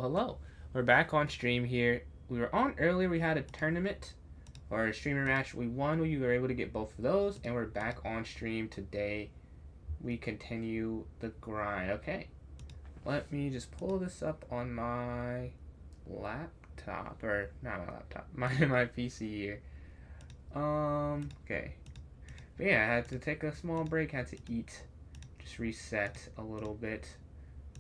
hello. We're back on stream here. We were on earlier. We had a tournament or a streamer match. We won. We were able to get both of those, and we're back on stream today. We continue the grind. Okay. Let me just pull this up on my laptop, or not my laptop, my PC here. Okay. But yeah, I had to take a small break. Had to eat, just reset a little bit.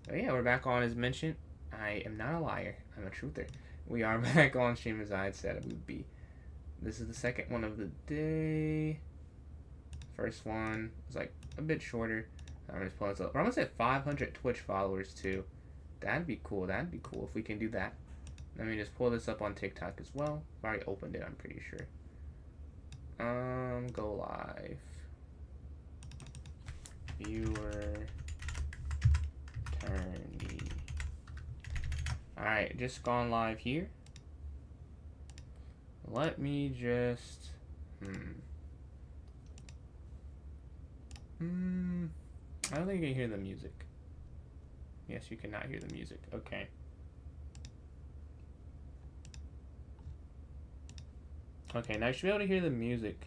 But yeah, we're back on as mentioned. I am not a liar. I'm a truther. We are back on stream as I had said it would be. This is the second one of the day. First one was like a bit shorter. I'm just pulling this up. We're almost at 500 Twitch followers too. That'd be cool. That'd be cool if we can do that. Let me just pull this up on TikTok as well. I've already opened it, I'm pretty sure. Go live. Viewer Tourney. Alright, just gone live here. Let me just I don't think you can hear the music. Yes, you cannot hear the music. Okay. Okay, now you should be able to hear the music.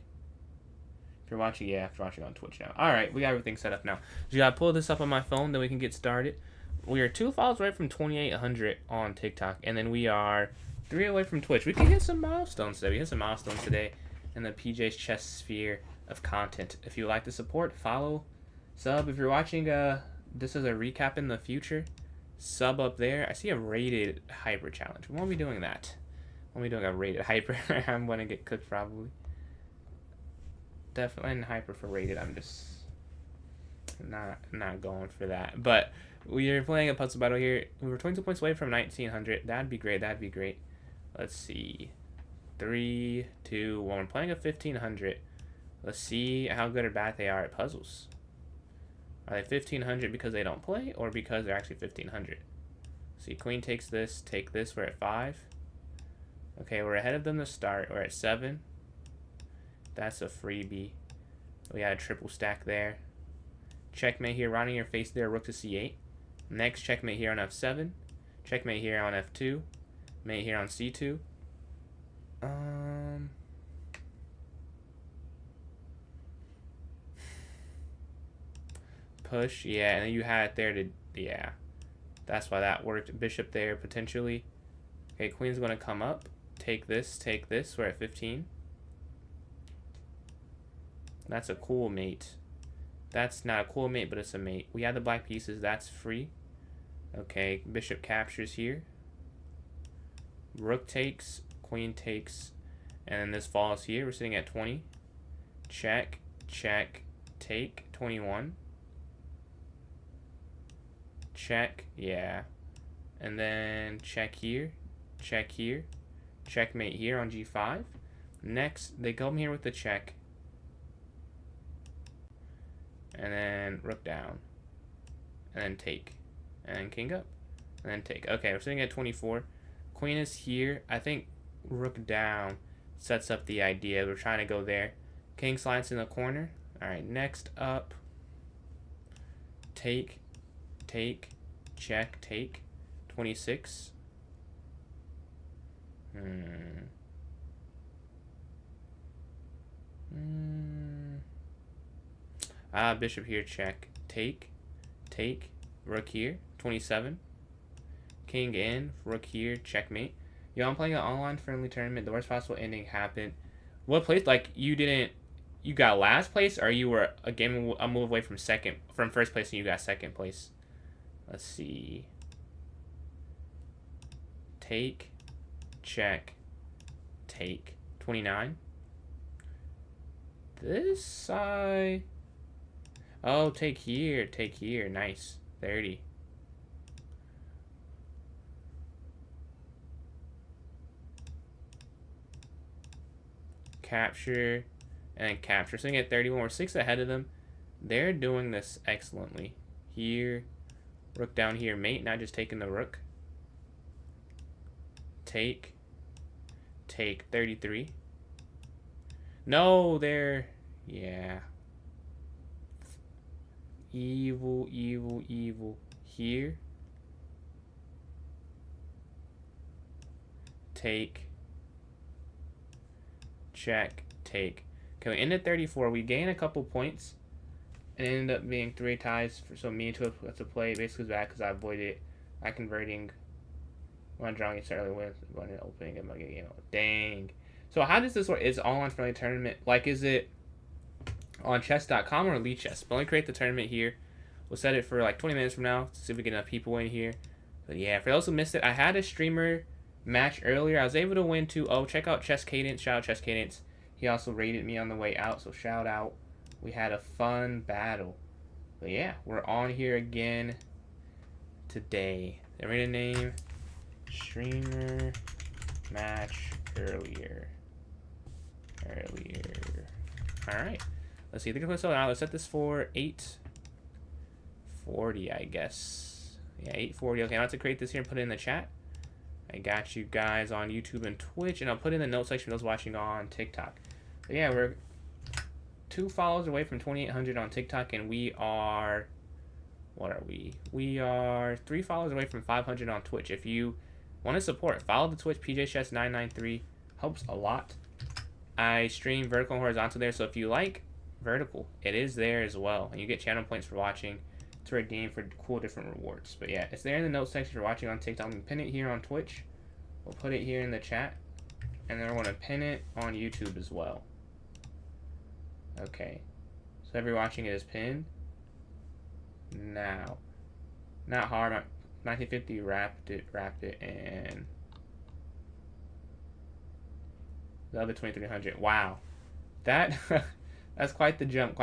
If you're watching, yeah, if you're watching on Twitch now. Alright, we got everything set up now. So you gotta pull this up on my phone, then we can get started. We are 2 followers away from 2,800 on TikTok, and then we are 3 away from Twitch. We can hit some milestones today. We hit some milestones today in the PJ's chess sphere of content. If you like the support, follow, sub. If you're watching this is a recap in the future, sub up there. I see a rated hyper challenge. We won't be doing that. When we doing a rated hyper, I'm gonna get cooked probably. Definitely in hyper for rated. I'm just not going for that. But we are playing a puzzle battle here. We were 22 points away from 1,900. That'd be great. That'd be great. Let's see. 3, 2, 1. We're playing a 1,500. Let's see how good or bad they are at puzzles. Are they 1,500 because they don't play, or because they're actually 1,500? See, queen takes this. Take this. We're at 5. Okay, we're ahead of them to start. We're at 7. That's a freebie. We had a triple stack there. Checkmate here, rounding your face there, rook to c8. Next, checkmate here on f7. Checkmate here on f2. Mate here on c2. Push, yeah, and then you had it there to, yeah. That's why that worked. Bishop there, potentially. Okay, queen's going to come up. Take this, take this. We're at 15. That's a cool mate. That's not a cool mate, but it's a mate. We have the black pieces. That's free. Okay, bishop captures here. Rook takes, queen takes, and then this falls here. We're sitting at 20. Check, check, take, 21. Check, yeah. And then check here, checkmate here on g5. Next, they come here with the check. And then rook down. And then take. And then king up. And then take. Okay, we're sitting at 24. Queen is here. I think rook down sets up the idea. We're trying to go there. King slides in the corner. Alright, next up. Take. Take. Check. Take. 26. Bishop here, check, take, rook here, 27, king in, rook here, checkmate. Yo, I'm playing an online friendly tournament. The worst possible ending happened. What place? Like, you got last place, or you were a move away from first place and you got second place? Let's see. Take, check, take, 29. This side. Oh, take here, nice. 30. Capture, and then capture. Sitting at 31, we're 6 ahead of them. They're doing this excellently. Here, rook down here, mate, not just taking the rook. Take, 33. No, they're, yeah. Evil. Here. take, check, take. Okay, we ended 34. We gained a couple points. It ended up being 3 ties. So me and Two to play basically was bad because I avoided by converting when drawing each early with when opening and getting game. Dang. So how does this work? Is all on friendly tournament? Like, is it on chess.com or Elite Chess? But let me create the tournament here. We'll set it for like 20 minutes from now to see if we get enough people in here. But yeah, for those who missed it, I had a streamer match earlier. I was able to win 2-0. Check out Chess Cadence. Shout out Chess Cadence. He also rated me on the way out, so shout out. We had a fun battle. But yeah, we're on here again today. Arena name, streamer match earlier. Alright. Let's see. Now let's set this for 840, I guess. Yeah, 840. Okay, I'll have to create this here and put it in the chat. I got you guys on YouTube and Twitch, and I'll put in the notes section for those watching on TikTok. But yeah, we're 2 follows away from 2,800 on TikTok, and we are, what are we? We are 3 followers away from 500 on Twitch. If you want to support, follow the Twitch, PJChess993. Helps a lot. I stream vertical and horizontal there, so if you like vertical, it is there as well. And you get channel points for watching to redeem for cool different rewards. But yeah, it's there in the notes section if you're watching on TikTok. I'm going to pin it here on Twitch. We'll put it here in the chat. And then we're going to pin it on YouTube as well. Okay. So everyone watching it is pinned. Now. Not hard. 1950 wrapped it, and the other 2300. Wow. That's quite the jump,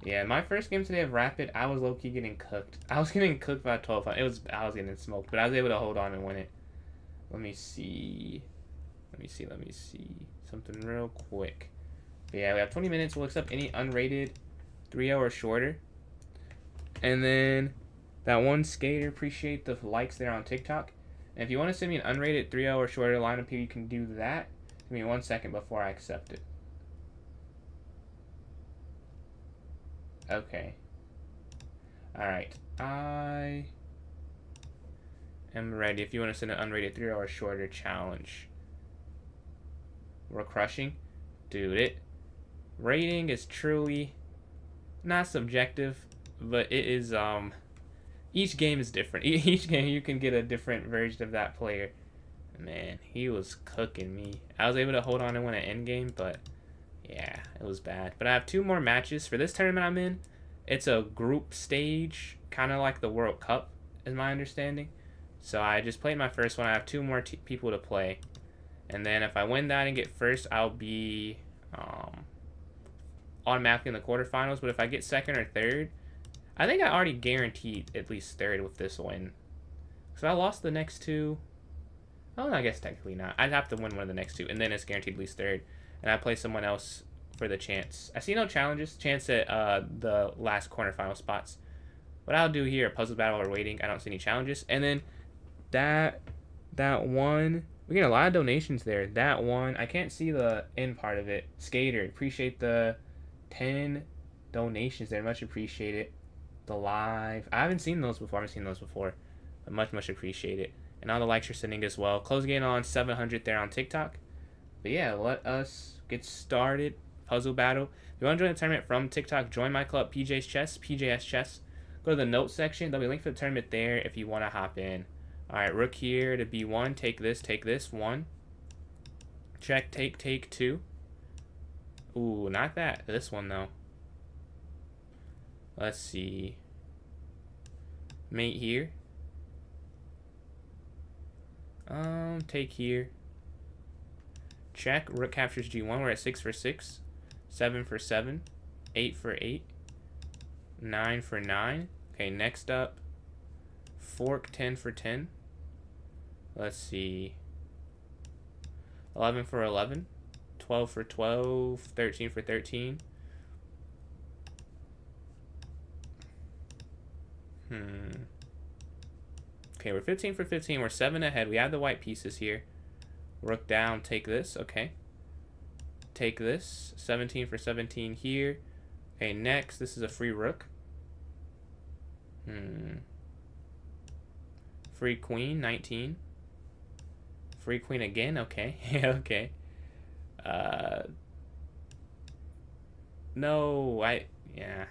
Yeah, my first game today of Rapid, I was low-key getting cooked. I was getting cooked by 1200. I was getting smoked, but I was able to hold on and win it. Let me see. Something real quick. But yeah, we have 20 minutes. We'll accept any unrated 3-0 or shorter. And then that one skater, appreciate the likes there on TikTok. And if you want to send me an unrated 3-0 or shorter lineup here, you can do that. Give me 1 second before I accept it. Okay. Alright. I am ready. If you want to send an unrated 3-0 or shorter challenge. We're crushing. Dude, rating is truly not subjective, but it is, each game is different. Each game you can get a different version of that player. Man, he was cooking me. I was able to hold on and win an end game, but yeah, it was bad. But I have 2 more matches for this tournament I'm in. It's a group stage, kind of like the World Cup, is my understanding. So I just played my first one. I have 2 more people to play. And then if I win that and get first, I'll be automatically in the quarterfinals. But if I get second or third, I think I already guaranteed at least third with this win. So I lost the next 2. Oh, I guess technically not. I'd have to win one of the next 2, and then it's guaranteed at least third. And I play someone else for the chance. I see no challenges. Chance at the last quarterfinal spots. What I'll do here, puzzle battle or waiting. I don't see any challenges. And then that one, we get a lot of donations there. That one, I can't see the end part of it. Skater, appreciate the 10 donations there. Much appreciate it. The live, I haven't seen those before. But much appreciate it. And all the likes you're sending as well. Close game on 700 there on TikTok. But yeah, let us get started. Puzzle battle. If you want to join the tournament from TikTok, join my club, PJ's Chess, PJS Chess. Go to the notes section. There'll be a link for the tournament there if you want to hop in. Alright, rook here to B1. Take this. 1. Check, take 2. Ooh, not that. This one, though. Let's see. Mate here. Take here. Check. Rook captures G1. We're at 6 for 6. 7 for 7. 8 for 8. 9 for 9. Okay, next up. Fork 10 for 10. Let's see. 11 for 11. 12 for 12. 13 for 13. Okay, we're 15 for 15. We're 7 ahead. We have the white pieces here. Rook down. Take this. Okay. Take this. 17 for 17 here. Okay, next. This is a free rook. Free queen. 19. Free queen again? Okay. Okay. No, yeah.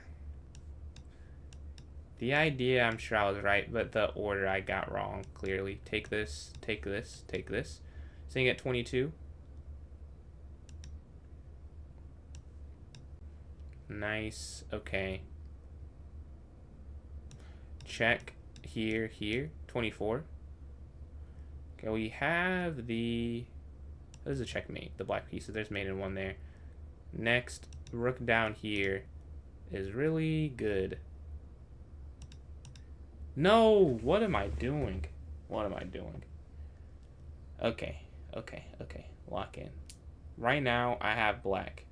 The idea, I'm sure I was right, but the order I got wrong, clearly. Take this, take this, take this. Sitting at 22. Nice, okay. Check, here, here, 24. Okay, we have the... This is a checkmate, the black pieces. There's mate in one there. Next, rook down here is really good. No! What am I doing? What am I doing? Okay, okay, okay. Lock in. Right now, I have black.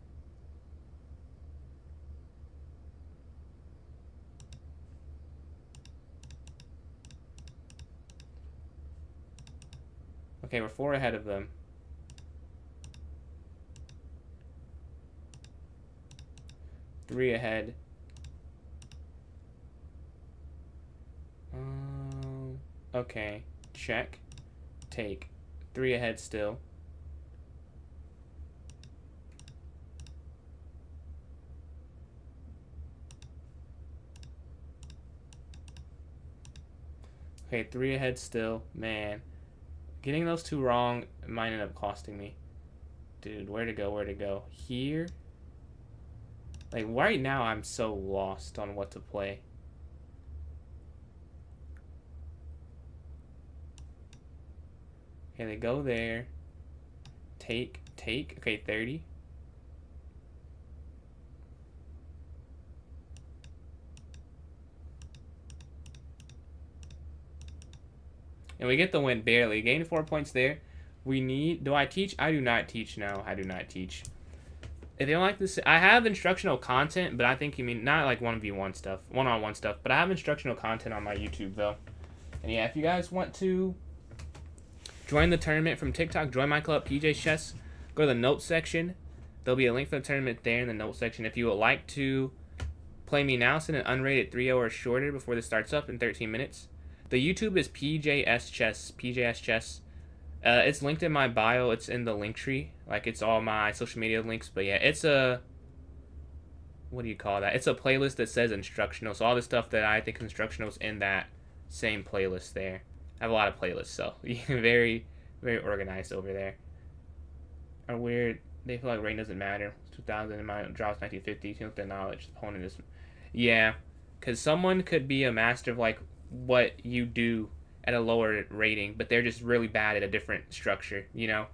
Okay, we're 4 ahead of them. Three ahead. Okay. Check. Take. 3 ahead still. Okay, 3 ahead still. Man. Getting those 2 wrong might end up costing me. Dude, where to go, where to go? Here? Like, right now I'm so lost on what to play. Okay, they go there. Take. Okay, 30. And we get the win barely. Gained 4 points there. We need... Do I teach? I do not teach. No, I do not teach. If you don't like this... I have instructional content, but I think you mean not like 1v1 stuff. One-on-one stuff. But I have instructional content on my YouTube, though. And yeah, if you guys want to join the tournament from TikTok, join my club, PJ Chess, go to the notes section. There'll be a link for the tournament there in the notes section. If you would like to play me now, send an unrated 3 hours shorter before this starts up in 13 minutes. The YouTube is PJS Chess. PJS Chess. It's linked in my bio. It's in the link tree. Like, it's all my social media links. But yeah, it's a... What do you call that? It's a playlist that says instructional. So all the stuff that I think is instructional is in that same playlist there. I have a lot of playlists, so very, very organized over there. Are weird. They feel like rain doesn't matter. 2000 in my drops 1950. You know, the knowledge. The opponent is... Yeah, because someone could be a master of, like, what you do at a lower rating, but they're just really bad at a different structure, you know?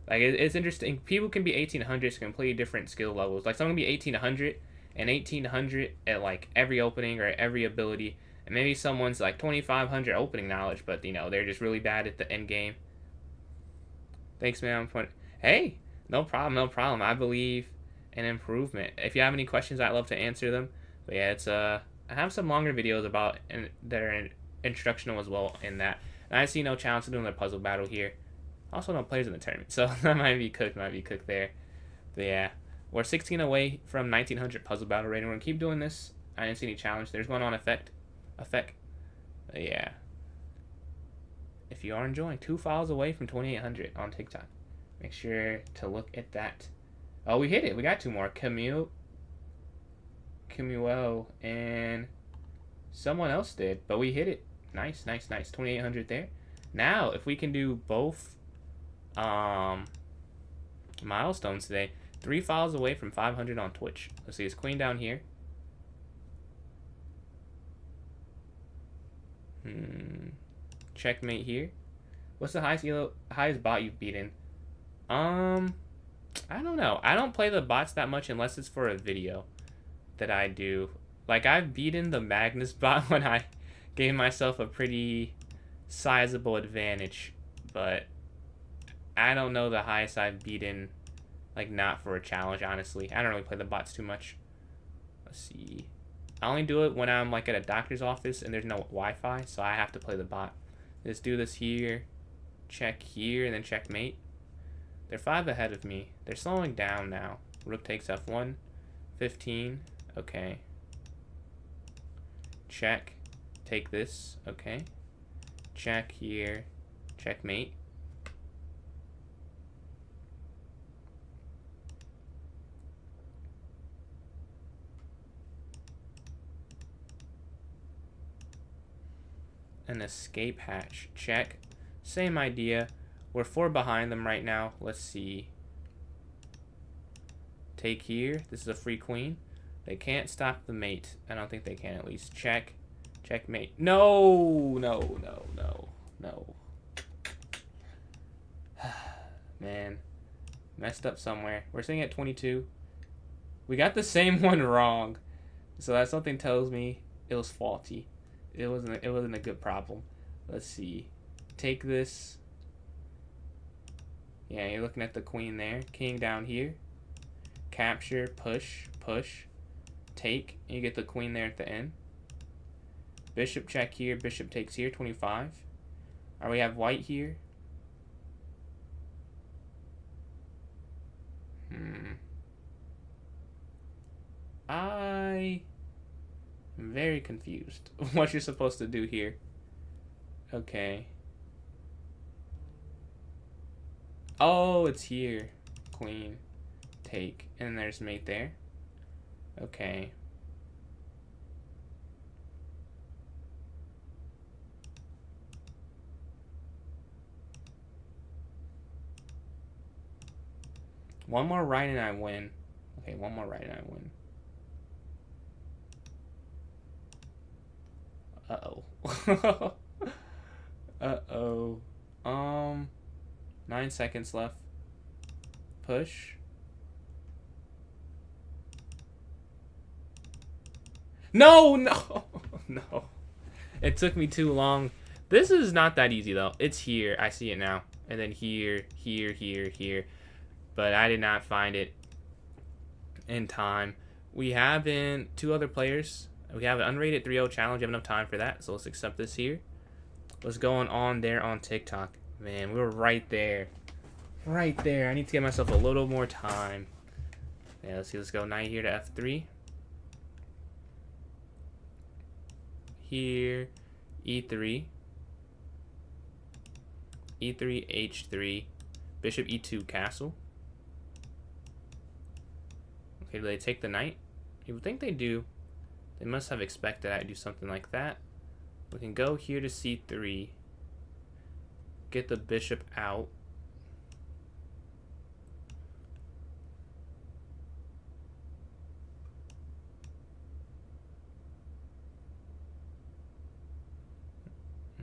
Like, it's interesting. People can be 1800s, completely different skill levels. Like, someone can be 1800 and 1800 at, like, every opening or every ability, and maybe someone's, like, 2500 opening knowledge, but, you know, they're just really bad at the end game. Thanks, man. Hey, no problem, no problem. I believe in improvement. If you have any questions, I'd love to answer them. But yeah, it's, I have some longer videos about that are instructional as well in that. And I see no challenge to doing the puzzle battle here. Also, no players in the tournament, so that might be cooked there. But yeah, we're 16 away from 1900 puzzle battle rating. We're gonna keep doing this. I didn't see any challenge. There's one on effect. But yeah. If you are enjoying, 2 files away from 2800 on TikTok. Make sure to look at that. Oh, we hit it. We got 2 more. Camuel and someone else did, but we hit it. Nice. 2800 there. Now, if we can do both milestones today, 3 files away from 500 on Twitch. Let's see, his queen down here. Checkmate here. What's the highest bot you've beaten? I don't know. I don't play the bots that much unless it's for a video that I do. Like, I've beaten the Magnus bot when I gave myself a pretty sizable advantage, but I don't know the highest I've beaten, like, not for a challenge, honestly. I don't really play the bots too much. Let's see. I only do it when I'm, like, at a doctor's office and there's no Wi-Fi, so I have to play the bot. Let's do this here, check here, and then checkmate. They're 5 ahead of me. They're slowing down now. Rook takes f1, 15, okay. Check, take this, okay. Check here, checkmate. An escape hatch. Check. Same idea. We're 4 behind them right now. Let's see. Take here. This is a free queen. They can't stop the mate. I don't think they can, at least. Check. Checkmate. No! No, no, no, no. Man. Messed up somewhere. We're sitting at 22. We got the same one wrong. So that something tells me it was faulty. It wasn't a good problem. Let's see. Take this. Yeah, you're looking at the queen there. King down here. Capture, push, push. Take. And you get the queen there at the end. Bishop check here. Bishop takes here. 25. Alright, we have white here. I'm very confused what you're supposed to do here. Okay. Oh, it's here. Queen. Take. And there's mate there. Okay. One more right and I win. Okay, one more right and I win. Uh-oh. Uh-oh. 9 seconds left. Push. No, no, no. It took me too long. This is not that easy, though. It's here. I see it now. And then here, here, here, here. But I did not find it in time. We have in 2 other players. We have an unrated 3-0 challenge. We have enough time for that. So let's accept this here. What's going on there on TikTok? Man, we were right there. Right there. I need to give myself a little more time. Yeah, let's see. Let's go knight here to f3. Here. e3. e3, h3. Bishop e2, castle. Okay, do they take the knight? You would think they do. They must have expected I do something like that. We can go here to c3. Get the bishop out.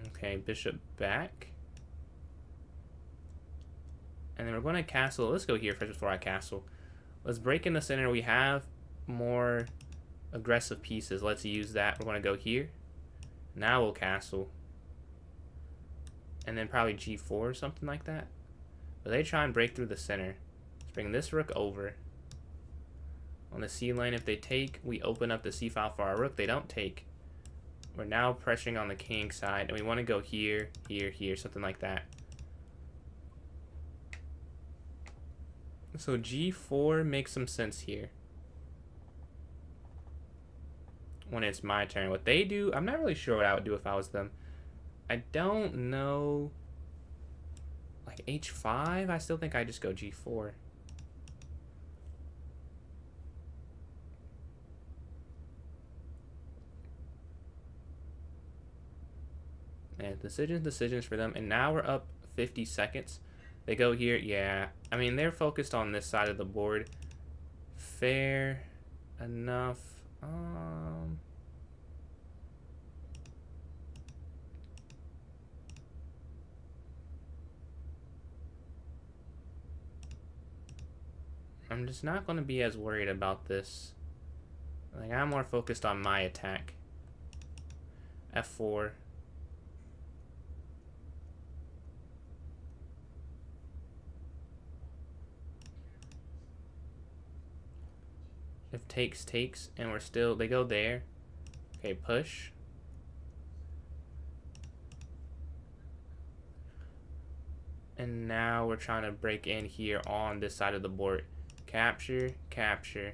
Okay, bishop back. And then we're going to castle. Let's go here first before I castle. Let's break in the center. We have more aggressive pieces. Let's use that. We're going to go here. Now we'll castle. And then probably g4 or something like that. But they try and break through the center. Let's bring this rook over. On the c lane, if they take, we open up the c file for our rook. They don't take. We're now pressuring on the king side. And we want to go here, here, here. Something like that. So g4 makes some sense here. When it's my turn. What they do, I'm not really sure what I would do if I was them. I don't know. Like h5, I still think I just go g4. And decisions for them. And now we're up 50 seconds. They go here. Yeah. I mean, they're focused on this side of the board. Fair enough. I'm just not going to be as worried about this. Like, I'm more focused on my attack. f4. If takes, and we're still, they go there. Okay, push. And now we're trying to break in here on this side of the board. Capture, capture.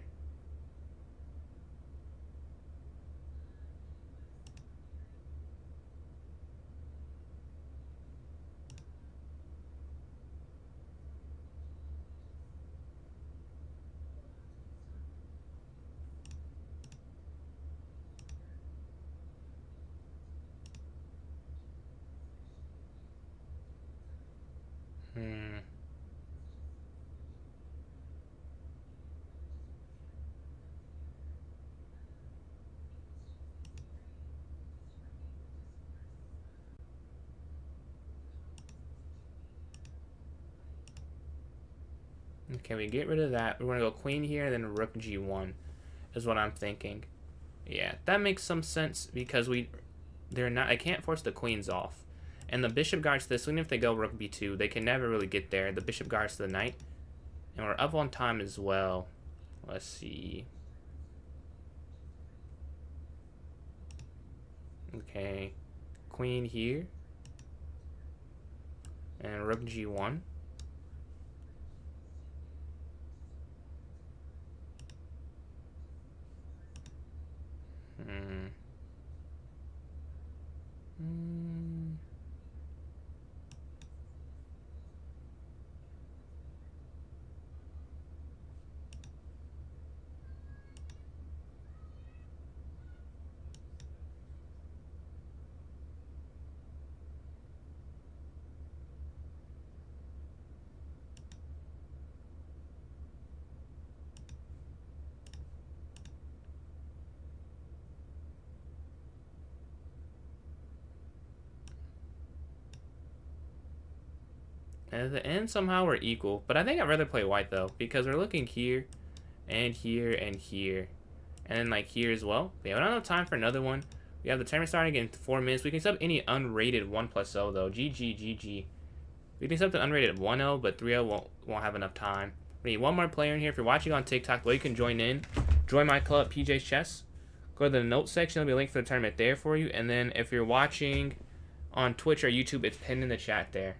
Hmm. Okay, we get rid of that. We're gonna go queen here and then rook g1 is what I'm thinking. Yeah, that makes some sense because they're not. I can't force the queens off, and the bishop guards this. Even if they go rook b2, they can never really get there. The bishop guards the knight, and we're up on time as well. Let's see. Okay, queen here, and rook g1. Hmm. Hmm. And at the end, somehow we're equal. But I think I'd rather play white, though, because we're looking here, and here, and here. And then, like, here as well. But yeah, we don't have time for another one. We have the timer starting in 4 minutes. We can sub any unrated 1+0, though. GG, GG. We can sub the unrated 1-0, but 3-0 won't have enough time. We need one more player in here. If you're watching on TikTok, well, you can join in. Join my club, PJ's Chess. Go to the notes section. There'll be a link for the tournament there for you. And then if you're watching on Twitch or YouTube, it's pinned in the chat there.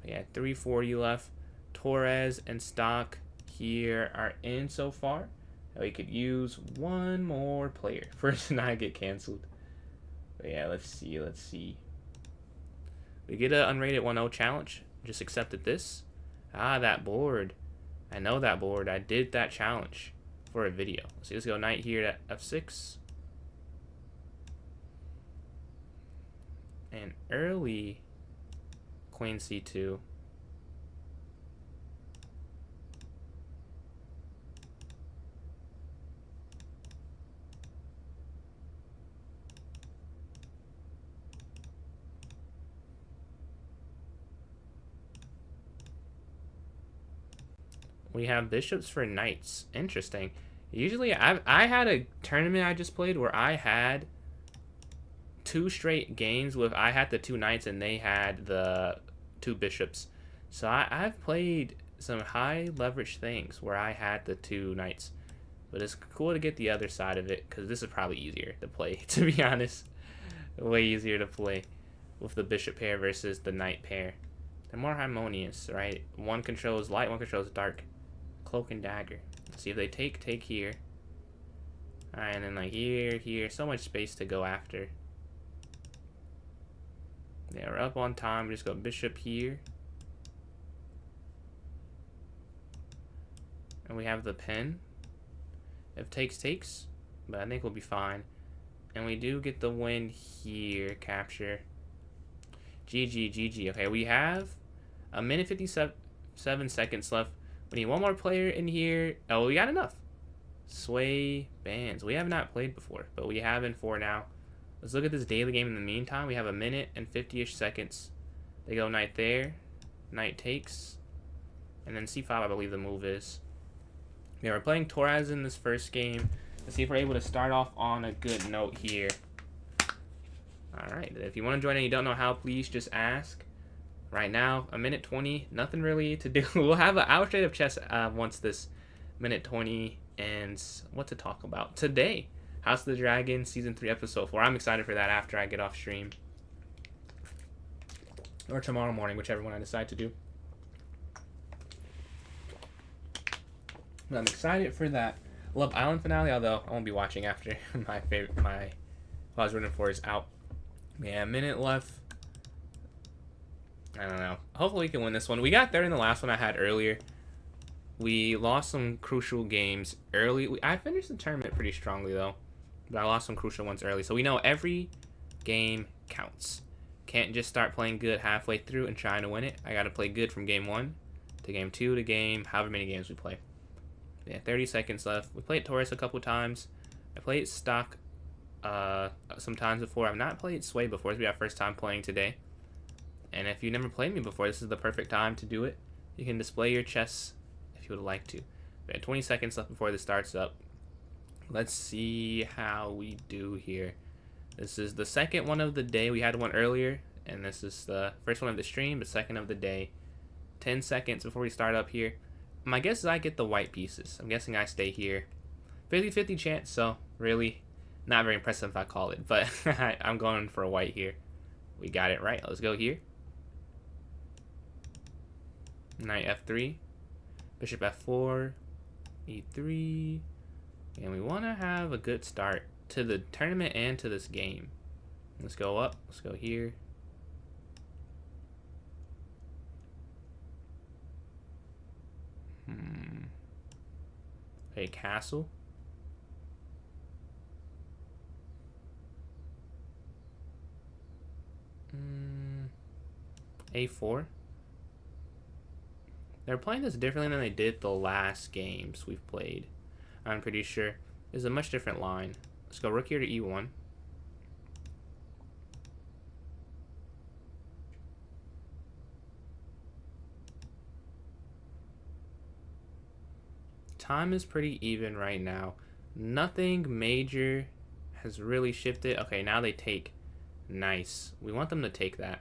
Yeah, 340 left. Torres and Stock here are in so far. We could use one more player for it to not get canceled. But yeah, let's see, let's see. We get an unrated 1-0 challenge. Just accepted this. Ah, that board. I know that board. I did that challenge for a video. So let's go knight here to f6. And early queen c2. We have bishops for knights. Interesting. Usually, I had a tournament I just played where I had 2 straight games with I had the 2 knights and they had the 2 bishops. So I've played some high leverage things where I had the 2 knights. But it's cool to get the other side of it because this is probably easier to play, to be honest. Way easier to play with the bishop pair versus the knight pair. They're more harmonious, right? One controls light, one controls dark. Cloak and dagger. Let's see if they take here. Alright, and then like here. So much space to go after. Yeah, we're up on time. We just go bishop here. And we have the pin. If takes, but I think we'll be fine. And we do get the win here, capture. GG, GG. Okay, we have a minute 57 seconds left. We need one more player in here. Oh, we got enough. Sway bands. We have not played before, but we have in 4 now. Let's look at this daily game in the meantime. We have a minute and 50-ish seconds. They go knight there. Knight takes. And then c5, I believe the move is. Yeah, we're playing Tourneys in this first game. Let's see if we're able to start off on a good note here. Alright, if you want to join and you don't know how, please just ask. Right now, a minute 20, nothing really to do. We'll have an hour straight of chess once this minute 20 ends. What to talk about today? House of the Dragon, Season 3, Episode 4. I'm excited for that after I get off stream. Or tomorrow morning, whichever one I decide to do. But I'm excited for that Love Island finale, although I won't be watching after my who I was rooting for is out. Yeah, a minute left. I don't know. Hopefully we can win this one. We got third in the last one I had earlier. We lost some crucial games early. I finished the tournament pretty strongly, though. But I lost some crucial ones early. So we know every game counts. Can't just start playing good halfway through and trying to win it. I gotta play good from game 1 to game 2 to game however many games we play. Yeah, 30 seconds left. We played Tourneys a couple times. I played stock sometimes before. I've not played Sway before. This will be our first time playing today. And if you never played me before, this is the perfect time to do it. You can display your chess if you would like to. We have 20 seconds left before this starts up. Let's see how we do here. This is the second one of the day. We had one earlier, and this is the first one of the stream, but second of the day. 10 seconds before we start up here. My guess is I get the white pieces. I'm guessing I stay here. 50-50 chance, so really not very impressive if I call it, but I'm going for a white here. We got it right. Let's go here. Knight f3, bishop f4, e3, and we want to have a good start to the tournament and to this game. Let's go up. Let's go here. A castle. A4. They're playing this differently than they did the last games we've played. I'm pretty sure. It's a much different line. Let's go rook here to e1. Time is pretty even right now. Nothing major has really shifted. Okay, now they take. Nice. We want them to take that.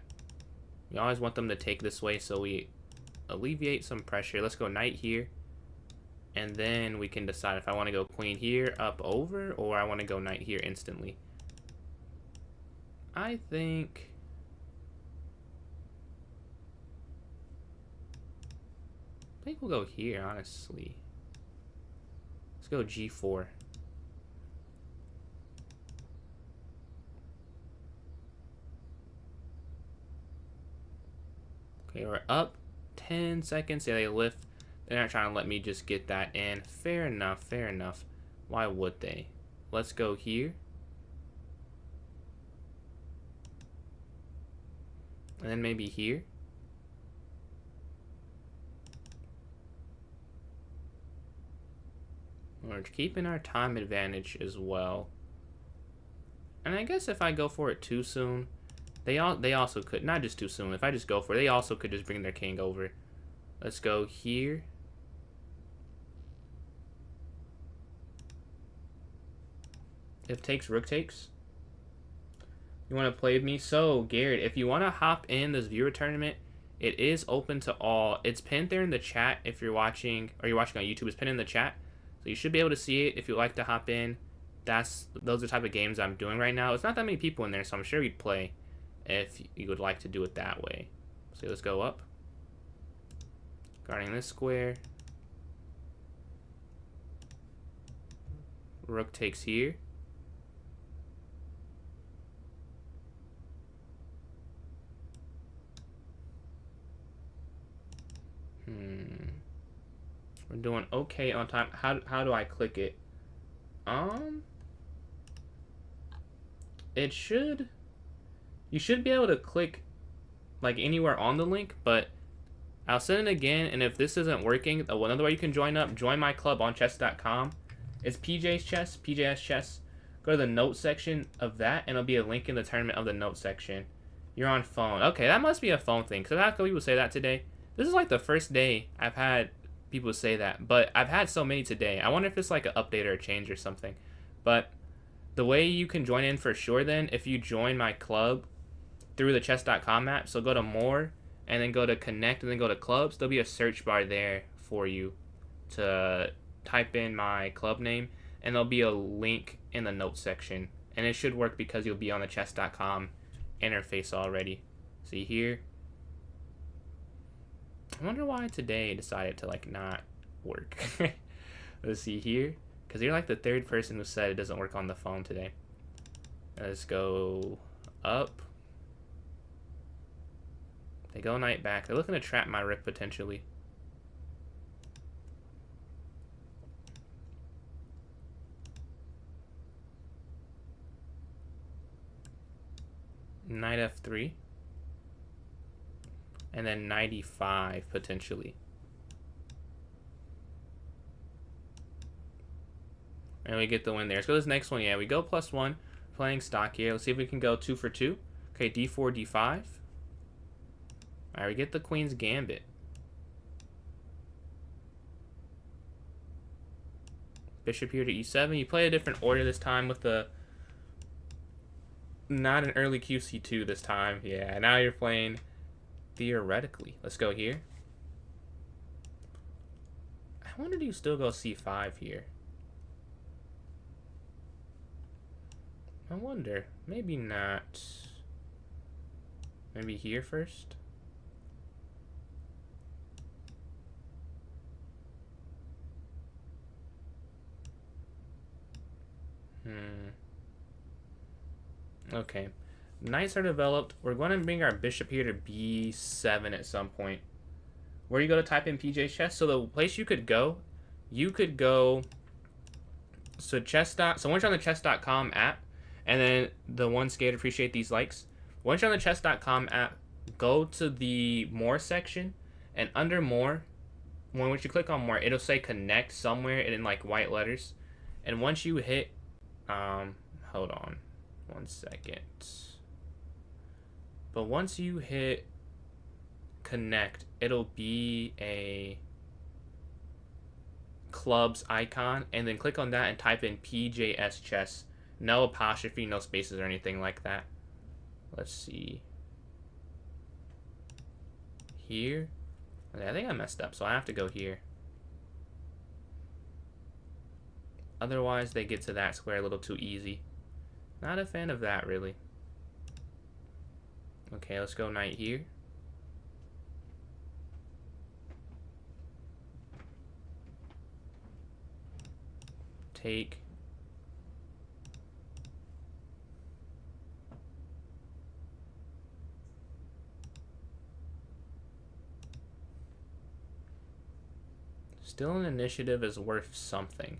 We always want them to take this way so we alleviate some pressure. Let's go knight here. And then we can decide if I want to go queen here up over or I want to go knight here instantly. I think we'll go here, honestly. Let's go g4. Okay, we're up 10 seconds. Yeah, they lift. They're not trying to let me just get that in. Fair enough, fair enough. Why would they? Let's go here. And then maybe here. We're keeping our time advantage as well. And I guess if I go for it too soon, they also could, not just too soon, if I just go for it, they also could just bring their king over. Let's go here. If takes, rook takes. You want to play with me? So, Garrett, if you want to hop in this viewer tournament, it is open to all. It's pinned there in the chat if you're watching, or you're watching on YouTube. It's pinned in the chat. So you should be able to see it if you'd like to hop in. Those are the type of games I'm doing right now. It's not that many people in there, so I'm sure you'd play if you would like to do it that way. So let's go up. Guarding this square. Rook takes here. We're doing okay on time. How do I click it? It should. You should be able to click like anywhere on the link, but I'll send it again. And if this isn't working, another way you can join my club on chess.com. It's PJ's Chess, PJS Chess. Go to the notes section of that, and it'll be a link in the tournament of the notes section. You're on phone. Okay, that must be a phone thing, because I've had people say that today. This is like the first day I've had people say that, but I've had so many today. I wonder if it's like an update or a change or something. But the way you can join in for sure then, if you join my club through the chess.com app, so go to more, and then go to connect, and then go to clubs, there'll be a search bar there for you to type in my club name, and there'll be a link in the notes section. And it should work because you'll be on the chess.com interface already. See here? I wonder why today decided to like not work. Let's see here, because you're like the third person who said it doesn't work on the phone today. Let's go up. They go knight back. They're looking to trap my rook potentially. Knight f3. and then 95 potentially. And we get the win there. Let's go to this next one. Yeah, we go +1. Playing stock here. Let's see if we can go 2 for 2. Okay, d4, d5. Alright, we get the Queen's Gambit. Bishop here to e7. You play a different order this time with the... Not an early QC2 this time. Yeah, now you're playing theoretically. Let's go here. I wonder, do you still go c5 here? I wonder. Maybe not. Maybe here first? Okay. Knights are developed. We're going to bring our bishop here to b7 at some point. Where you go to type in PJ chess. So the place you could go so so once you're on the chess.com app, and then the one scared appreciate these likes. Once you're on the chess.com app, go to the more section, and under more, once you click on more, it'll say connect somewhere in like white letters. And once you hit hold on 1 second. But once you hit connect, it'll be a clubs icon, and then click on that and type in PJS chess. No apostrophe, no spaces or anything like that. Let's see. Here. Okay, I think I messed up, so I have to go here. Otherwise, they get to that square a little too easy. Not a fan of that, really. Okay, let's go knight here. Take. Still an initiative is worth something.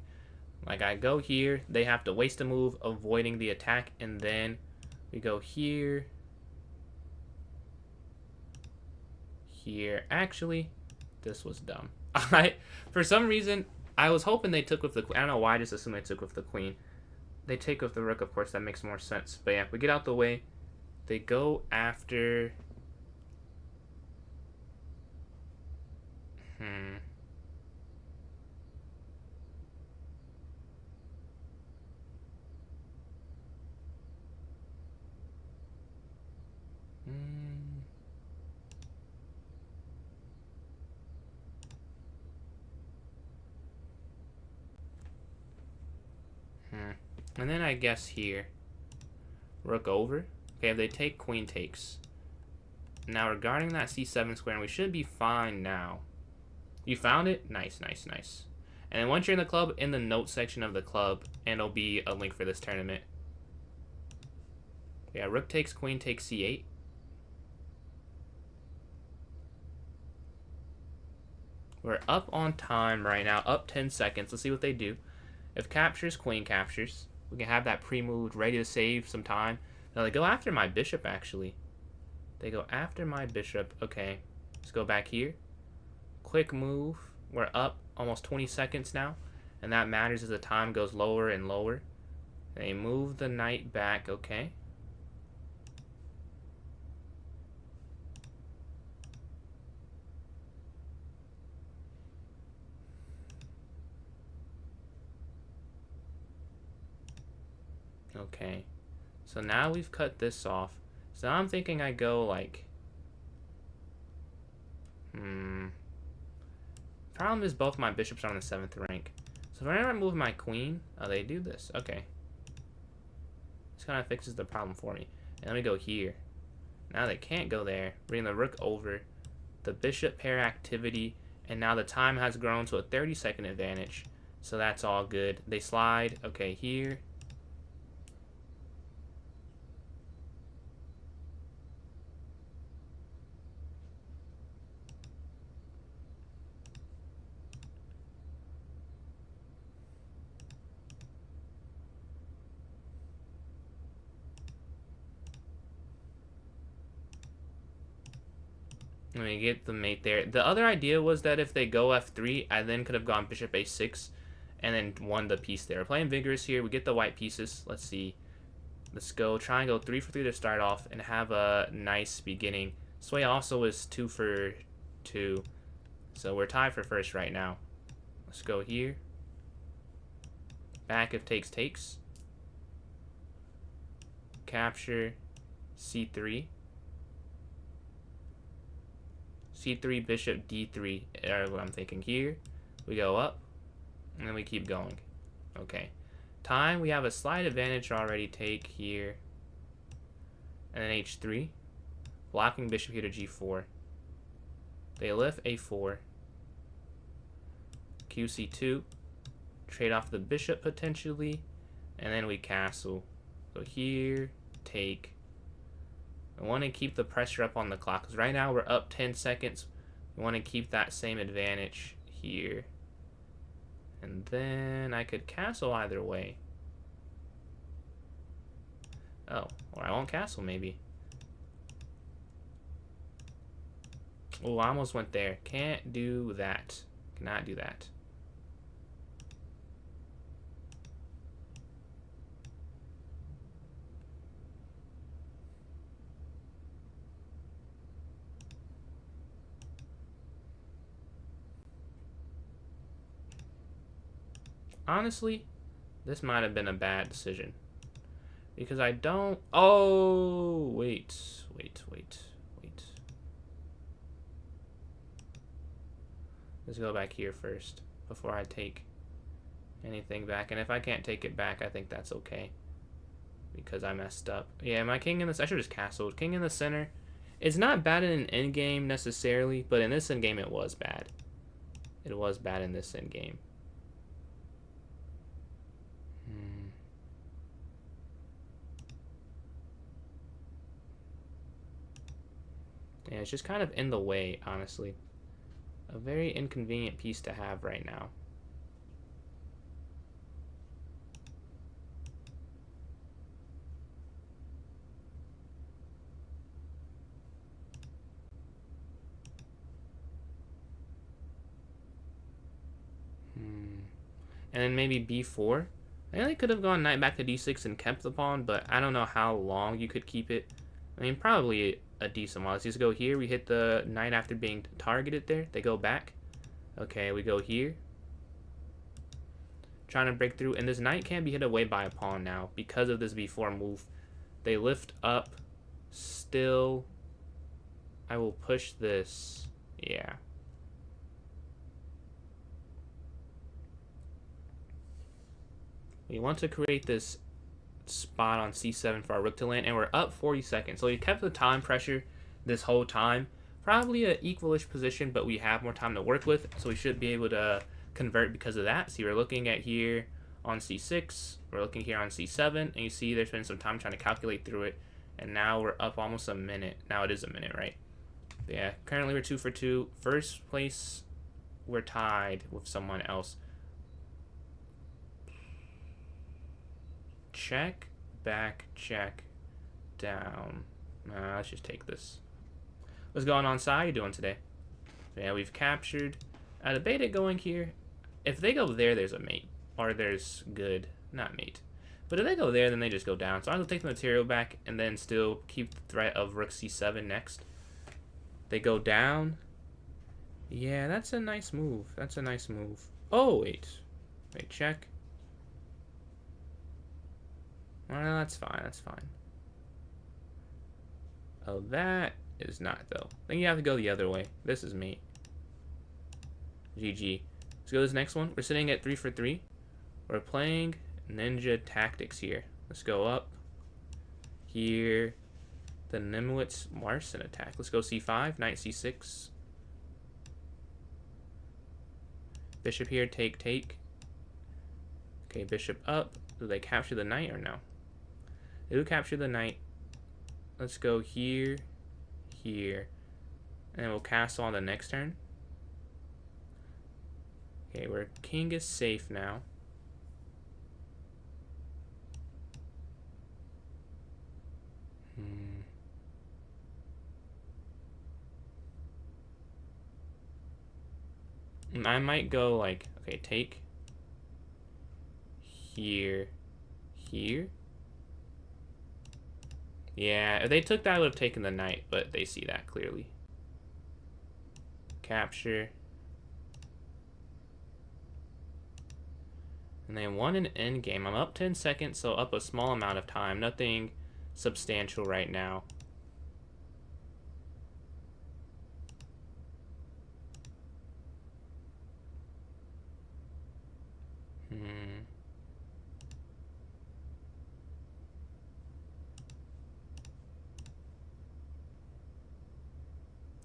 Like, I go here, they have to waste a move avoiding the attack, and then we go here. Here. Actually, this was dumb. For some reason, I was hoping they took with the queen. I don't know why I just assumed they took with the queen. They take with the rook, of course, that makes more sense. But yeah, we get out the way. They go after... And then I guess here, rook over. Okay, if they take, queen takes. Now regarding that c7 square, we should be fine now. You found it? Nice, nice, nice. And then once you're in the club, in the notes section of the club, and it'll be a link for this tournament. Yeah, rook takes, queen takes c8. We're up on time right now, up 10 seconds. Let's see what they do. If captures, queen captures. We can have that pre-moved, ready to save some time. Now they go after my bishop, actually. They go after my bishop. Okay, let's go back here. Quick move. We're up almost 20 seconds now. And that matters as the time goes lower and lower. They move the knight back. Okay. Okay, so now we've cut this off. So now I'm thinking I go like... Problem is both my bishops are on the 7th rank. So whenever I move my queen... Oh, they do this. Okay. This kind of fixes the problem for me. And let me go here. Now they can't go there. Bring the rook over. The bishop pair activity. And now the time has grown to a 30-second advantage. So that's all good. They slide. Okay, here. Let me get the mate there. The other idea was that if they go f3, I then could have gone bishop a6 and then won the piece there. We're playing vigorous here. We get the white pieces. Let's see. Let's go try and go 3 for 3 to start off and have a nice beginning. Sway also is 2 for 2. So we're tied for first right now. Let's go here. Back if takes takes. Capture c3. c3, bishop d3 are what I'm thinking here. We go up, and then we keep going. Okay. Time, we have a slight advantage already. Take here. And then h3. Blocking bishop here to g4. They lift a4. qc2. Trade off the bishop potentially. And then we castle. So here, take. I want to keep the pressure up on the clock because right now we're up 10 seconds. We want to keep that same advantage here. And then I could castle either way. Oh, or I won't castle maybe. Oh, I almost went there. Can't do that. Cannot do that. Honestly, this might have been a bad decision. Because I don't... Oh, wait. Let's go back here first before I take anything back. And if I can't take it back, I think that's okay. Because I messed up. Yeah, my king in this... I should have just castled. King in the center. It's not bad in an endgame necessarily, but in this endgame it was bad. It was bad in this endgame. Yeah, it's just kind of in the way, honestly. A very inconvenient piece to have right now. And then maybe b4. I really could have gone knight back to d6 and kept the pawn, but I don't know how long you could keep it. I mean, probably a decent while. Let's just go here. We hit the knight after being targeted there. They go back. Okay, we go here. Trying to break through. And this knight can't be hit away by a pawn now because of this b4 move. They lift up. Still. I will push this. Yeah. We want to create this spot on c7 for our rook to land, and we're up 40 seconds. So we kept the time pressure this whole time. Probably an equalish position, but we have more time to work with, so we should be able to convert because of that. See, we're looking at here on c6, we're looking here on c7, and you see there's been some time trying to calculate through it, and now we're up almost a minute. Now it is a minute, right? But yeah, currently we're 2 for 2. First place, we're tied with someone else. Check, back, check, down. Let's just take this. What's going on, Si? How you doing today? Yeah, we've captured. I debated going here. If they go there, there's a mate. Or there's good. Not mate. But if they go there, then they just go down. So I'll take the material back and then still keep the threat of rook c7 next. They go down. Yeah, that's a nice move. That's a nice move. Oh, wait. Wait, check. Well, that's fine. That's fine. Oh, that is not, though. Then you have to go the other way. This is me. GG. Let's go to this next one. We're sitting at 3 for 3. We're playing ninja tactics here. Let's go up. Here. The Nimwitz Marson attack. Let's go c5. Knight c6. Bishop here. Take, take. Okay, bishop up. Do they capture the knight or no? They do capture the knight. Let's go here, here, and we'll castle on the next turn. Okay, where king is safe now. I might go like, okay, take here, here. Yeah, if they took that, I would have taken the knight, but they see that clearly. Capture. And they won an endgame. I'm up 10 seconds, so up a small amount of time. Nothing substantial right now.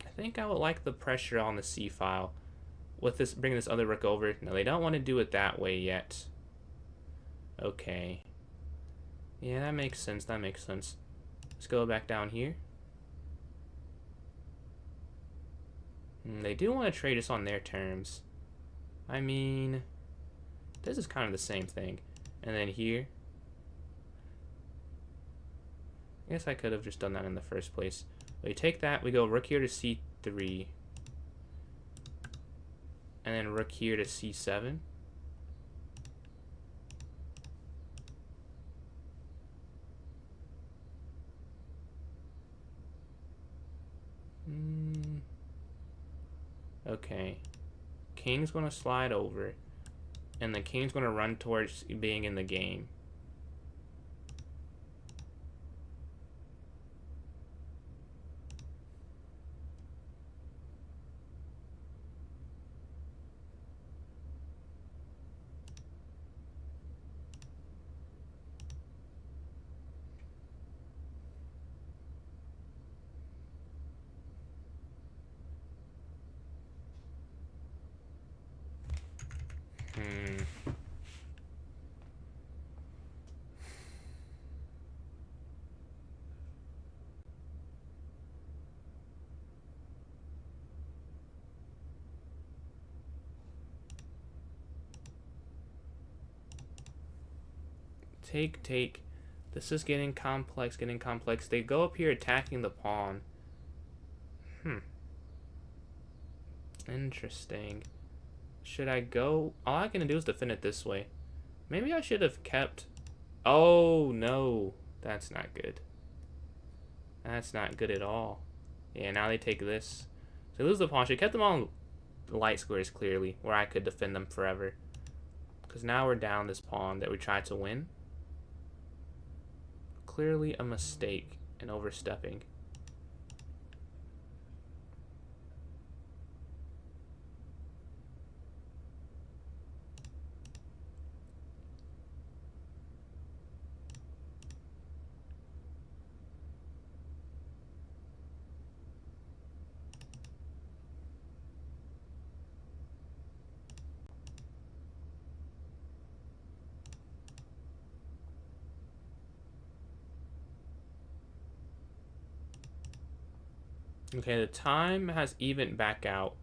I think I would like the pressure on the C file. With this, bring this other rook over. No, they don't want to do it that way yet. Okay. Yeah, that makes sense. That makes sense. Let's go back down here. They do want to trade us on their terms. I mean, this is kind of the same thing. And then here. I guess I could have just done that in the first place. We take that, we go rook here to c3. And then rook here to c7. Okay. King's going to slide over. And the king's going to run towards being in the game. Take. This is getting complex, They go up here attacking the pawn. Interesting. Should I go? All I can do is defend it this way. Maybe I should have kept... Oh, no. That's not good. That's not good at all. Yeah, now they take this. So they lose the pawn. Should have kept them on light squares, clearly, where I could defend them forever. Because now we're down this pawn that we tried to win. Clearly a mistake and overstepping. Okay, the time has evened back out.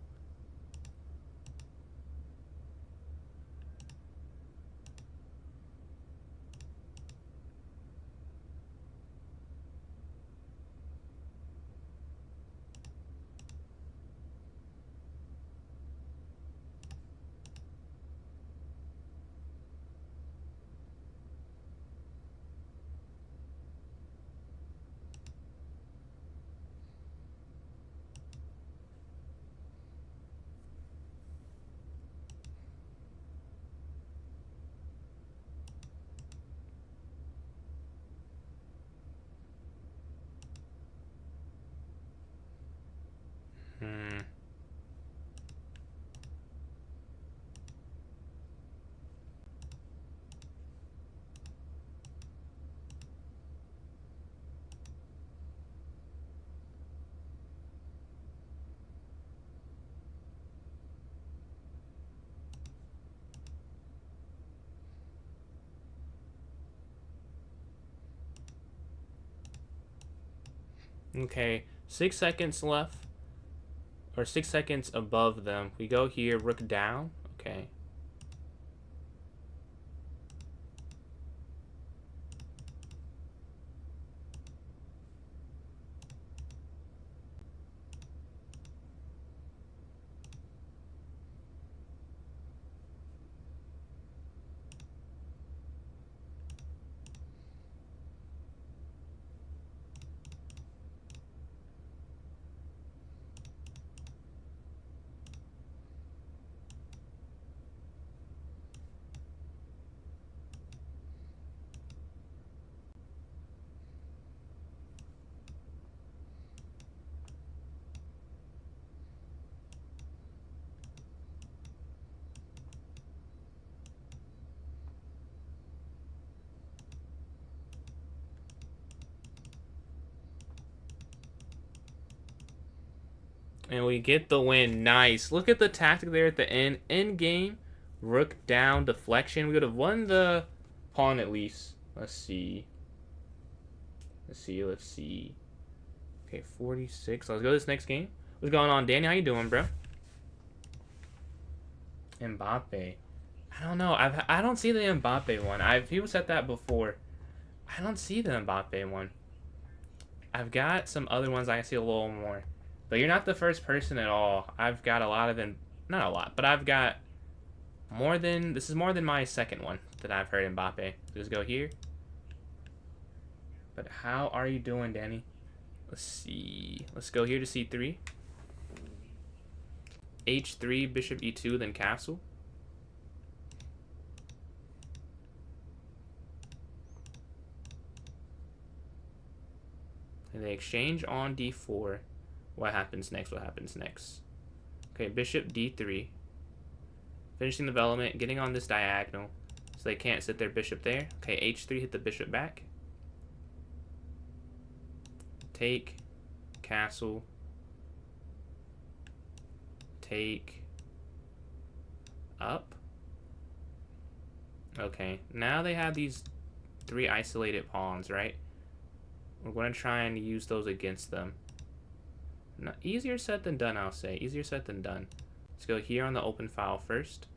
Okay, 6 seconds left. Or 6 seconds above them. We go here, rook down. Okay. And we get the win. Nice. Look at the tactic there at the end. End game. Rook down deflection. We would have won the pawn at least. Let's see. Let's see. Okay, 46. Let's go to this next game. What's going on, Danny? How you doing, bro? Mbappe. I don't know. I don't see the Mbappe one. People said that before. I don't see the Mbappe one. I've got some other ones I see a little more. But you're not the first person at all. I've got a lot of them. Not a lot, but I've got more than... This is more than my second one that I've heard Mbappe. Just go here. But how are you doing, Danny? Let's see. Let's go here to c3. h3, bishop e2, then castle. And they exchange on d4. What happens next? What happens next? Okay, bishop d3. Finishing development, getting on this diagonal. So they can't sit their bishop there. Okay, h3, hit the bishop back. Take, castle. Take, up. Okay, now they have these 3 isolated pawns, right? We're going to try and use those against them. No, easier said than done, I'll say. Easier said than done. Let's go here on the open file first.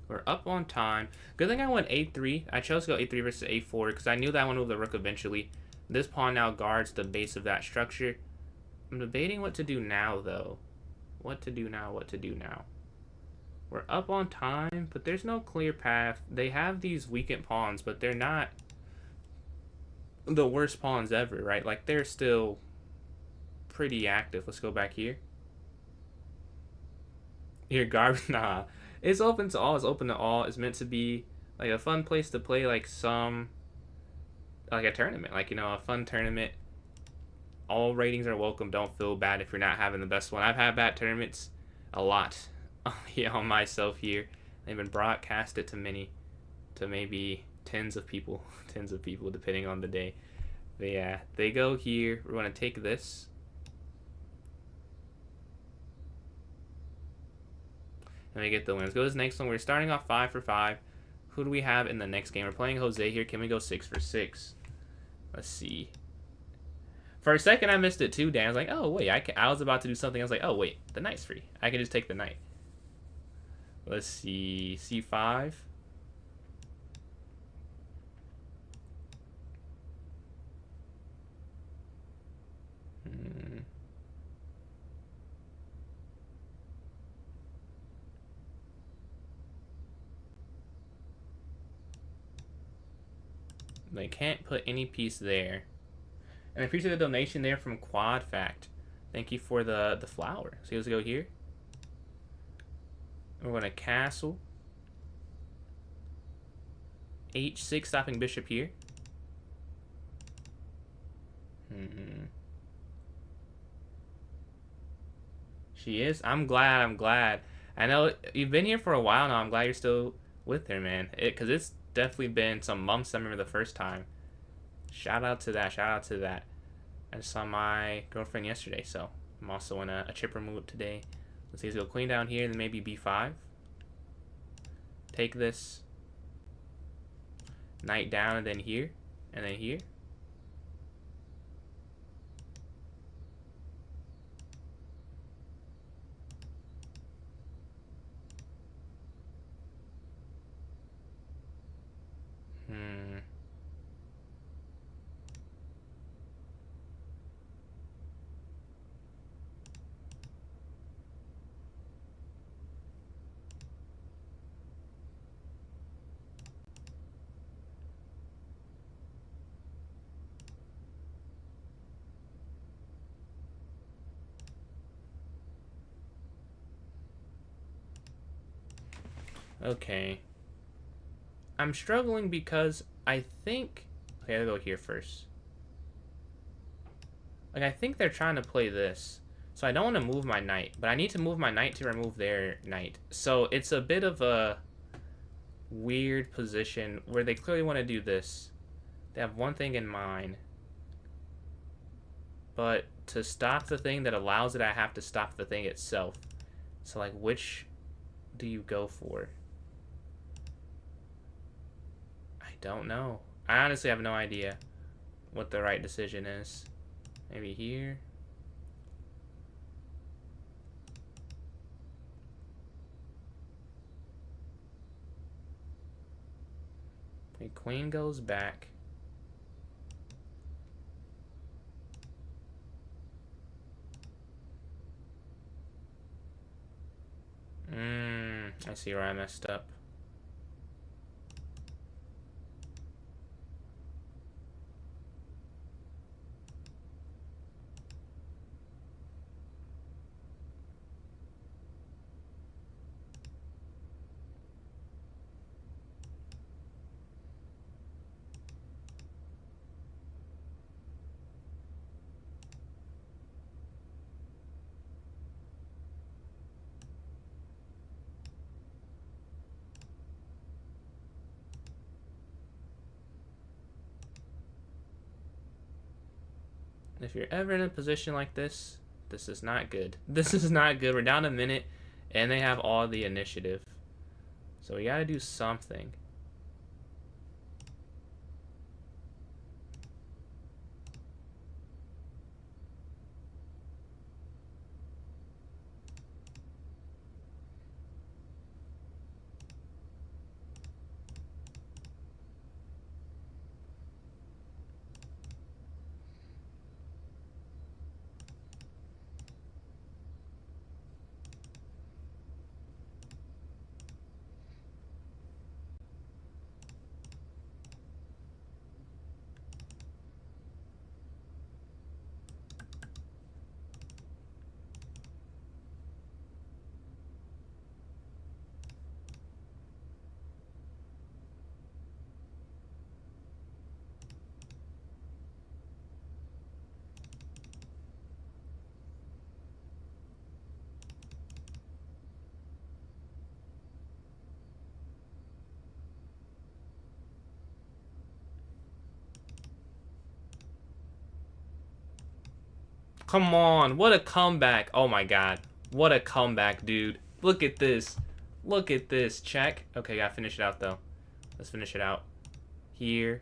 We're up on time. Good thing I went a3. I chose to go a3 versus a4 because I knew that I would move the rook eventually. This pawn now guards the base of that structure. I'm debating what to do now, though. What to do now, what to do now. We're up on time, but there's no clear path. They have these weakened pawns, but they're not the worst pawns ever, right? Like, they're still pretty active. Let's go back here. Here, garbage. Nah. It's open to all. It's open to all. It's meant to be like a fun place to play, like a tournament, like, you know, a fun tournament. All ratings are welcome. Don't feel bad if you're not having the best one. I've had bad tournaments a lot. Yeah, on myself here. They've been broadcasted to maybe tens of people, depending on the day. But yeah, they go here. We're going to take this. And we get the win. Let's go to this next one. We're starting off 5 for 5. Who do we have in the next game? We're playing Jose here. Can we go 6 for 6? Let's see. For a second, I missed it too, Dan. I was like, oh, wait. I was about to do something. I was like, oh, wait. The knight's free. I can just take the knight. Let's see. C5. They can't put any piece there. And I appreciate the donation there from Quad Fact. Thank you for the flower. So let's go here. We're going to castle. H6, stopping bishop here. She is. I'm glad. I know you've been here for a while now. I'm glad you're still with her, man. Because it's definitely been some months. I remember the first time. Shout out to that. I just saw my girlfriend yesterday, so I'm also in a chipper mood today. Let's see, let's go queen down here, then maybe b5. Take this. Knight down, and then here. And then here. Okay. I'm struggling because I think... Okay, I'll go here first. Like, I think they're trying to play this. So I don't want to move my knight, but I need to move my knight to remove their knight. So it's a bit of a weird position where they clearly want to do this. They have one thing in mind. But to stop the thing that allows it, I have to stop the thing itself. So, like, which do you go for? I don't know. I honestly have no idea what the right decision is. Maybe here? Okay, queen goes back. I see where I messed up. If you're ever in a position like this, this is not good. This is not good. We're down a minute, and they have all the initiative. So we gotta do something. Come on, what a comeback. Oh my god. What a comeback, dude. Look at this. Look at this. Check. Okay, gotta finish it out, though. Let's finish it out. Here.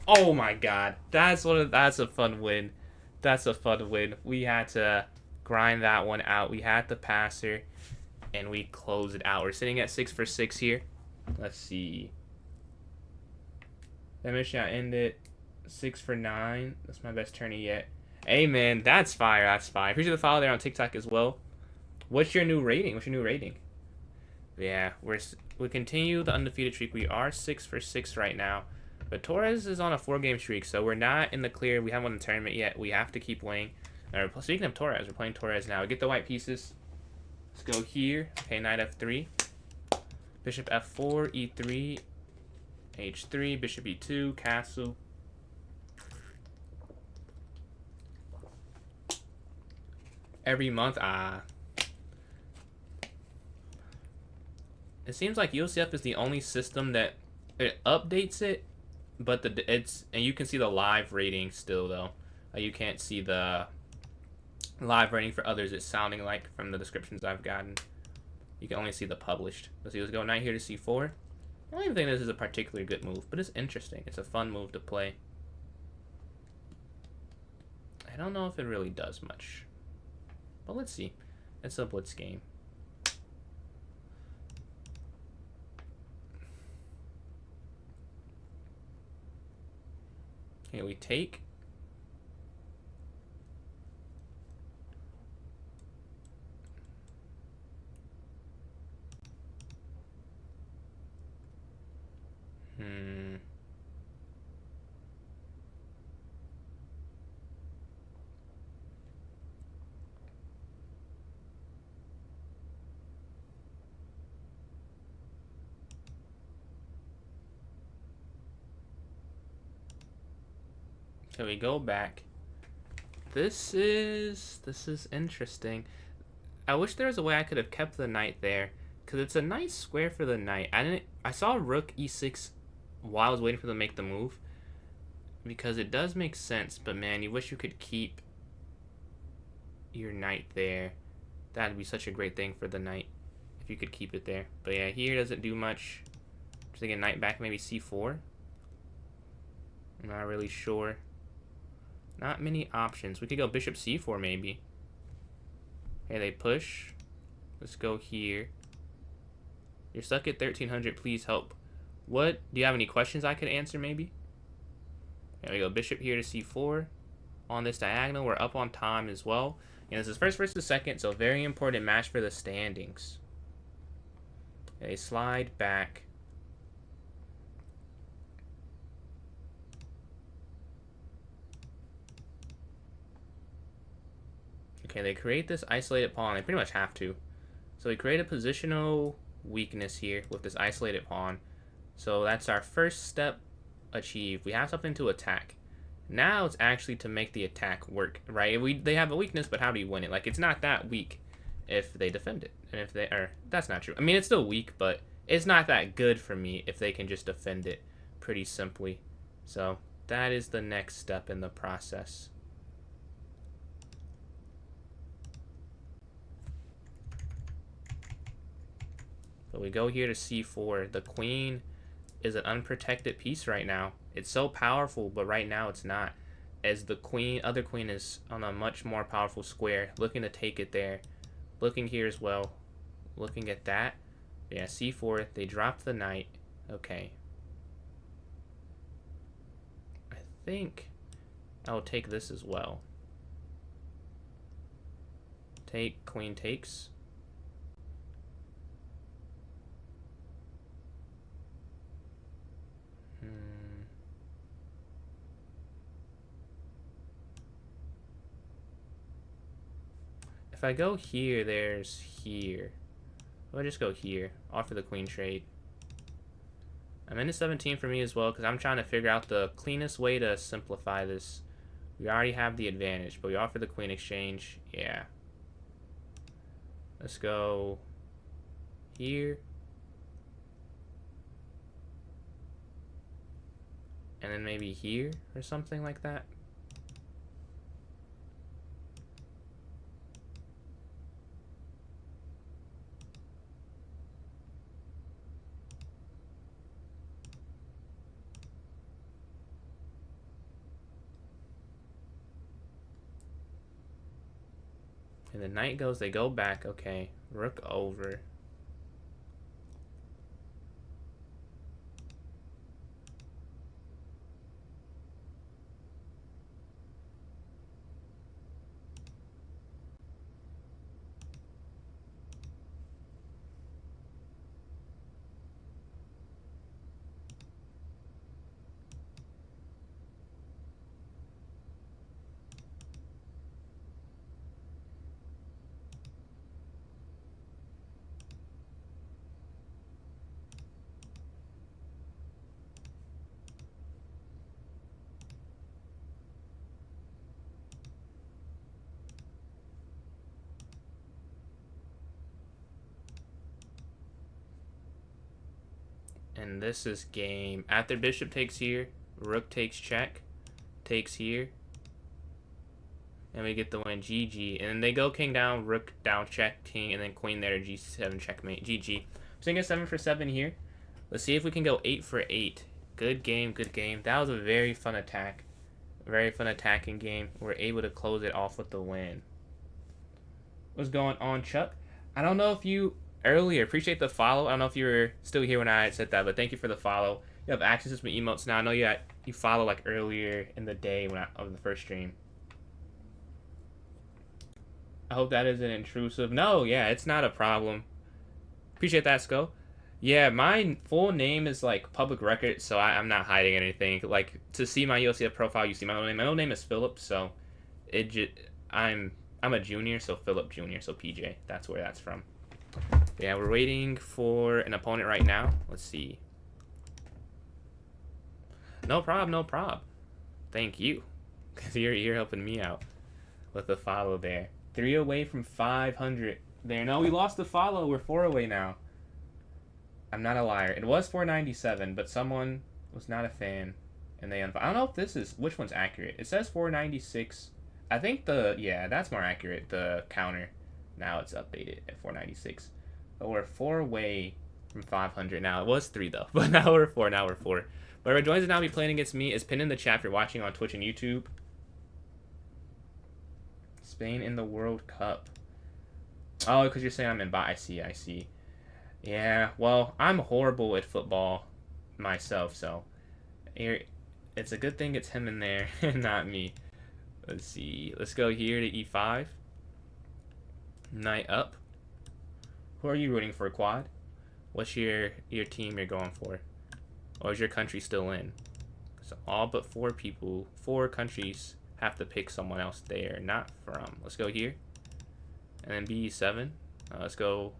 Oh my god. That's a fun win. That's a fun win. We had to grind that one out. We had the passer, and we closed it out. We're sitting at 6 for 6 here. Let's see. That mission ended 6 for 9. That's my best tourney yet. Hey man, that's fire. That's fire. Appreciate the follow there on TikTok as well. What's your new rating? What's your new rating? Yeah, we continue the undefeated streak. We are 6 for 6 right now. But Torres is on a 4-game streak, so we're not in the clear. We haven't won the tournament yet. We have to keep winning. Speaking of Torres, we're playing Torres now. We get the white pieces. Let's go here. Okay, knight f3. Bishop f4, e3, h3, bishop e2, castle. Every month, It seems like UCF is the only system that it updates it, but and you can see the live rating still though. You can't see the live rating for others. It's sounding like from the descriptions I've gotten. You can only see the published. Let's see. Let's go knight here to c4. I don't even think this is a particularly good move, but it's interesting. It's a fun move to play. I don't know if it really does much, but let's see. It's a blitz game. Okay, we take. So we go back. This is interesting. I wish there was a way I could have kept the knight there, because it's a nice square for the knight. I saw rook e6 while I was waiting for them to make the move, because it does make sense, but man, you wish you could keep your knight there. That'd be such a great thing for the knight if you could keep it there. But yeah, here doesn't do much. Just thinking knight back, maybe c4. I'm not really sure. Not many options. We could go bishop c4 maybe. Okay, they push. Let's go here. You're stuck at 1300. Please help. What? Do you have any questions I could answer maybe? There we go. Bishop here to c4. On this diagonal, we're up on time as well. And this is first versus second, so very important match for the standings. Okay, slide back. Okay, they create this isolated pawn. They pretty much have to. So we create a positional weakness here with this isolated pawn. So that's our first step achieved. We have something to attack. Now it's actually to make the attack work, right? They have a weakness, but how do you win it? Like, it's not that weak if they defend it. And if they are, that's not true. I mean, it's still weak, but it's not that good for me if they can just defend it pretty simply. So that is the next step in the process. So we go here to c4. The queen is an unprotected piece right now. It's so powerful, but right now it's not. As the other queen is on a much more powerful square, looking to take it there. Looking here as well. Looking at that. Yeah, c4. They drop the knight. Okay. I think I'll take this as well. Take, queen takes. If I go here, there's here. I'll just go here. Offer the queen trade. I'm into 17 for me as well, because I'm trying to figure out the cleanest way to simplify this. We already have the advantage, but we offer the queen exchange. Yeah. Let's go here. And then maybe here or something like that. And the knight goes, they go back. Okay, rook over. And this is game. After bishop takes here, rook takes check, takes here, and we get the win. GG. And then they go king down, rook down, check, king, and then queen there, g7 checkmate. GG. So we get 7 for 7 here. Let's see if we can go 8 for 8. Good game, good game. That was a very fun attack. Very fun attacking game. We're able to close it off with the win. What's going on, Chuck? I don't know if you earlier appreciate the follow. I don't know if you were still here when I said that, but thank you for the follow. You have access to some emotes now. I know you follow like earlier in the day when of the first stream. I hope that isn't intrusive. No, yeah, it's not a problem. Appreciate that, Sko. Yeah, my full name is like public record, so I'm not hiding anything. Like, to see my ULCF profile, you see my own name. My own name is Philip, so I'm a junior, so Philip Junior, so PJ. That's where that's from. Yeah, we're waiting for an opponent right now. Let's see. No problem, no problem. Thank you, because you're helping me out. with the follow there. 3 away from 500 there. No, we lost the follow. We're 4 away now. I'm not a liar. It was 497, but someone was not a fan, and they unfollowed. I don't know if this is, which one's accurate. It says 496. I think yeah, that's more accurate, the counter. Now it's updated at 496. But we're 4 away from 500 now. It was 3 though, but now we're 4. Now we're 4. But whoever joins us now be playing against me is pinned in the chat if you're watching on Twitch and YouTube. Spain in the World Cup. Oh, because you're saying I'm in bot. I see. Yeah, well, I'm horrible at football myself, so it's a good thing it's him in there and not me. Let's see. Let's go here to E5. Knight up. Who are you rooting for, Quad? What's your team you're going for? Or is your country still in? So all but 4 countries have to pick someone else they are not from. Let's go here. And then B7. Let's go.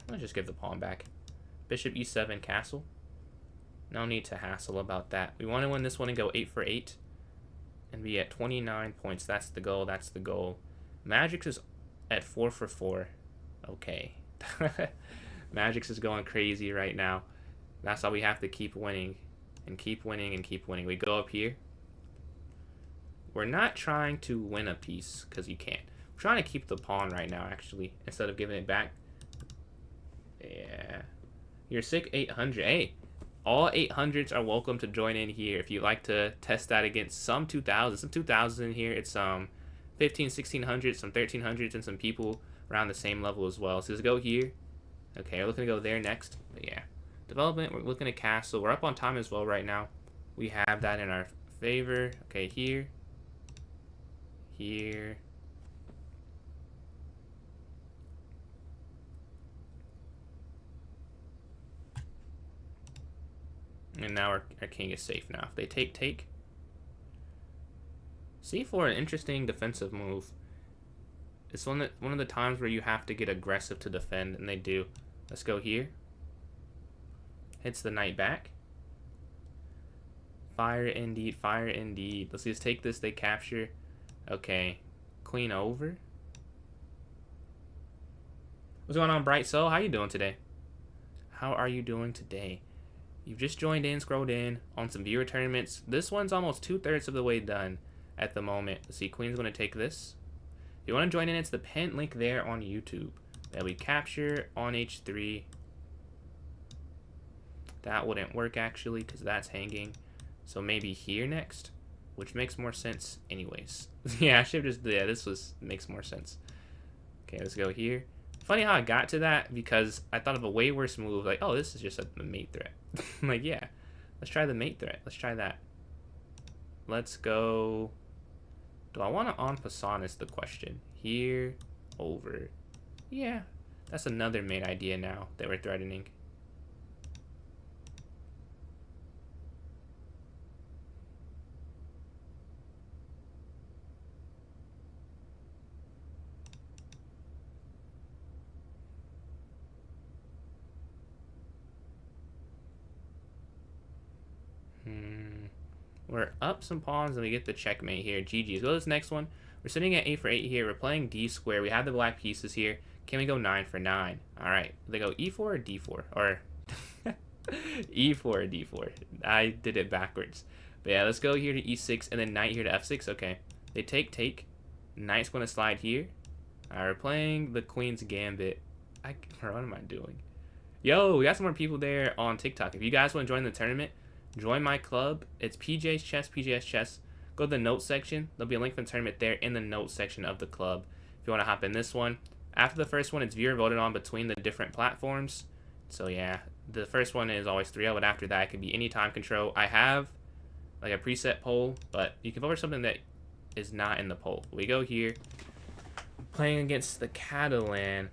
Let's just give the pawn back. Bishop E7 castle. No need to hassle about that. We want to win this one and go 8 for 8. And be at 29 points. That's the goal. That's the goal. Magix is at 4 for 4. Okay. Magix is going crazy right now. That's how we have to keep winning. And keep winning and keep winning. We go up here. We're not trying to win a piece, because you can't. We're trying to keep the pawn right now, actually, instead of giving it back. Yeah. You're sick 800. Hey, all 800s are welcome to join in here if you'd like to test that against some 2000s. Some 2000s in here. It's 15, 1600s, some 1300s, and some people around the same level as well. So let's go here. Okay, we're looking to go there next. But yeah. Development, we're looking at castle. We're up on time as well right now. We have that in our favor. Okay, here. Here. And now our king is safe now. If they take. C4, an interesting defensive move. It's one of the times where you have to get aggressive to defend, and they do. Let's go here. Hits the knight back. Fire indeed, fire indeed. Let's just take this, they capture. Okay. Queen over. What's going on, Bright Soul? How you doing today? How are you doing today? You've just joined in, scrolled in on some viewer tournaments. This one's almost 2/3 of the way done at the moment. Let's see, Queen's going to take this. If you want to join in, it's the pinned link there on YouTube. That we capture on H3. That wouldn't work, actually, because that's hanging. So maybe here next, which makes more sense anyways. Yeah, I should have just, yeah, makes more sense. Okay, let's go here. Funny how I got to that, because I thought of a way worse move. Like, oh, this is just a mate threat. Like, yeah, let's try the mate threat. Let's try that. Let's go. Do I want to en passant is the question. Here, over. Yeah, that's another mate idea now that we're threatening. We're up some pawns and we get the checkmate here. GG's. Go to this next one. We're sitting at 8 for 8 here. We're playing D square. We have the black pieces here. Can we go 9 for 9? Alright. They go E4 or D4? Or E4 or D4. I did it backwards. But yeah, let's go here to E6 and then knight here to F6. Okay. They take. Knight's going to slide here. Alright, we're playing the Queen's Gambit. What am I doing? Yo, we got some more people there on TikTok. If you guys want to join the tournament, join my club. It's PJ's Chess. Go to the notes section. There'll be a link for the tournament there in the notes section of the club. If you want to hop in this one. After the first one, it's viewer voted on between the different platforms. So yeah, the first one is always 3-0, but after that, it can be any time control. I have like a preset poll, but you can vote for something that is not in the poll. We go here. Playing against the Catalan.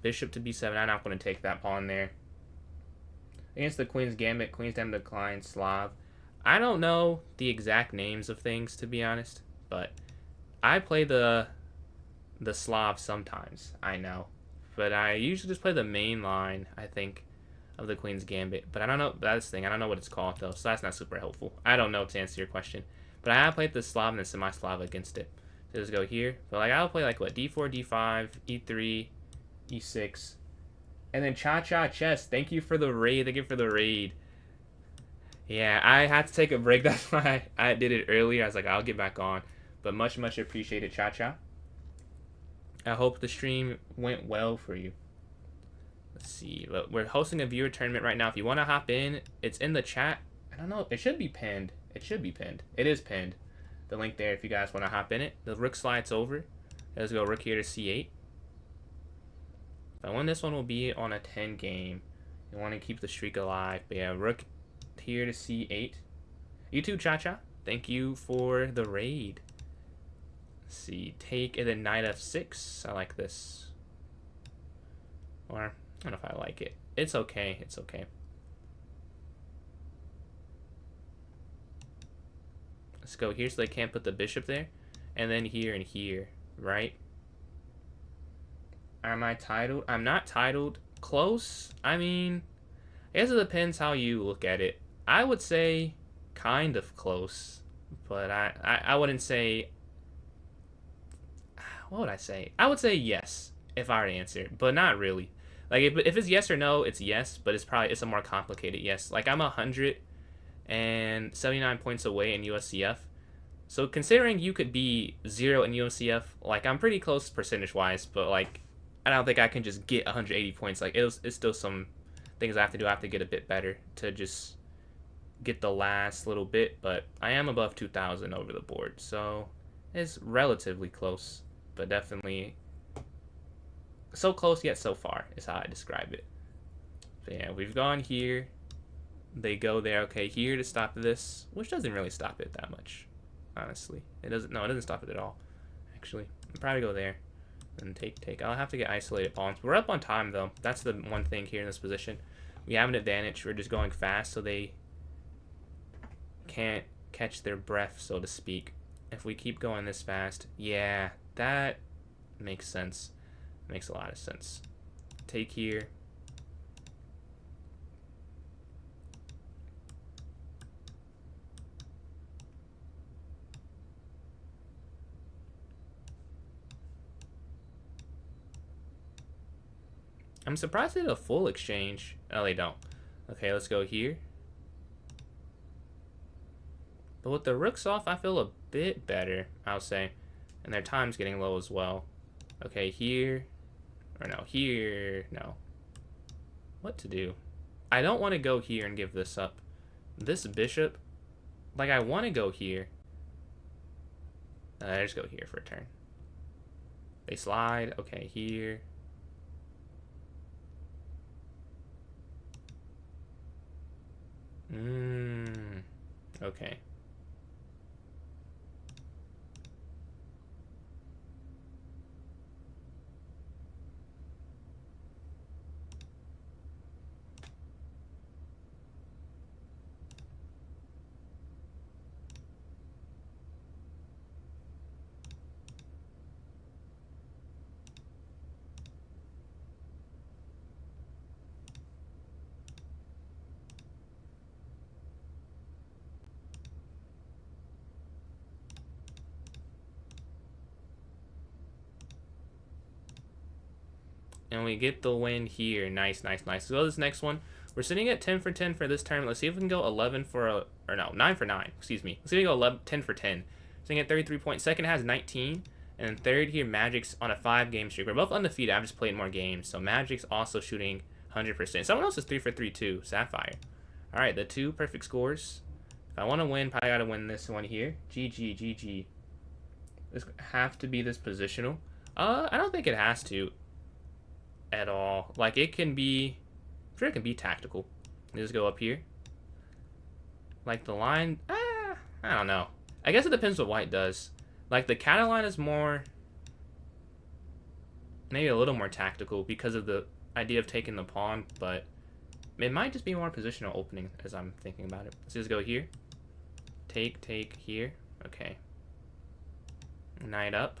Bishop to B7. I'm not going to take that pawn there. Against the Queen's Gambit, Queen's Dame Decline, Slav. I don't know the exact names of things, to be honest, but I play the Slav sometimes, I know. But I usually just play the main line, I think, of the Queen's Gambit. But I don't know, that's the thing, I don't know what it's called, though, so that's not super helpful. I don't know to answer your question. But I have played the Slav and the semi-Slav against it. So let's go here. But like I'll play like what, d4, d5, e3, e6, and then cha-cha chess. Thank you for the raid. Thank you for the raid. Yeah, I had to take a break. That's why I did it earlier. I was like, I'll get back on. But much, much appreciated, cha-cha. I hope the stream went well for you. Let's see. Look, we're hosting a viewer tournament right now. If you want to hop in, it's in the chat. I don't know. It should be pinned. It should be pinned. It is pinned. The link there if you guys want to hop in it. The rook slides over. Let's go rook here to c8. If I win this one, will be on a 10 game. You want to keep the streak alive. But yeah, rook here to c8. You too, Cha-Cha. Thank you for the raid. Let's see. Take and then knight f6. I like this. Or, I don't know if I like it. It's okay. It's okay. Let's go here so they can't put the bishop there. And then here and here, right? Am I titled? I'm not titled. Close? I mean, I guess it depends how you look at it. I would say kind of close. But I wouldn't say... What would I say? I would say yes, if I were to answer. But not really. Like, if it's yes or no, it's yes. But it's a more complicated yes. Like, I'm 179 points away in USCF. So considering you could be 0 in USCF, like I'm pretty close percentage wise, but like I don't think I can just get 180 points. Like it's still some things I have to do. I have to get a bit better to just get the last little bit, but I am above 2,000 over the board, so it's relatively close, but definitely so close yet so far is how I describe it. So yeah, we've gone here. They go there. Okay, here to stop this, which doesn't really stop it that much, honestly. It doesn't. No, it doesn't stop it at all. Actually, I'll probably go there and take. I'll have to get isolated pawns. We're up on time though. That's the one thing here in this position. We have an advantage. We're just going fast, so they can't catch their breath, so to speak. If we keep going this fast, yeah, that makes sense. Makes a lot of sense. Take here. I'm surprised they did a full exchange. Oh, they don't. Okay, let's go here. But with the rooks off, I feel a bit better, I'll say. And their time's getting low as well. Okay, here. Or no, here. No. What to do? I don't want to go here and give this up. This bishop. Like, I want to go here. I just go here for a turn. They slide. Okay, here. Okay. And we get the win here. Nice, nice, nice. So this next one, we're sitting at 10 for 10 for this tournament. Let's see if we can go 11 for a, or no, 9 for 9. Excuse me. Let's see if we can go 11, 10 for 10. Sitting at 33 points. Second has 19, and then third here, Magic's on a 5-game streak. We're both undefeated. I've just played more games, so Magic's also shooting 100%. Someone else is 3 for 3 too. Sapphire. All right, the 2 perfect scores. If I want to win, probably gotta win this one here. GG, GG. This have to be this positional. I don't think it has to at all. Like, it can be, I'm sure it can be tactical. You just go up here. Like, the line, I don't know. I guess it depends what white does. Like, the Cataline is more, maybe a little more tactical because of the idea of taking the pawn, but it might just be more positional opening as I'm thinking about it. Let's just go here. Take here. Okay. Knight up.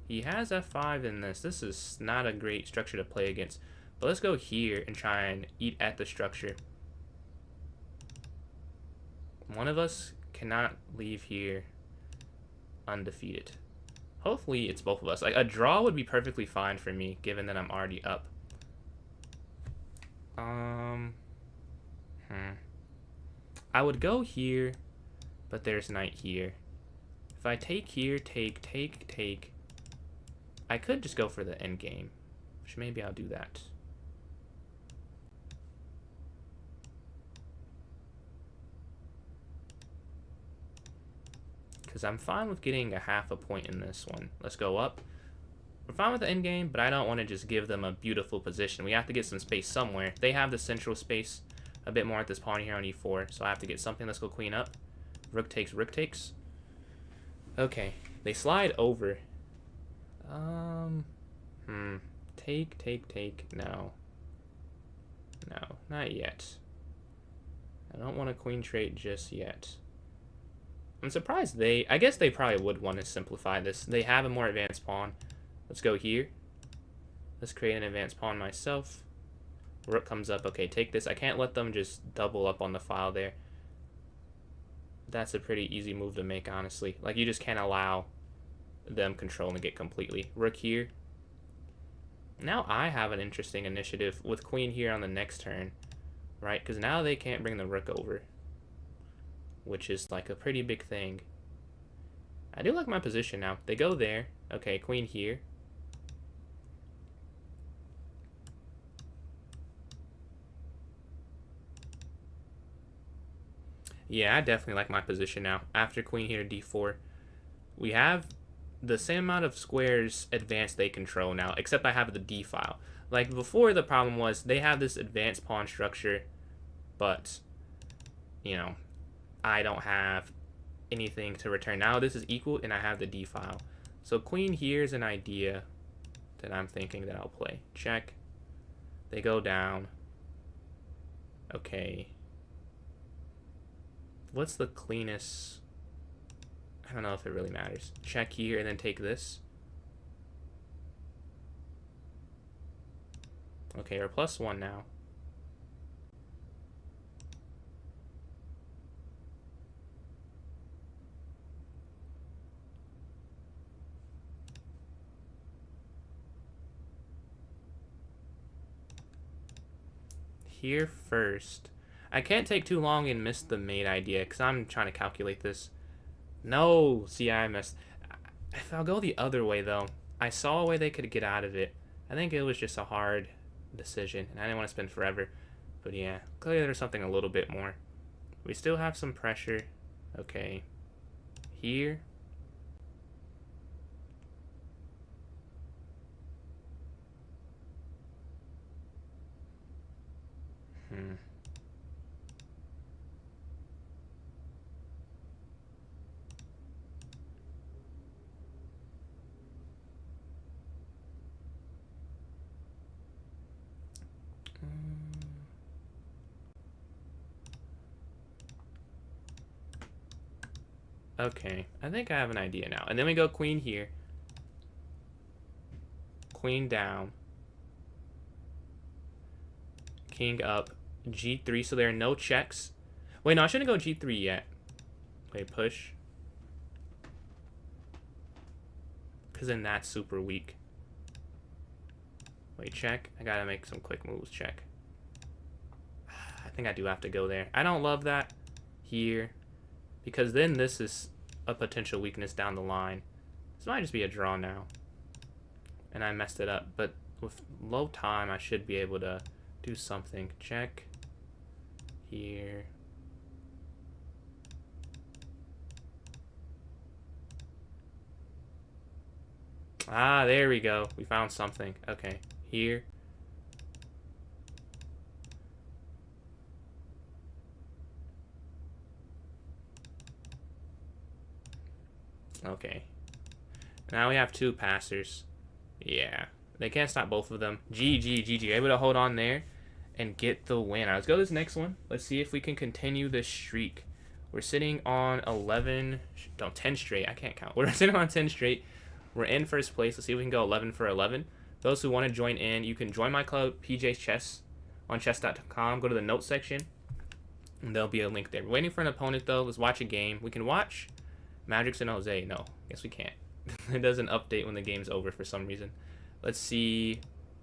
He has f5 in this. This is not a great structure to play against. But let's go here and try and eat at the structure. One of us cannot leave here. undefeated. Hopefully it's both of us. Like, a draw would be perfectly fine for me, given that I'm already up. I would go here, but there's knight here. If I take here, take, I could just go for the end game, which maybe I'll do that. Because I'm fine with getting a half a point in this one. Let's go up. We're fine with the end game, but I don't want to just give them a beautiful position. We have to get some space somewhere. They have the central space a bit more at this pawn here on e4, so I have to get something. Let's go queen up. Rook takes, rook takes. Okay, they slide over. Take. No, not yet. I don't want a queen trait just yet. I'm surprised I guess they probably would want to simplify this. They have a more advanced pawn. Let's go here. Let's create an advanced pawn myself. Rook comes up. Okay, take this. I can't let them just double up on the file there. That's a pretty easy move to make, honestly. Like, you just can't allow them controlling it completely. Rook here. Now I have an interesting initiative with queen here on the next turn, right? Because now they can't bring the rook over, which is like a pretty big thing. I do like my position now. They go there. Okay, queen here. Yeah, I definitely like my position now. After queen here, d4, we have the same amount of squares advanced they control now, except I have the d file. Like before, the problem was they have this advanced pawn structure, but, you know, I don't have anything to return. Now this is equal, and I have the d file. So queen here is an idea that I'm thinking that I'll play. Check. They go down. Okay. What's the cleanest? I don't know if it really matters. Check here and then take this. Okay, we're +1 now. Here first. I can't take too long and miss the mate idea because I'm trying to calculate this. No, see, I missed. If I'll go the other way, though, I saw a way they could get out of it. I think it was just a hard decision, and I didn't want to spend forever. But yeah, clearly there's something a little bit more. We still have some pressure. Okay. Here. Okay, I think I have an idea now. And then we go queen here. Queen down. King up. G3, so there are no checks. Wait, no, I shouldn't go G3 yet. Wait, push. Because then that's super weak. Wait, check. I gotta make some quick moves. Check. I think I do have to go there. I don't love that here, because then this is a potential weakness down the line. This might just be a draw now. And I messed it up. But with low time, I should be able to do something. Check. Here. Ah, there we go. We found something. Okay. Here. Okay. Now we have two passers. Yeah. They can't stop both of them. GG. Able to hold on there and get the win. All right, let's go to this next one. Let's see if we can continue this streak. We're sitting on 10 straight. I can't count. We're sitting on 10 straight. We're in first place. Let's see if we can go 11 for 11. Those who want to join in, you can join my club, PJ's Chess, on chess.com. Go to the notes section, and there'll be a link there. We're waiting for an opponent, though. Let's watch a game. We can watch Magic San Jose. No, guess we can't. It doesn't update when the game's over for some reason. Let's see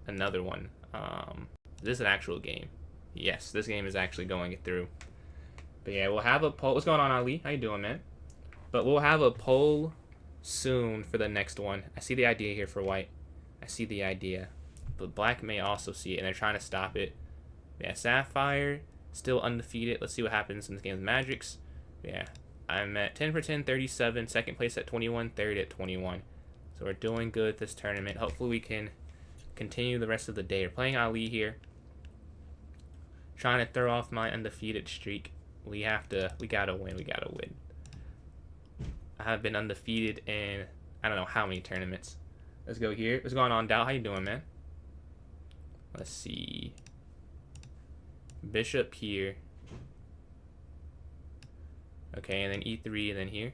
another one. Is this an actual game? Yes, this game is actually going through. But yeah, we'll have a poll. What's going on, Ali? How you doing, man? But we'll have a poll soon for the next one. I see the idea here for white. I see the idea. But black may also see it, and they're trying to stop it. Yeah, Sapphire, still undefeated. Let's see what happens in this game with Magics. Yeah, I'm at 10 for 10, 37. Second place at 21, third at 21. So we're doing good this tournament. Hopefully we can continue the rest of the day. We're playing Ali here. Trying to throw off my undefeated streak. We gotta win. We gotta win. I have been undefeated in I don't know how many tournaments. Let's go here. What's going on, Dow? How you doing, man? Let's see. Bishop here. Okay, and then E3, and then here.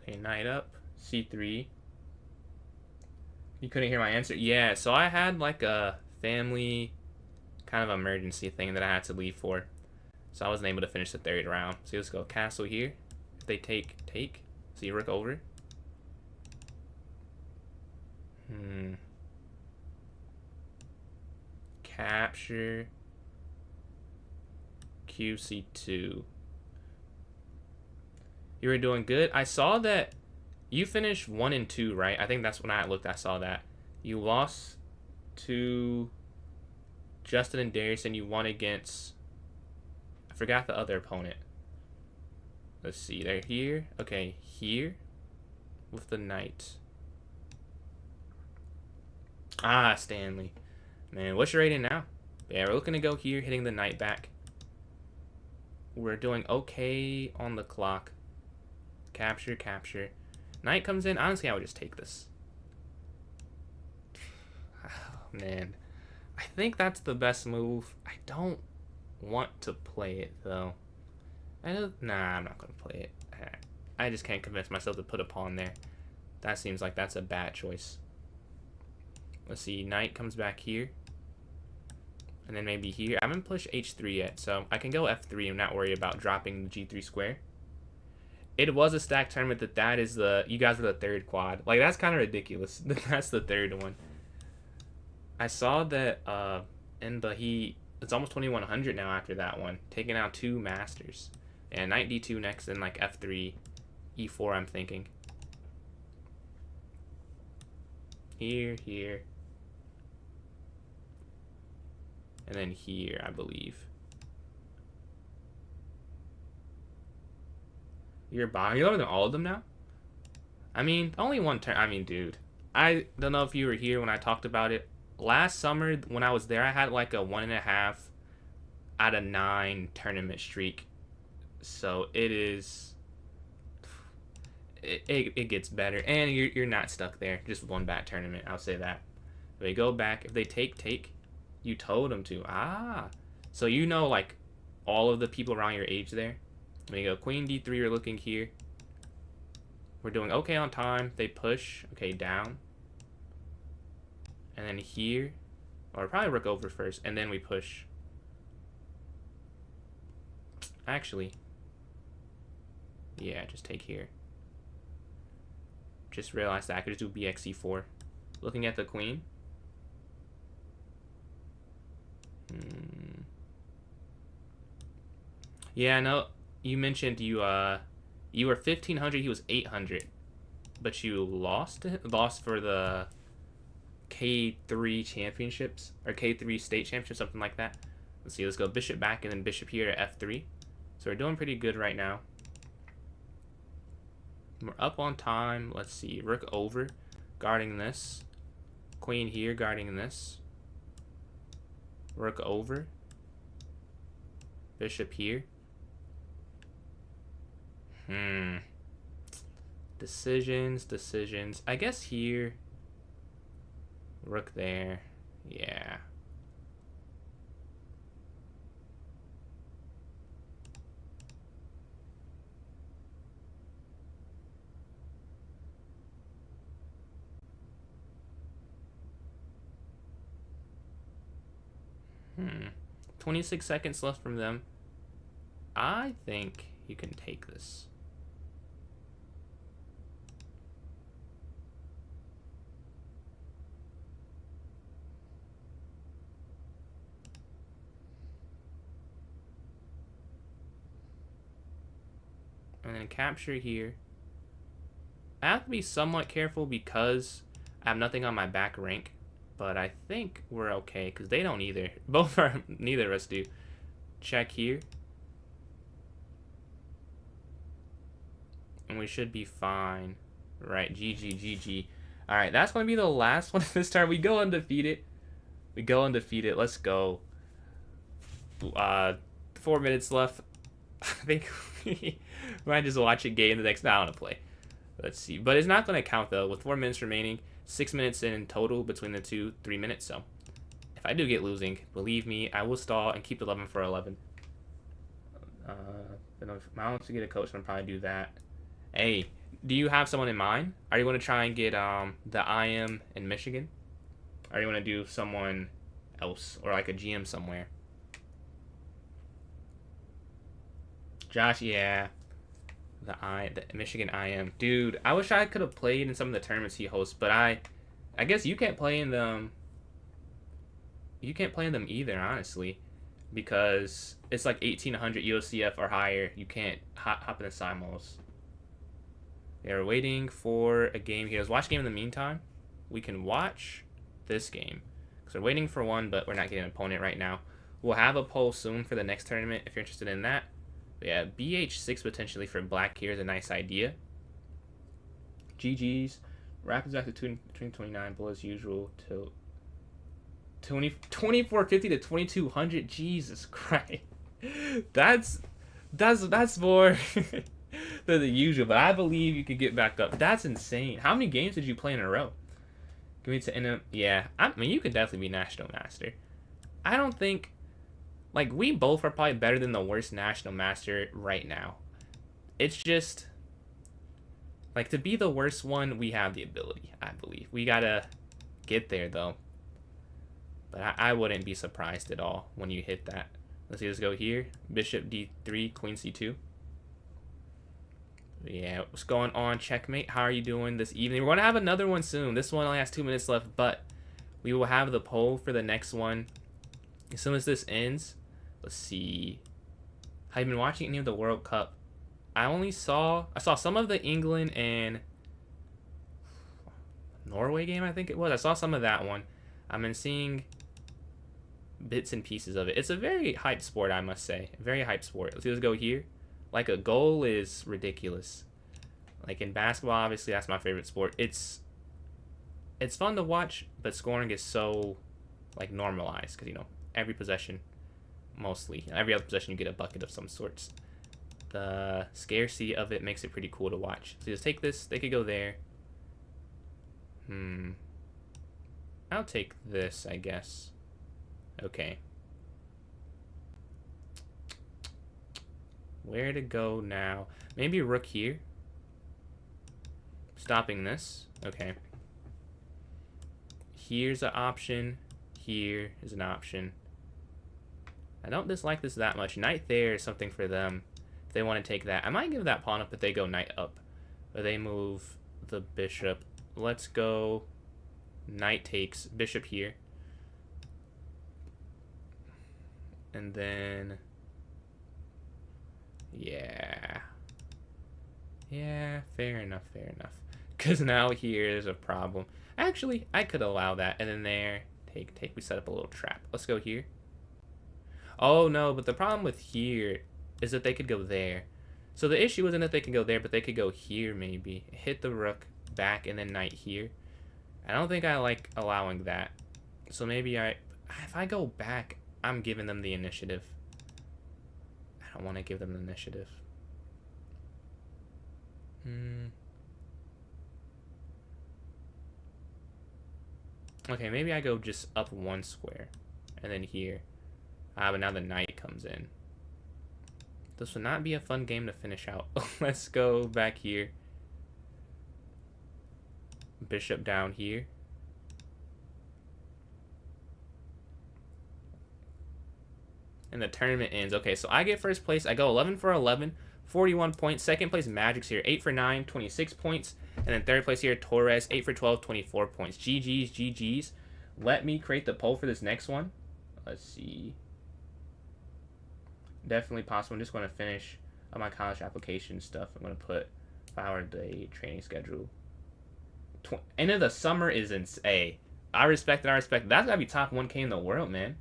Okay, knight up. C3. You couldn't hear my answer? Yeah, so I had like a family kind of emergency thing that I had to leave for. So I wasn't able to finish the third round. So let's go castle here. If they take. So you rook over. Capture. QC2. You were doing good. I saw that you finished 1 and 2, right? I think that's when I looked. I saw that you lost to Justin and Darius, and you won against. I forgot the other opponent. Let's see. They're here. Okay, here with the knight. Ah, Stanley. Man, what's your rating now? Yeah, we're looking to go here, hitting the knight back. We're doing okay on the clock. Capture, capture. Knight comes in. Honestly, I would just take this. Oh, man. I think that's the best move. I don't want to play it, though. Nah, I'm not going to play it. I just can't convince myself to put a pawn there. That seems like that's a bad choice. Let's see. Knight comes back here. And then maybe here. I haven't pushed H3 yet, so I can go F3 and not worry about dropping the G3 square. It was a stacked tournament that is the... You guys were the third quad. Like, that's kind of ridiculous. That's the third one. I saw that in the heat... It's almost 2100 now after that one. Taking out 2 masters. And knight D2 next, and like F3, E4 I'm thinking. Here. And then here, I believe. You're lower than all of them now? I mean, only one turn. I mean, dude. I don't know if you were here when I talked about it. Last summer, when I was there, I had like a 1.5 out of 9 tournament streak. So it is... It gets better. And you're not stuck there. Just one bad tournament. I'll say that. If they go back. If they take... You told them to. Ah. So you know, like, all of the people around your age there. When you go Queen D3, you're looking here. We're doing okay on time. They push. Okay, down. And then here. Or probably rook over first. And then we push. Actually. Yeah, just take here. Just realized that I could just do BXC4. Looking at the queen. Yeah, no. You mentioned you were 1500. He was 800, but you lost for the K3 championships or K3 state championships, something like that. Let's see. Let's go bishop back and then bishop here at F3. So we're doing pretty good right now. We're up on time. Let's see. Rook over, guarding this. Queen here, guarding this. Rook over. Bishop here. Decisions. I guess here. Rook there. Yeah. Hmm. 26 seconds left from them. I think you can take this. And then capture here. I have to be somewhat careful because I have nothing on my back rank. But I think we're okay because they don't either. Both are, neither of us do. Check here. And we should be fine. Right, GG, GG. Alright, that's going to be the last one this time. We go undefeated. We go undefeated. Let's go. 4 minutes left. I think we might just watch a game the next now I want to play. Let's see. But it's not going to count, though. With 4 minutes remaining, 6 minutes in total between the two, 3 minutes. So if I do get losing, believe me, I will stall and keep 11 for 11. If I want to get a coach, I'll probably do that. Hey, do you have someone in mind? Are you going to try and get the IM in Michigan? Or do you want to do someone else or like a GM somewhere? Josh, yeah. The Michigan IM. Dude, I wish I could have played in some of the tournaments he hosts, but I guess you can't play in them. You can't play in them either, honestly. Because it's like 1800 USCF or higher. You can't hop in the simuls. Yeah, we're waiting for a game here. Let's watch a game in the meantime. We can watch this game. Because we're waiting for one, but we're not getting an opponent right now. We'll have a poll soon for the next tournament if you're interested in that. But yeah, BH6 potentially for black here is a nice idea. GG's. Rapids back to 2029, bull as usual. Till 2450 to 2200. Jesus Christ. That's more than the usual, but I believe you could get back up. That's insane. How many games did you play in a row? Give me to end up. Yeah, I mean, you could definitely be National Master. I don't think, like, we both are probably better than the worst National Master right now. It's just, like, to be the worst one, we have the ability, I believe. We gotta get there, though. But I wouldn't be surprised at all when you hit that. Let's see, let's go here. Bishop D3, Queen C2. Yeah, what's going on, checkmate? How are you doing this evening? We're going to have another one soon. This one only has 2 minutes left, but we will have the poll for the next one as soon as this ends. Let's see. Have you been watching any of the World Cup? I saw some of the England and Norway game, I think it was. I saw some of that one. I've been seeing bits and pieces of it. It's a very hype sport, I must say. Very hype sport. Let's go here. Like, a goal is ridiculous. Like, in basketball, obviously, that's my favorite sport. It's fun to watch, but scoring is so, like, normalized. Because, you know, every possession, mostly, every other possession, you get a bucket of some sorts. The scarcity of it makes it pretty cool to watch. So just take this. They could go there. I'll take this, I guess. Okay. Where to go now? Maybe rook here. Stopping this. Okay. Here's an option. Here is an option. I don't dislike this that much. Knight there is something for them. If they want to take that. I might give that pawn up if they go knight up. Or they move the bishop. Let's go. Knight takes. Bishop here. And then... Yeah. Yeah, fair enough, fair enough. Because now here is a problem. Actually, I could allow that. And then there, take. We set up a little trap. Let's go here. Oh, no, but the problem with here is that they could go there. So the issue isn't that they can go there, but they could go here maybe. Hit the rook back and then knight here. I don't think I like allowing that. So maybe if I go back, I'm giving them the initiative. I don't want to give them the initiative. Okay, maybe I go just up one square. And then here. But now the knight comes in. This would not be a fun game to finish out. Let's go back here. Bishop down here. and the tournament ends. Okay, so I get first place. I go 11 for 11, 41 points. Second place, Magic's here, 8 for 9, 26 points. And then third place here, Torres, 8 for 12, 24 points. GG's, GG's. Let me create the poll for this next one. Let's see. Definitely possible. I'm just going to finish my college application stuff. I'm going to put 5-hour-a-day training schedule. End of the summer is insane. I respect it. I respect it. That's got to be top 1K in the world, man.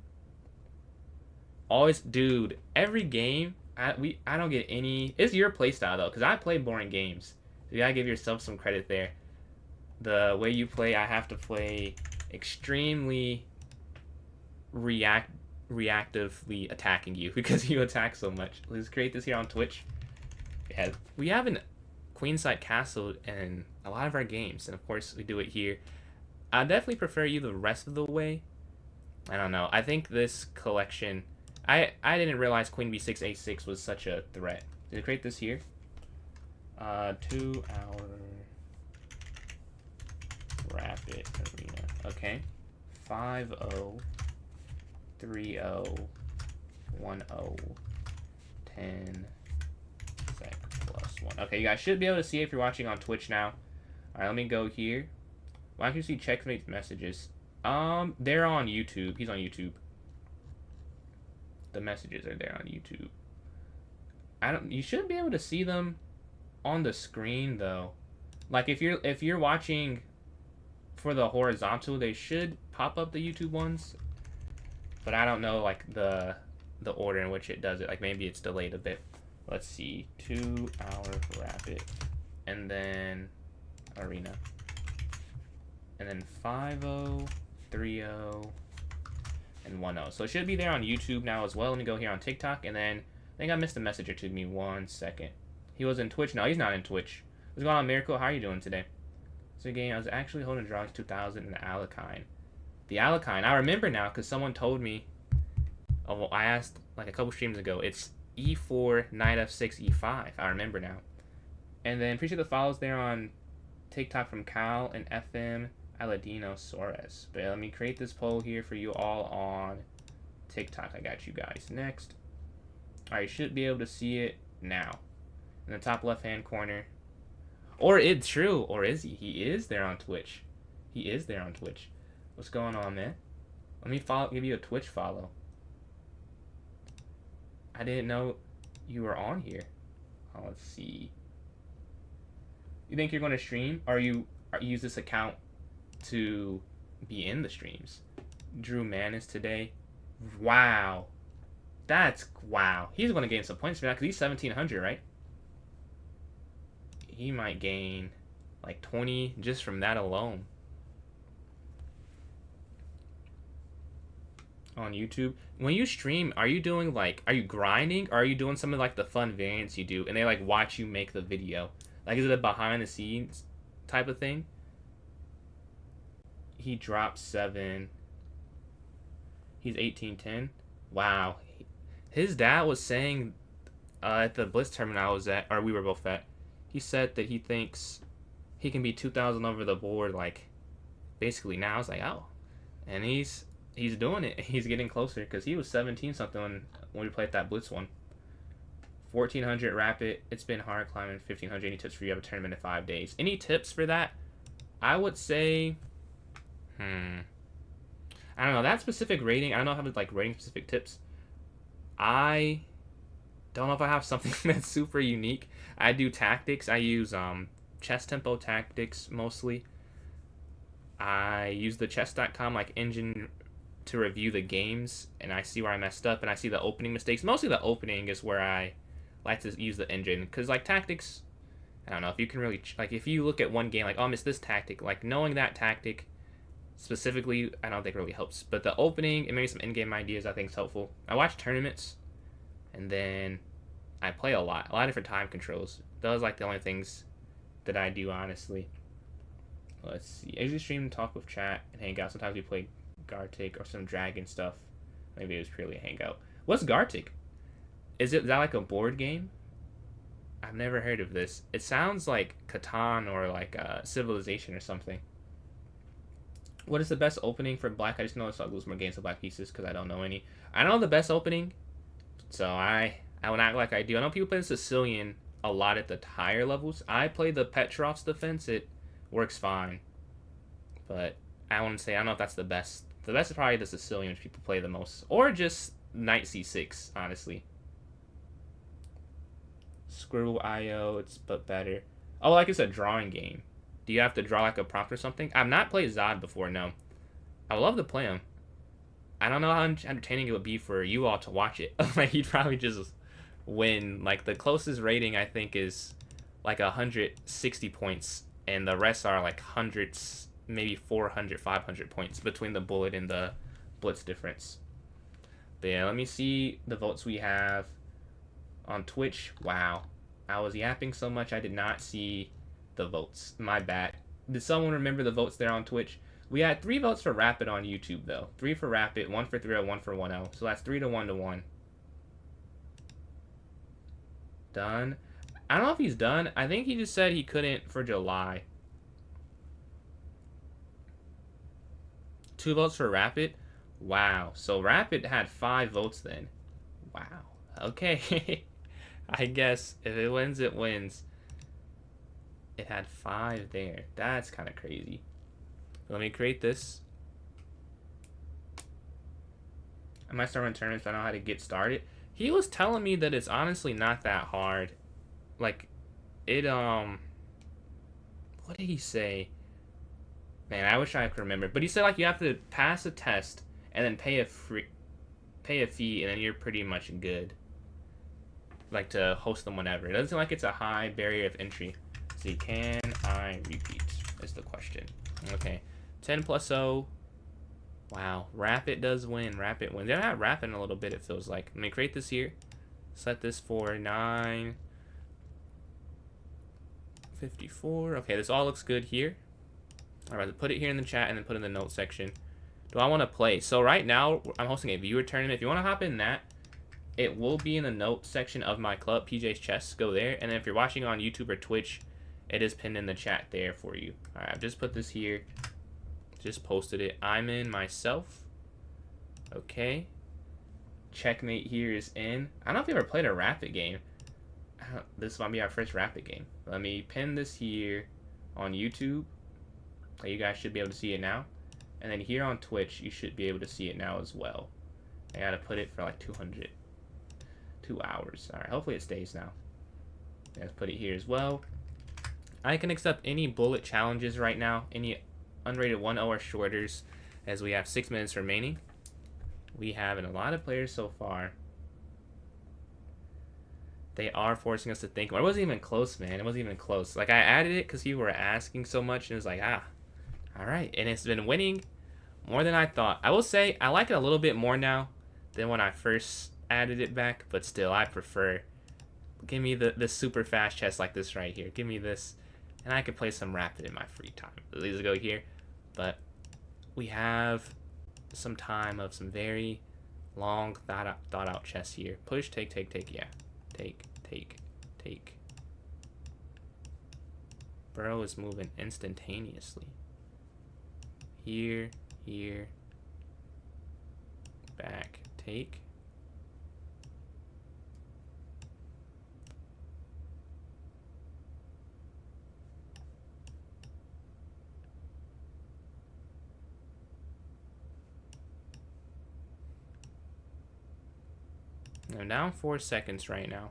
Always, dude, every game, I don't get any. It's your playstyle, though, because I play boring games. So you got to give yourself some credit there. The way you play, I have to play extremely reactively attacking you because you attack so much. Let's create this here on Twitch. Yeah, we have an queenside castle in a lot of our games, and of course we do it here. I definitely prefer you the rest of the way. I don't know. I think this collection, I didn't realize Queen B6 A6 was such a threat. Did I create this here? 2-hour rapid arena. Okay. 5-0, 3-0, 1-0, 10 sec plus 1. Okay, you guys should be able to see it if you're watching on Twitch now. Alright, let me go here. Why don't you see Checkmate's messages? They're on YouTube. He's on YouTube. The messages are there on YouTube. You shouldn't be able to see them on the screen though. Like if you're watching for the horizontal, they should pop up the YouTube ones. But I don't know like the order in which it does it. Like maybe it's delayed a bit. Let's see. 2-hour rapid. And then arena. And then 5-0, 3-0, and 1-0. So it should be there on YouTube now as well. Let me go here on TikTok. And then I think I missed a message or two. Give me 1 second. He was in Twitch. No, he's not in Twitch. What's going on, Miracle? How are you doing today? So again, I was actually holding Draws 2000 in the Alakine. The Alakine. I remember now because someone told me. Oh, well, I asked like a couple streams ago. It's E4, Knight F6, E5. I remember now. And then appreciate the follows there on TikTok from Cal and FM Aladino Soares. But let me create this poll here for you all on TikTok. I got you guys next. Alright, you should be able to see it now. In the top left hand corner. Or it's true. Or is he? He is there on Twitch. He is there on Twitch. What's going on, man? Let me give you a Twitch follow. I didn't know you were on here. Oh, let's see. You think you're going to stream? Or you use this account to be in the streams? Drew Manis today. Wow. Wow. He's going to gain some points for that because he's 1700, right? He might gain like 20 just from that alone. On YouTube. When you stream, are you doing like, are you grinding? Or are you doing some of like the fun variants you do and they like watch you make the video? Like is it a behind the scenes type of thing? He dropped 7. He's 1810. Wow. His dad was saying at the Blitz tournament I was at, or we were both at, he said that he thinks he can be 2,000 over the board like basically now. I was like, oh. And he's doing it. He's getting closer because he was 17 something when we played that Blitz one. 1400 rapid. It's been hard climbing 1500. Any tips for you have a tournament in 5 days? Any tips for that? I would say, I don't know that specific rating. I don't know how to like rating specific tips. I don't know if I have something that's super unique. I do tactics. I use chess tempo tactics mostly. I use the chess.com like engine to review the games, and I see where I messed up, and I see the opening mistakes. Mostly the opening is where I like to use the engine, because like tactics, I don't know if you can really like if you look at one game like, oh, I missed this tactic, like knowing that tactic specifically I don't think really helps, but the opening and maybe some in-game ideas I think is helpful. I watch tournaments, and then I play a lot of different time controls. Those are like the only things that I do, honestly. Let's see. I usually stream, talk with chat, and hang out. Sometimes we play Gartic or some dragon stuff. Maybe it was purely a hangout. What's Gartic? Is that like a board game? I've never heard of this. It sounds like Catan or like Civilization or something. What is the best opening for black? I just know I'll lose more games of black pieces because I don't know any. I know the best opening So I would act like I do. I know people play the Sicilian a lot at the higher levels. I play the Petrov's defense. It works fine. But I wouldn't say, I don't know if that's the best. The best is probably the Sicilian, which people play the most. Or just Knight C6, honestly. Scribble IO, it's but better. Oh, like it's a drawing game. Do you have to draw like a prompt or something? I've not played Zod before, no. I would love to play him. I don't know how entertaining it would be for you all to watch it. Like, he'd probably just win. Like, the closest rating, I think, is like 160 points. And the rest are like hundreds, maybe 400, 500 points between the bullet and the blitz difference. But yeah, let me see the votes we have on Twitch. Wow. I was yapping so much I did not see the votes. My bad. Did someone remember the votes there on Twitch? We had 3 votes for Rapid on YouTube, though. 3 for Rapid, 1 for 3-0, 1 for 1-0. So that's 3 to 1 to 1. Done. I don't know if he's done. I think he just said he couldn't for July. 2 votes for Rapid. Wow. So Rapid had 5 votes then. Wow. Okay. I guess if it wins, it wins. It had 5 there. That's kind of crazy. Let me create this. I might start running tournaments, but I know how to get started. He was telling me that it's honestly not that hard. Like, it, what did he say? Man, I wish I could remember. But he said, like, you have to pass a test and then pay a fee, and then you're pretty much good. Like, to host them whenever. It doesn't seem like it's a high barrier of entry. See, can I repeat? Is the question. Okay. 10 plus 0. Wow. Rapid does win. Rapid wins. They're not rapping a little bit, it feels like. Let me create this here. Set this for 9:54. Okay, this all looks good here. Alright, put it here in the chat and then put it in the notes section. Do I want to play? So right now, I'm hosting a viewer tournament. If you want to hop in that, it will be in the notes section of my club, PJ's Chess. Go there. And then if you're watching on YouTube or Twitch, it is pinned in the chat there for you. Alright, I've just put this here. Just posted it. I'm in myself. Okay. Checkmate here is in. I don't know if you ever played a Rapid game. This might be our first Rapid game. Let me pin this here on YouTube. You guys should be able to see it now. And then here on Twitch, you should be able to see it now as well. I gotta put it for like 2 hours. Alright, hopefully it stays now. Let's put it here as well. I can accept any bullet challenges right now. Any unrated 1-0 or shorters, as we have 6 minutes remaining. We have a lot of players so far. They are forcing us to think. Well, it wasn't even close, man. It wasn't even close. Like, I added it because people were asking so much, and it was like, all right. And it's been winning more than I thought. I will say, I like it a little bit more now than when I first added it back, but still, I prefer. Give me the super fast chess like this right here. Give me this, and I could play some Rapid in my free time. These go here. But we have some time of some very long thought out chess here. Push, take, yeah. Take. Burrow is moving instantaneously. Here, back, take. I'm down 4 seconds right now.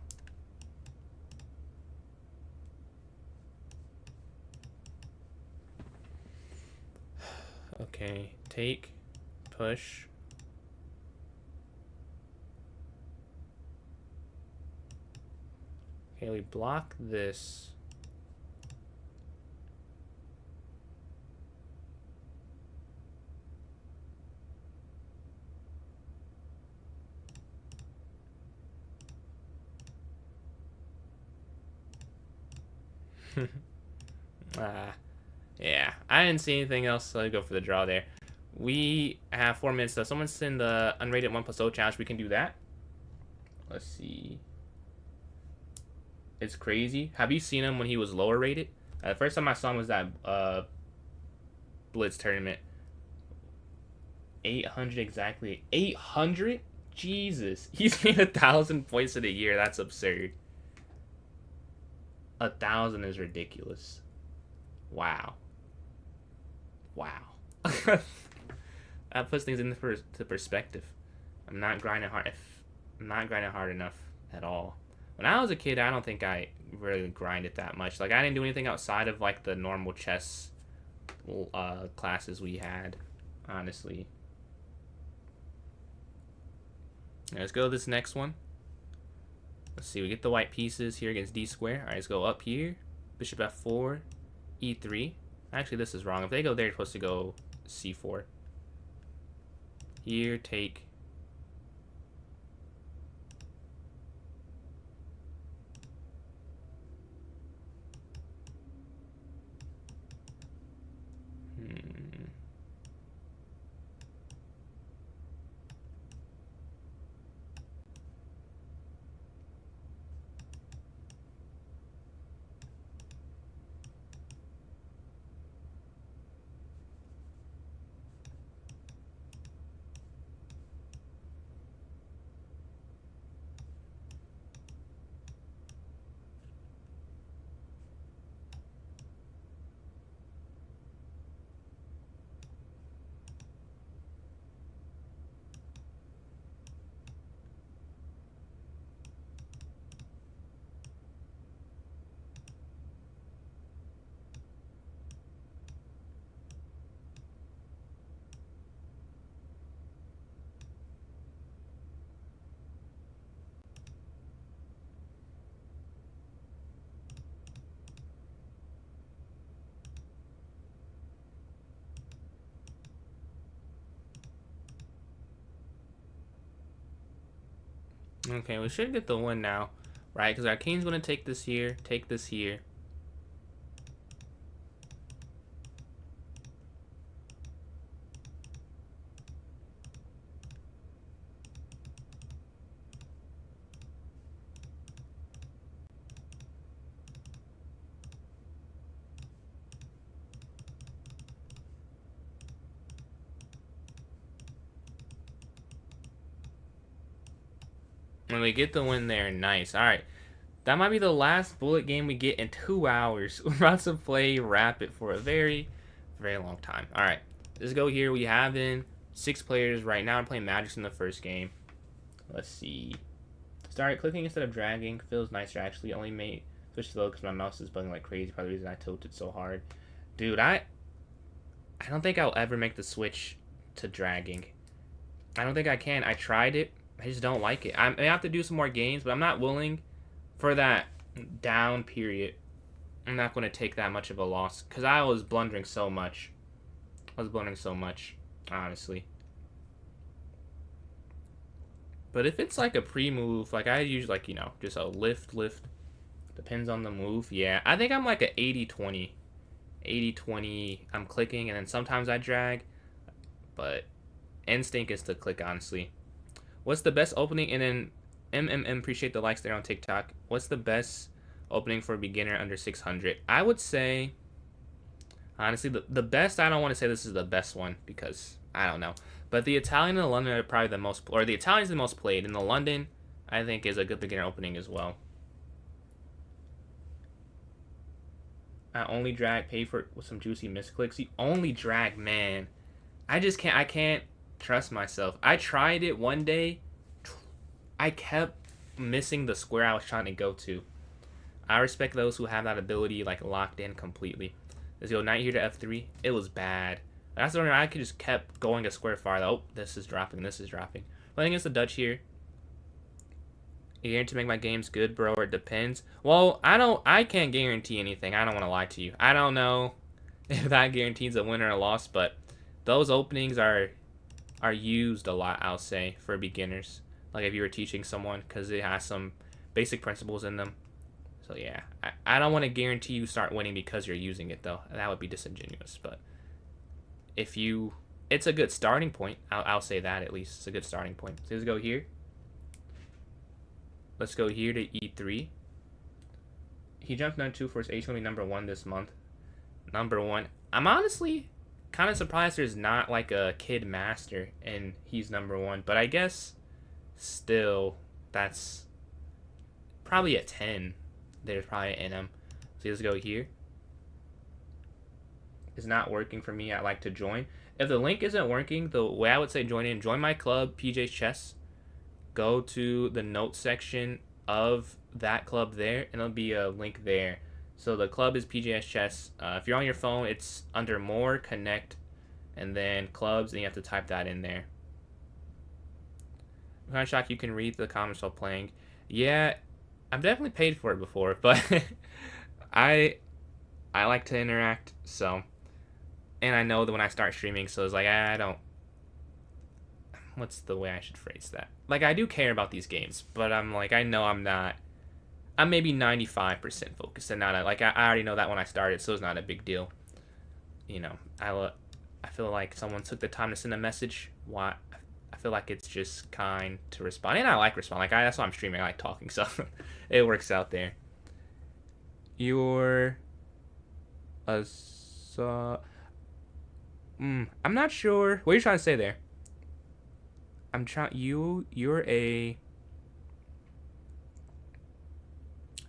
Okay, take, push. Okay, we block this. Yeah, I didn't see anything else, so I go for the draw there. We have 4 minutes, so someone send the unrated 1+0 challenge. We can do that. Let's see. It's crazy. Have you seen him when he was lower rated? The first time I saw him was that Blitz tournament. 800 exactly. 800? Jesus. He's made 1,000 points in a year. That's absurd. 1,000 is ridiculous. Wow. Wow. That puts things into perspective. I'm not grinding hard. I'm not grinding hard enough at all. When I was a kid, I don't think I really grinded that much. Like, I didn't do anything outside of, like, the normal chess classes we had, honestly. Now, let's go to this next one. Let's see, we get the white pieces here against d square. All right, let's go up here. Bishop f4, e3. Actually, this is wrong. If they go there, you're supposed to go c4. Here, take. Okay, we should get the win now, right? Because our king's going to take this here, take this here. And we get the win there. Nice. All right. That might be the last bullet game we get in 2 hours. We're about to play Rapid for a very, very long time. All right. Let's go here. We have in 6 players right now. I'm playing Magic in the first game. Let's see. Start clicking instead of dragging. Feels nicer, actually. Only made switch slow because my mouse is bugging like crazy. Probably the reason I tilted so hard. Dude, I don't think I'll ever make the switch to dragging. I don't think I can. I tried it. I just don't like it. I may have to do some more games, but I'm not willing for that down period. I'm not going to take that much of a loss because I was blundering so much. Honestly. But if it's like a pre-move, like I usually like, you know, just a lift. Depends on the move. Yeah, I think I'm like a 80-20. 80-20, I'm clicking, and then sometimes I drag. But instinct is to click, honestly. What's the best opening in an MMM? Appreciate the likes there on TikTok. What's the best opening for a beginner under 600? I would say, honestly, the best, I don't want to say this is the best one because I don't know. But the Italian and the London are probably the most, or the Italian is the most played. And the London, I think, is a good beginner opening as well. I only drag, pay for it with some juicy misclicks. You only drag, man. I can't trust myself. I tried it one day. I kept missing the square I was trying to go to. I respect those who have that ability like locked in completely. Let's go knight here to f3. It was bad. That's the reason I could just kept going a square farther. Oh, this is dropping. Playing against the Dutch here. You guarantee to make my games good, bro, or it depends? Well, I can't guarantee anything. I don't want to lie to you. I don't know if that guarantees a win or a loss, but those openings are used a lot, I'll say, for beginners. Like if you were teaching someone, because it has some basic principles in them. So yeah, I don't want to guarantee you start winning because you're using it, though. That would be disingenuous. But if you, it's a good starting point. I'll say that at least. It's a good starting point. So let's go here. Let's go here to e3. He jumped down 2 for his age. Going to be number 1 this month. Number 1. I'm honestly kind of surprised there's not like a kid master and he's number 1. But I guess still, that's probably a 10. There's probably an NM. So let's go here. It's not working for me. I like to join. If the link isn't working, the way I would say join my club, PJ's Chess. Go to the notes section of that club there, and there'll be a link there. So the club is PJ's Chess. If you're on your phone, it's under More, Connect, and then Clubs, and you have to type that in there. I'm kind of shocked you can read the comments while playing. Yeah, I've definitely paid for it before, but I like to interact, so. And I know that when I start streaming, so it's like, I don't. What's the way I should phrase that? Like, I do care about these games, but I'm like, I know I'm not. I'm maybe 95% focused and not. Like, I already know that when I started, so it's not a big deal. You know, I feel like someone took the time to send a message. Why? I feel like it's just kind to respond. And I like respond. Like, that's why I'm streaming. I like talking, so it works out there. You're a. I'm not sure. What are you trying to say there? I'm trying. You're a.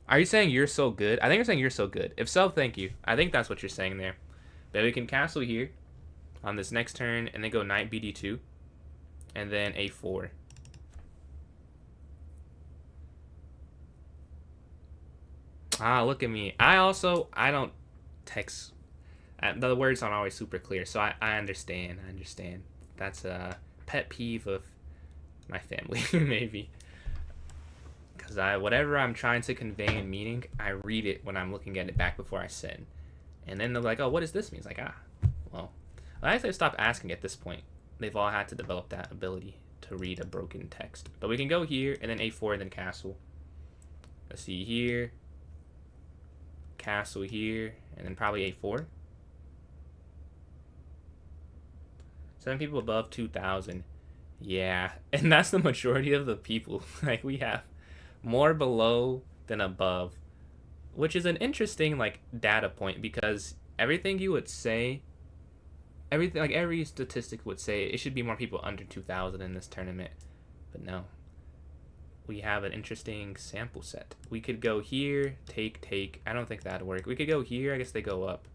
Are you saying you're so good? I think you're saying you're so good. If so, thank you. I think that's what you're saying there. But we can castle here on this next turn, and then go knight bd2, and then a4. Ah, look at me. I don't text. The words aren't always super clear, so I understand. I understand. That's a pet peeve of my family, maybe. Because whatever I'm trying to convey in meaning, I read it when I'm looking at it back before I send. And then they're like, oh, what does this mean? It's like, well, I say stop asking at this point. They've all had to develop that ability to read a broken text. But we can go here, and then a4, and then castle. Let's see here. Castle here, and then probably a4. 7 people above 2,000. Yeah, and that's the majority of the people. Like, we have more below than above, which is an interesting, like, data point, because everything you would say, everything, like, every statistic would say it should be more people under 2,000 in this tournament, but no. We have an interesting sample set. We could go here, take. I don't think that'd work. We could go here. I guess they go up.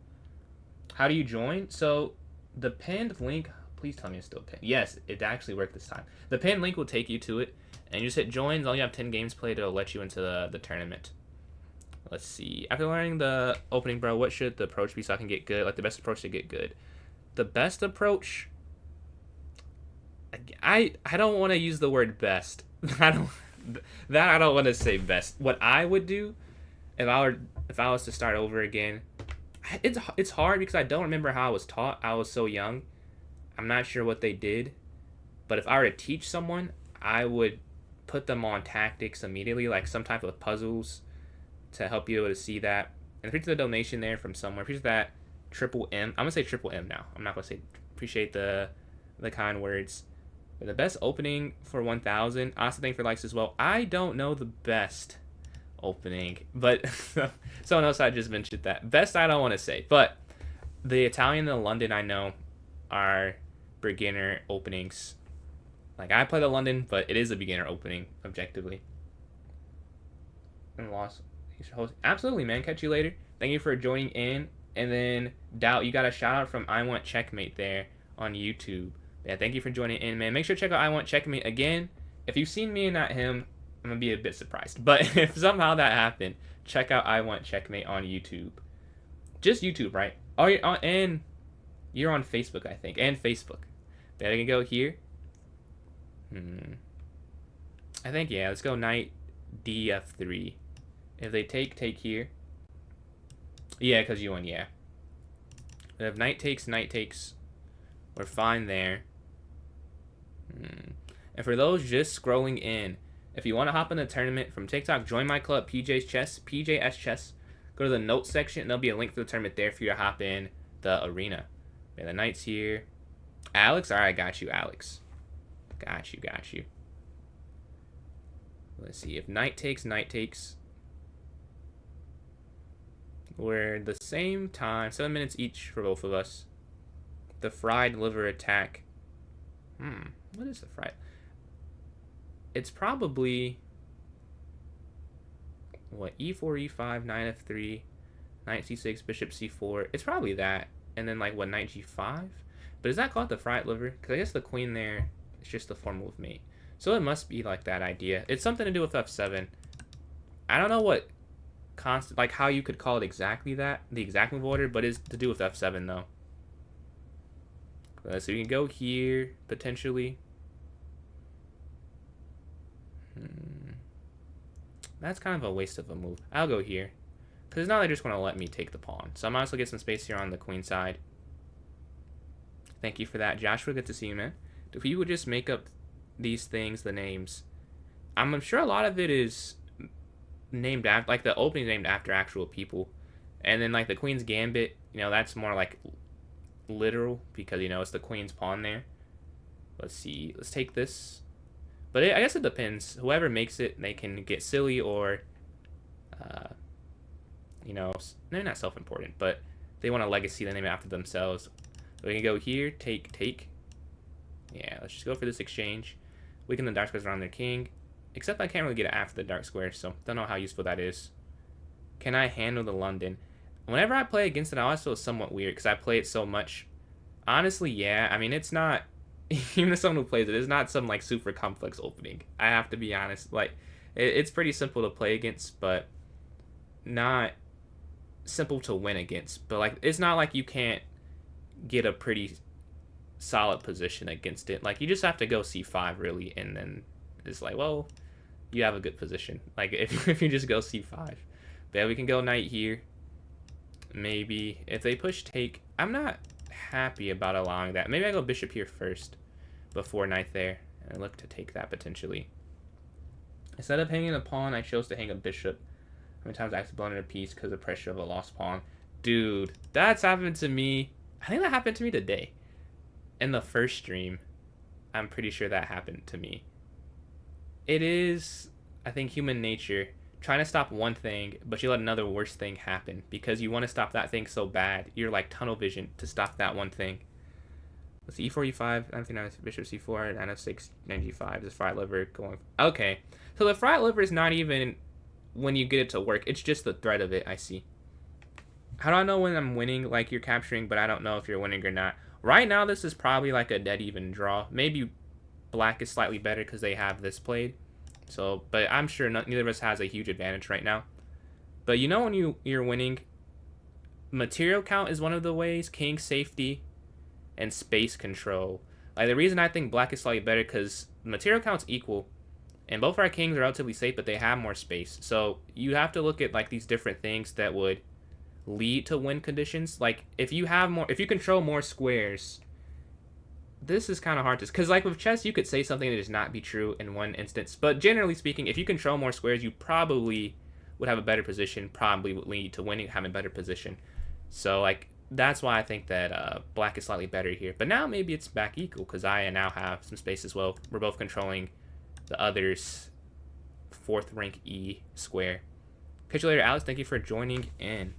How do you join? So the pinned link, please tell me it's still pinned. Yes, it actually worked this time. The pinned link will take you to it, and you just hit join. All you have 10 games played, it'll let you into the tournament. Let's see. After learning the opening, bro, what should the approach be so I can get good? Like, the best approach to get good. The best approach, I don't want to use the word best. I don't want to say best. What I would do if I was to start over again, it's hard because I don't remember how I was taught. I was so young. I'm not sure what they did. But if I were to teach someone, I would put them on tactics immediately, like some type of puzzles to help you able to see that. And appreciate the donation there from somewhere. Appreciate that triple M. I'm gonna say triple M now. I'm not gonna say appreciate the kind words. But the best opening for 1,000. Also, thank for likes as well. I don't know the best opening, but someone else I just mentioned that. Best I don't want to say, but the Italian and the London I know are beginner openings. Like, I play the London, but it is a beginner opening objectively. And lost. Absolutely, man. Catch you later. Thank you for joining in. And then Doubt, you got a shout out from I Want Checkmate there on YouTube. Yeah, thank you for joining in, man. Make sure to check out I Want Checkmate again. If you've seen me and not him, I'm gonna be a bit surprised. But if somehow that happened, check out I Want Checkmate on YouTube. Just YouTube, right? Oh, and you're on Facebook, I think, and Facebook. Then I can go here. I think, yeah. Let's go knight df3. If they take here. Yeah, because you won. Yeah. But if knight takes, we're fine there. And for those just scrolling in, if you want to hop in the tournament from TikTok, join my club, PJ's Chess. Go to the notes section, and there'll be a link for the tournament there for you to hop in the arena. Yeah, the knight's here. Alex? Alright, got you, Alex. Got you. Let's see. If knight takes. We're the same time. 7 minutes each for both of us. The fried liver attack. What is the fried? it's probably what, e4, e5, knight f3, knight c6, bishop c4. It's probably that, and then like what, knight g5. But is that called the fried liver? Because I guess the queen there is just the formal of mate. So it must be like that idea. It's something to do with f7. I don't know what constant, like how you could call it exactly that, the exact move order, but it's to do with f7 though. So you can go here potentially. That's kind of a waste of a move. I'll go here because now they're just going to let me take the pawn. So I might as well get some space here on the queen side. Thank you for that, Joshua. Good to see you, man. If you would just make up these things, the names, I'm sure a lot of it is named after, like the opening named after actual people, and then like the Queen's Gambit, you know, that's more like literal because, you know, it's the Queen's pawn there. Let's see. Let's take this. But I guess it depends. Whoever makes it, they can get silly or, you know, they're not self-important, but they want a legacy, they name it after themselves. So we can go here, take. Yeah, let's just go for this exchange. Weaken the dark squares around their king. Except I can't really get it after the dark square, so don't know how useful that is. Can I handle the London? Whenever I play against it, I always feel somewhat weird because I play it so much. Honestly, yeah. I mean, it's not, even as someone who plays it, it's not some like super complex opening. I have to be honest. Like, it's pretty simple to play against, but not simple to win against. But like, it's not like you can't get a pretty solid position against it. Like, you just have to go c5 really, and then it's like, well, you have a good position. Like, if you just go c5. But yeah, we can go knight here. Maybe if they push take, I'm not happy about allowing that. Maybe I go bishop here first before knight there and look to take that potentially. Instead of hanging a pawn, I chose to hang a bishop. How many times I accidentally blown in a piece because of pressure of a lost pawn? Dude, that's happened to me. I think that happened to me today. In the first stream, I'm pretty sure that happened to me. It is, I think, human nature trying to stop one thing, but you let another worse thing happen because you want to stop that thing so bad. You're like tunnel vision to stop that one thing. Let's see, e4, e5, knight bishop c4, knight f6, knight g5, this fried liver going. Okay, so the fried liver is not even when you get it to work. It's just the threat of it, I see. How do I know when I'm winning? Like, you're capturing, but I don't know if you're winning or not. Right now, this is probably like a dead even draw. Maybe black is slightly better because they have this played. So, but I'm sure neither of us has a huge advantage right now. But you know when you're winning, material count is one of the ways, king safety, and space control. Like, the reason I think black is slightly better because material count's equal, and both our kings are relatively safe, but they have more space. So you have to look at like these different things that would lead to win conditions. Like, if you control more squares, this is kind of hard to, because like with chess you could say something that does not be true in one instance, but generally speaking, if you control more squares, you probably would have a better position, probably would lead to winning, having a better position. So like, that's why I think that black is slightly better here. But now maybe it's back equal because I now have some space as well. We're both controlling the other's fourth rank E square. Catch you later, Alex. Thank you for joining in.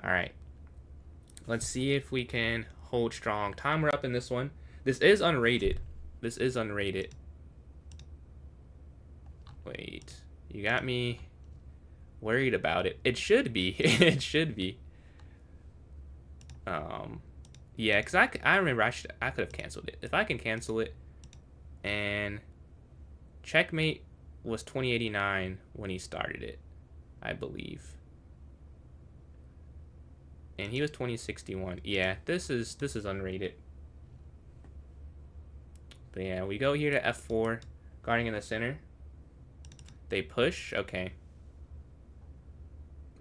All right, let's see if we can hold strong. Time we're up in this one. This is unrated. This is unrated. Wait, you got me worried about it. It should be. It should be. Yeah, because I remember I could have canceled it. If I can cancel it, and checkmate was 2089 when he started it, I believe. And he was 2061. Yeah, this is unrated. But yeah, we go here to f4, guarding in the center. They push. Okay.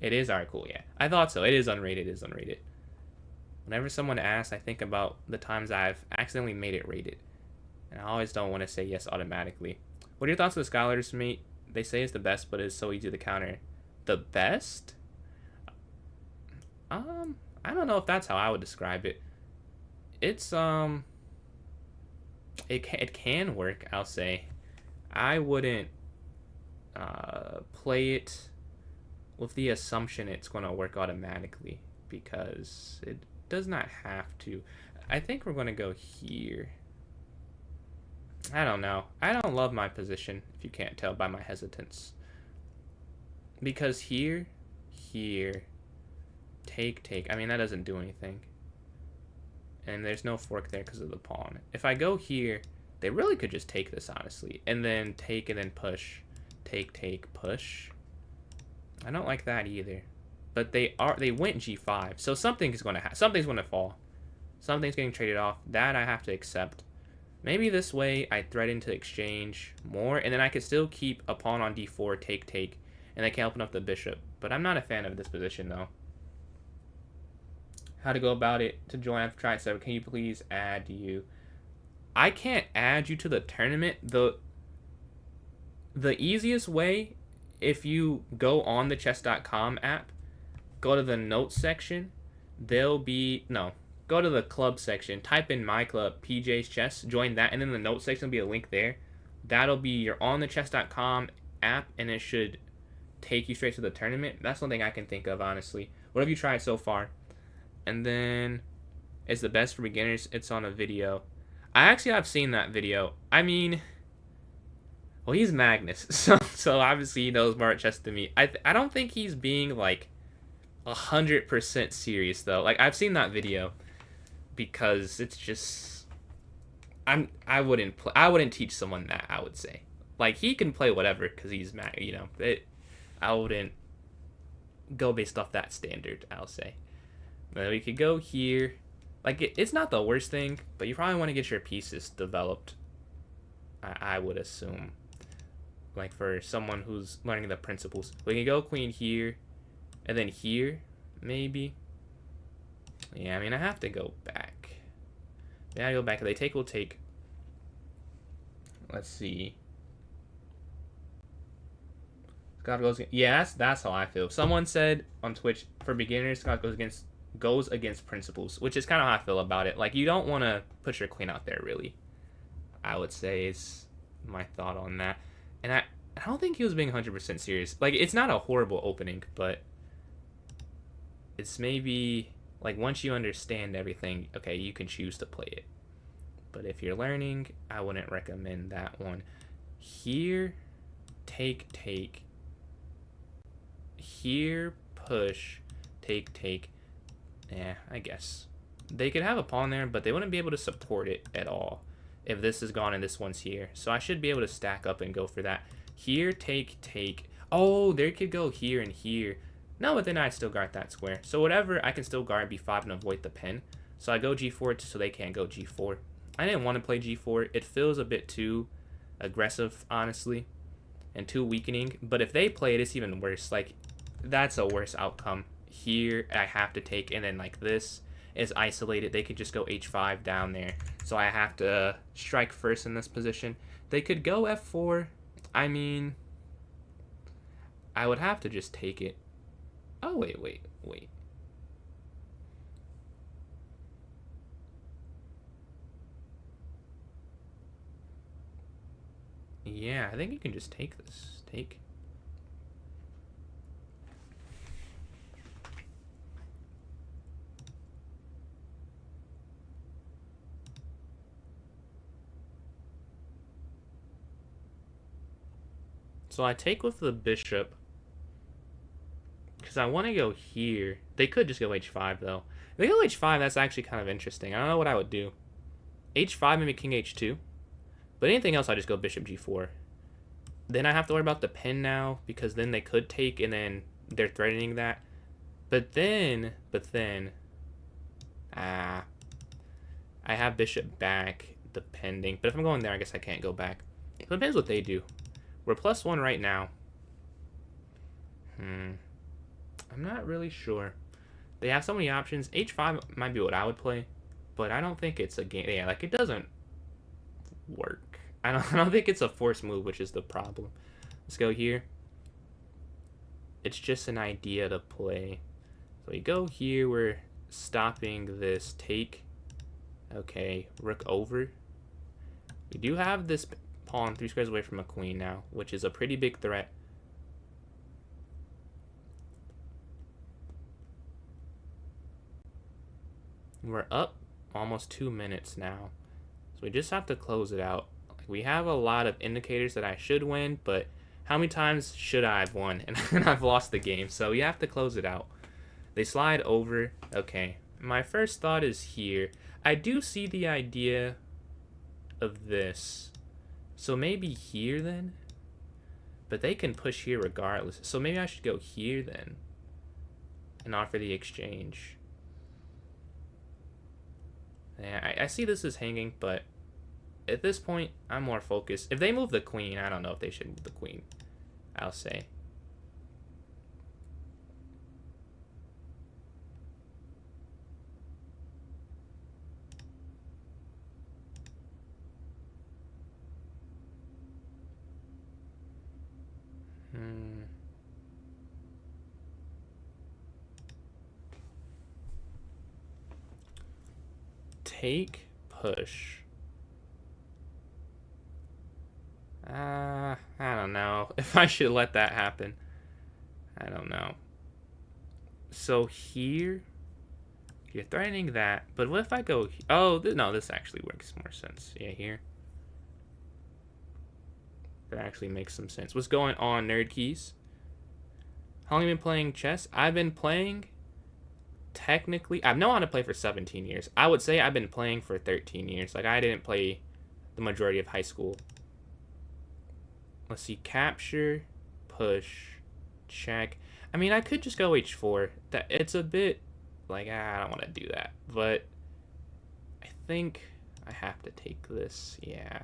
It is alright, cool. Yeah, I thought so. It is unrated. It is unrated. Whenever someone asks, I think about the times I've accidentally made it rated, and I always don't want to say yes automatically. What are your thoughts on the Scholars Mate? They say it's the best, but it's so easy to counter. The best? I don't know if that's how I would describe it. It's it can work, I'll say. I wouldn't play it with the assumption it's going to work automatically, because it does not have to. I think we're going to go here. I don't know. I don't love my position, if you can't tell by my hesitance. Because here, take. I mean, that doesn't do anything. And there's no fork there because of the pawn. If I go here, they really could just take this, honestly. And then take and then push. Take, push. I don't like that either. But they went g5. So something's going to fall. Something's getting traded off. That I have to accept. Maybe this way I threaten to exchange more. And then I could still keep a pawn on d4, take. And I can open up the bishop. But I'm not a fan of this position, though. How to go about it to join? I've tried so. Can you please add you? I can't add you to the tournament. The easiest way, if you go on the chess.com app, go to the notes section. Go to the club section. Type in my club, PJ's Chess. Join that, and in the notes section will be a link there. That'll be your on the chess.com app, and it should take you straight to the tournament. That's one thing I can think of, honestly. What have you tried so far? And then it's the best for beginners. It's on a video. I've seen that video. I mean, well, he's Magnus, so obviously he knows more at chess than me. I don't think he's being like 100% serious though. Like, I've seen that video because it's just I wouldn't teach someone that. I would say, like, he can play whatever because he's mad. I wouldn't go based off that standard. I'll say. Then we could go here. Like, it's not the worst thing, but you probably want to get your pieces developed. I would assume. Like, for someone who's learning the principles. We can go queen here. And then here, maybe. Yeah, I mean, I have to go back. Yeah, I go back. If they take, we'll take. Let's see. Scott goes. Yeah, that's how I feel. Someone said on Twitch, for beginners, Scott goes against principles, which is kind of how I feel about it. Like, you don't want to put your queen out there, really. I would say is my thought on that. And I don't think he was being 100% serious. Like, it's not a horrible opening, but it's maybe, like, once you understand everything, okay, you can choose to play it. But if you're learning, I wouldn't recommend that one. Here, take. Here, push, take. Yeah, I guess. They could have a pawn there, but they wouldn't be able to support it at all if this is gone and this one's here. So I should be able to stack up and go for that. Here, take. Oh, they could go here and here. No, but then I still guard that square. So whatever, I can still guard b5 and avoid the pin. So I go g4 so they can't go g4. I didn't want to play g4. It feels a bit too aggressive, honestly, and too weakening. But if they play it, it's even worse. Like, that's a worse outcome. Here, I have to take, and then like this is isolated. They could just go h5 down there. So I have to strike first in this position. They could go f4. I mean, I would have to just take it. Oh, wait. Yeah, I think you can just take this. Take. So I take with the bishop because I want to go here. They could just go h5, though. If they go h5, that's actually kind of interesting. I don't know what I would do. h5, maybe king h2. But anything else, I just go bishop g4. Then I have to worry about the pin now because then they could take and then they're threatening that. But then, I have bishop back depending. But if I'm going there, I guess I can't go back. So it depends what they do. We're +1 right now. I'm not really sure. They have so many options. h5 might be what I would play, but I don't think it's a game. Yeah, like, it doesn't work. I don't think it's a forced move, which is the problem. Let's go here. It's just an idea to play. So we go here. We're stopping this take. Okay, rook over. We do have this pawn 3 squares away from a queen now, which is a pretty big threat. We're up almost 2 minutes now, so we just have to close it out. We have a lot of indicators that I should win, but how many times should I have won? And I've lost the game, so you have to close it out. They slide over. Okay, my first thought is here. I do see the idea of this. So maybe here then? But they can push here regardless. So maybe I should go here then and offer the exchange. Yeah, I see this as hanging, but at this point, I'm more focused. If they move the queen, I don't know if they should move the queen, I'll say. Take, push. I don't know if I should let that happen. I don't know. So here, you're threatening that, but what if I go? Oh, no, this actually makes more sense. Yeah, here. That actually makes some sense. What's going on, Nerd Keys? How long have you been playing chess? I've been playing. Technically, I've known how to play for 17 years. I would say I've been playing for 13 years. Like, I didn't play the majority of high school. Let's see, capture, push, check. I mean, I could just go h4. That it's a bit like, I don't want to do that. But I think I have to take this. Yeah.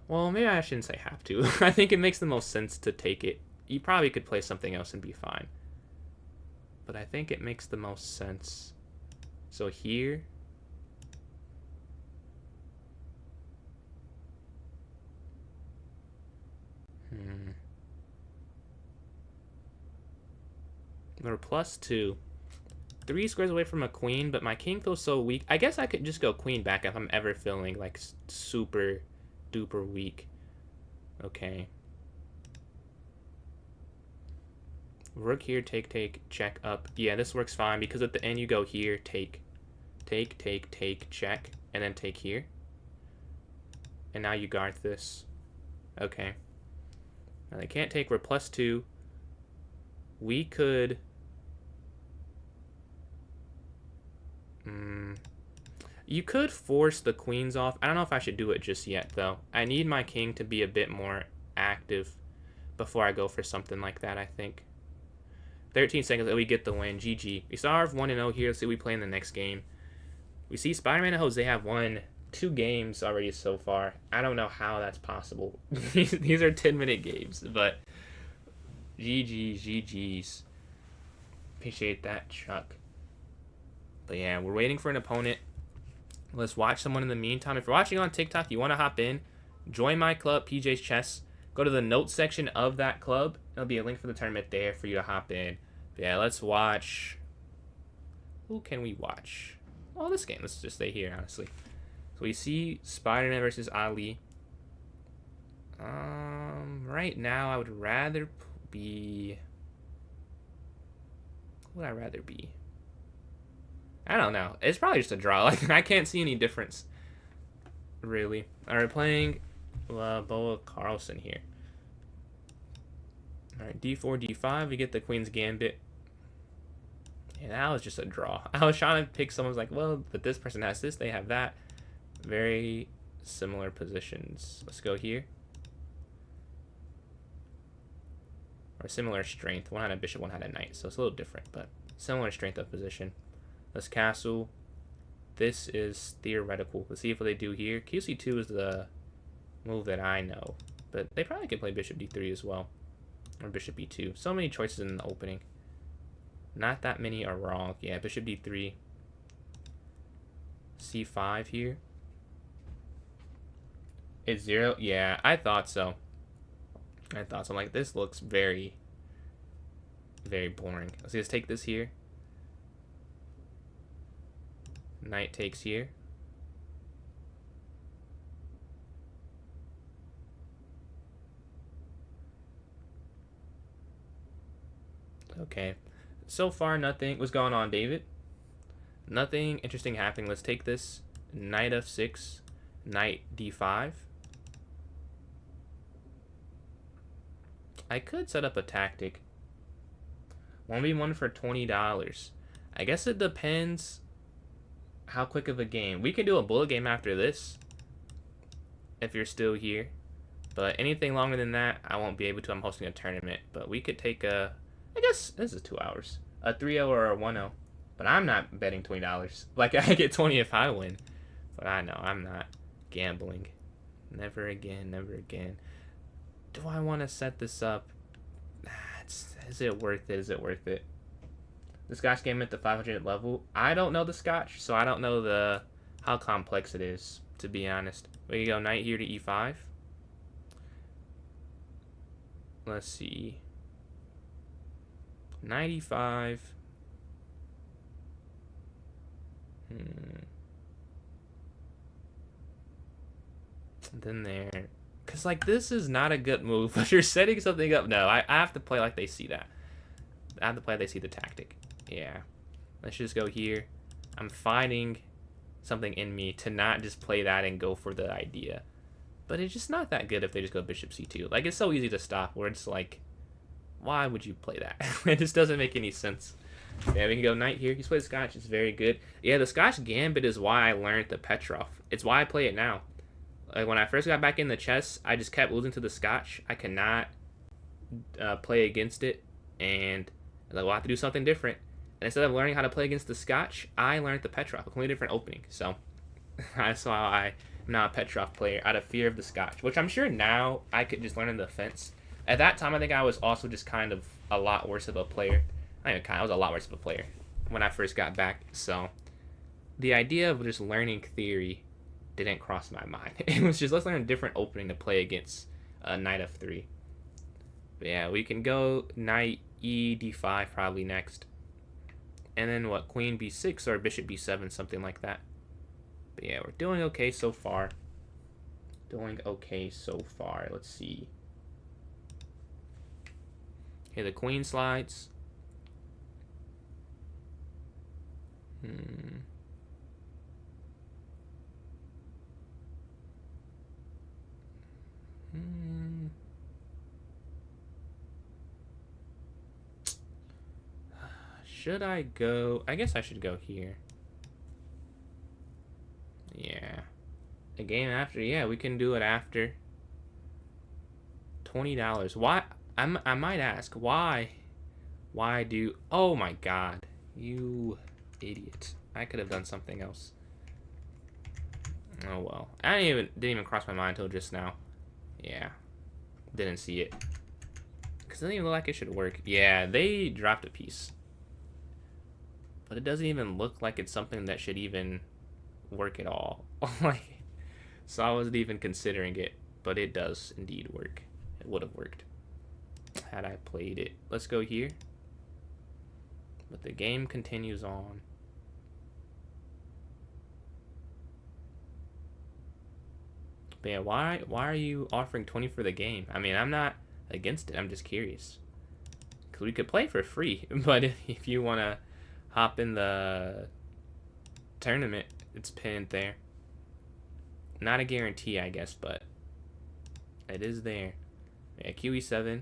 Well, maybe I shouldn't say have to. I think it makes the most sense to take it. You probably could play something else and be fine. But I think it makes the most sense. So here. We're +2. 3 squares away from a queen, but my king feels so weak. I guess I could just go queen back if I'm ever feeling like super duper weak. Okay. Rook here, take, check up. Yeah, this works fine because at the end you go here, take, check, and then take here. And now you guard this. Okay. Now they can't take, we're +2. We could... You could force the queens off. I don't know if I should do it just yet, though. I need my king to be a bit more active before I go for something like that, I think. 13 seconds, and we get the win. GG. We saw our 1-0 here. Let's see what we play in the next game. We see Spider-Man and Jose have won 2 games already so far. I don't know how that's possible. These are 10-minute games, but GG's. Appreciate that, Chuck. But yeah, we're waiting for an opponent. Let's watch someone in the meantime. If you're watching on TikTok, you want to hop in, join my club, PJ's Chess. Go to the notes section of that club. There'll be a link for the tournament there for you to hop in. But yeah, let's watch. Who can we watch? Oh, this game. Let's just stay here, honestly. So we see Spider-Man versus Ali. Right now, I would rather be... Who would I rather be? I don't know. It's probably just a draw. Like, I can't see any difference, really. All right, playing Boa Carlson here. All right, d4, d5. We get the Queen's Gambit. Yeah, that was just a draw. I was trying to pick someone's like, well, but this person has this, they have that. Very similar positions. Let's go here. Or similar strength. One had a bishop, one had a knight, so it's a little different, but similar strength of position. Let's castle. This is theoretical. Let's see what they do here. QC2 is the move that I know, but they probably could play bishop d3 as well, or bishop e2. So many choices in the opening. Not that many are wrong. Yeah, bishop d3. c5 here. It's 0. Yeah, I thought so. I'm like, this looks very, very boring. Let's take this here. Knight takes here. Okay. So far, nothing. What's going on, David? Nothing interesting happening. Let's take this. Knight f6. Knight d5. I could set up a tactic. 1v1 for $20. I guess it depends how quick of a game. We can do a bullet game after this if you're still here. But anything longer than that, I won't be able to. I'm hosting a tournament. But we could take a... I guess this is 2 hours. A 3-0 or a 1-0. But I'm not betting $20. Like, I get 20 if I win. But I know, I'm not gambling. Never again, never again. Do I want to set this up? Is it worth it? Is it worth it? The Scotch game at the 500 level. I don't know the Scotch, so I don't know how complex it is, to be honest. We go knight here to e5. Let's see. Knight e5. Then there. Because, like, this is not a good move, but you're setting something up. No, I have to play like they see that. I have to play like they see the tactic. Yeah. Let's just go here. I'm finding something in me to not just play that and go for the idea. But it's just not that good if they just go bishop c2. Like, it's so easy to stop where it's like, why would you play that? It just doesn't make any sense. Yeah, we can go knight here. He's played Scotch. It's very good. Yeah, the Scotch Gambit is why I learned the Petrov. It's why I play it now. Like, when I first got back in the chess, I just kept losing to the Scotch. I could not play against it. And I was like, well, I have to do something different. And instead of learning how to play against the Scotch, I learned the Petrov, a completely different opening. So that's why I'm now a Petrov player out of fear of the Scotch, which I'm sure now I could just learn in the defense. At that time, I think I was also just kind of a lot worse of a player. Not even kind, I was a lot worse of a player when I first got back. So the idea of just learning theory didn't cross my mind. It was just, let's learn a different opening to play against knight f3. But yeah, we can go knight e d5 probably next. And then what, queen b6 or bishop b7, something like that. But yeah, we're doing okay so far. Doing okay so far. Let's see. Okay, the queen slides. Should I go? I guess I should go here. Yeah. A game after? Yeah, we can do it after. $20. Why? I might ask, why? Why do... Oh my god. You idiot. I could have done something else. Oh well. I didn't even cross my mind until just now. Yeah. Didn't see it. Because it doesn't even look like it should work. Yeah, they dropped a piece. But it doesn't even look like it's something that should even work at all. Like, so I wasn't even considering it. But it does indeed work. It would have worked had I played it. Let's go here. But the game continues on. But yeah, why are you offering 20 for the game? I mean, I'm not against it. I'm just curious. Because we could play for free. But if you want to hop in the tournament, it's pinned there. Not a guarantee, I guess, but it is there. Yeah, QE7.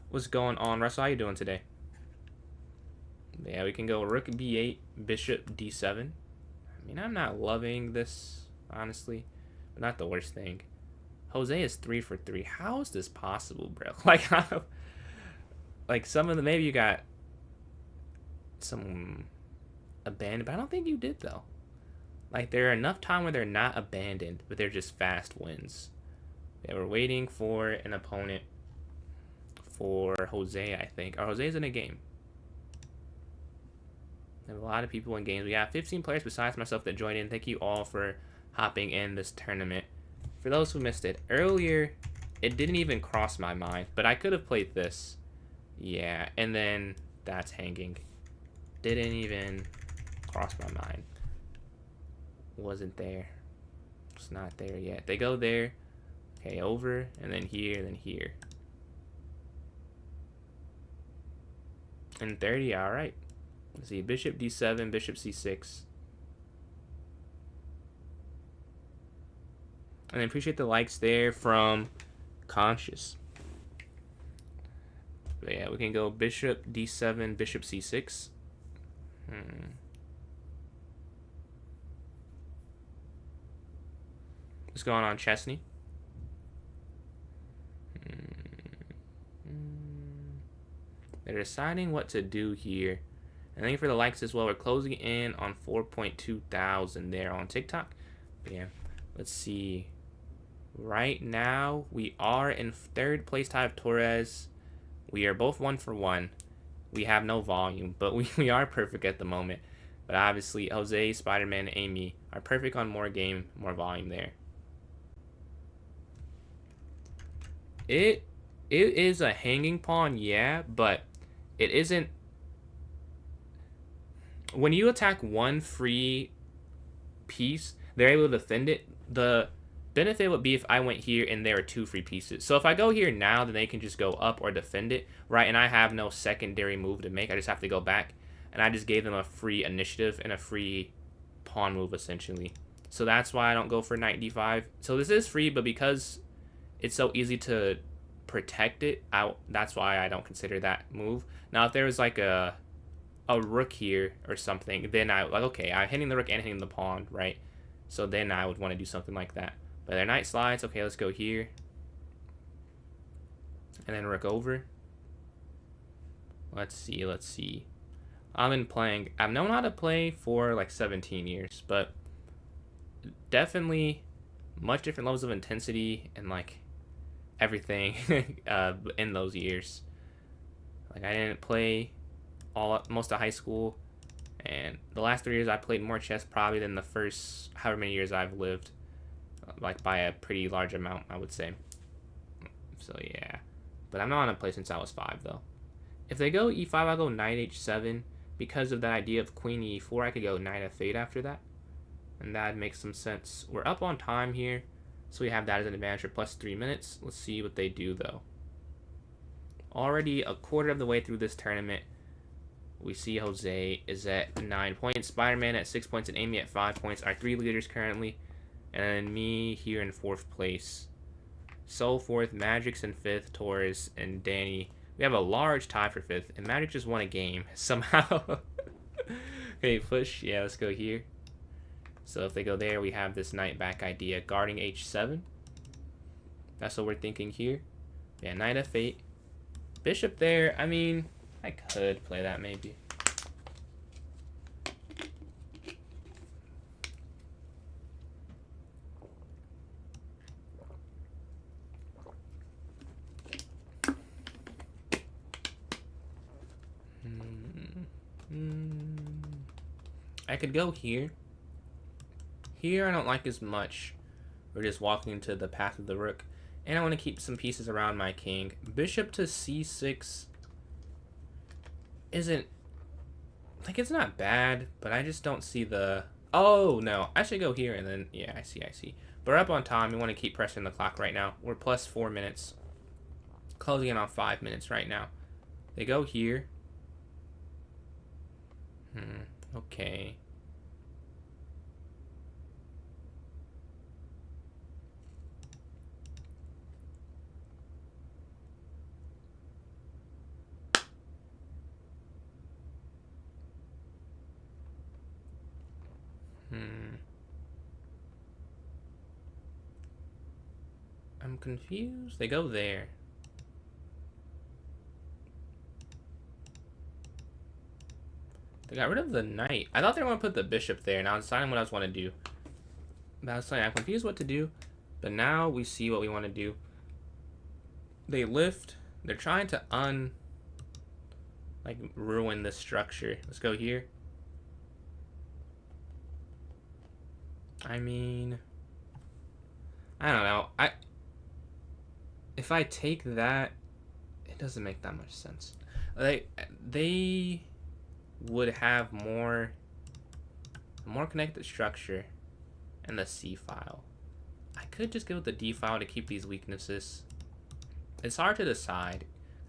What's going on, Russell? How you doing today? Yeah, we can go rook b8, bishop d7. I mean, I'm not loving this, honestly. But not the worst thing. Jose is 3 for 3. How is this possible, bro? Like, like some of the... Maybe you got some abandoned, but I don't think you did, though. Like, there are enough time where they're not abandoned, but they're just fast wins. Yeah, we're waiting for an opponent for Jose, I think. Or Jose's in a game. There are a lot of people in games. We have 15 players besides myself that joined in. Thank you all for hopping in this tournament. For those who missed it, earlier, it didn't even cross my mind, but I could have played this. Yeah, and then that's hanging. Didn't even cross my mind. Wasn't there. It's not there yet. They go there. Okay, over, and then here, and then here. And 30, alright. Let's see, bishop d7, bishop c6. And I appreciate the likes there from Conscious. But yeah, we can go bishop d7, bishop c6. What's going on, Chesney? They're deciding what to do here. And thank you for the likes as well. We're closing in on 4.2 thousand there on TikTok. But yeah, let's see. Right now, we are in third place tied with Torres. We are both 1 for 1. We have no volume, but we are perfect at the moment. But obviously, Jose, Spider-Man, and Amy are perfect on more game, more volume there. It is a hanging pawn, yeah, but it isn't. When you attack one free piece, they're able to defend it. The benefit would be if I went here and there are 2 free pieces. So if I go here now, then they can just go up or defend it, right? And I have no secondary move to make. I just have to go back. And I just gave them a free initiative and a free pawn move, essentially. So that's why I don't go for knight d5. So this is free, but because it's so easy to protect it, that's why I don't consider that move. Now, if there was like a rook here or something, then I like, okay, I'm hitting the rook and hitting the pawn, right? So then I would want to do something like that. But their knight slides. Okay, let's go here. And then rook over. Let's see. I've known how to play for like 17 years, but definitely much different levels of intensity and like everything in those years. Like I didn't play most of high school, and the last 3 years I played more chess probably than the first however many years I've lived, like by a pretty large amount, I would say. So yeah, but I'm not on a play since I was 5 though. If they go e5, I'll go knight h7. Because of that idea of queen e4, I could go knight f8 after that, and that makes some sense. We're up on time here, so we have that as an advantage for plus 3 minutes. Let's see what they do though. Already a quarter of the way through this tournament, we see Jose is at 9 points, Spider-Man at 6 points, and Amy at 5 points. Our 3 leaders currently, and then me here in 4th place. So forth, Magic's in 5th, Torres and Danny. We have a large tie for 5th, and Magic just won a game somehow. Okay, push. Yeah, let's go here. So if they go there, we have this knight back idea, guarding h7. That's what we're thinking here. Yeah, knight f8. Bishop there. I mean, I could play that maybe. I could go here. Here I don't like as much. We're just walking into the path of the rook. And I want to keep some pieces around my king. Bishop to c6 isn't... like, it's not bad, but I just don't see the... oh, no. I should go here and then... yeah, I see. But we're up on time. We want to keep pressing the clock right now. We're plus 4 minutes. Closing in on 5 minutes right now. They go here. Okay. I'm confused. They go there. They got rid of the knight. I thought they were going to put the bishop there, and I was deciding what I was want to do. But I was saying, I'm confused what to do. But now we see what we want to do. They lift. They're trying to ruin this structure. Let's go here. I mean, I don't know. If I take that, it doesn't make that much sense. They would have more connected structure in the C file. I could just go with the D file to keep these weaknesses. It's hard to decide.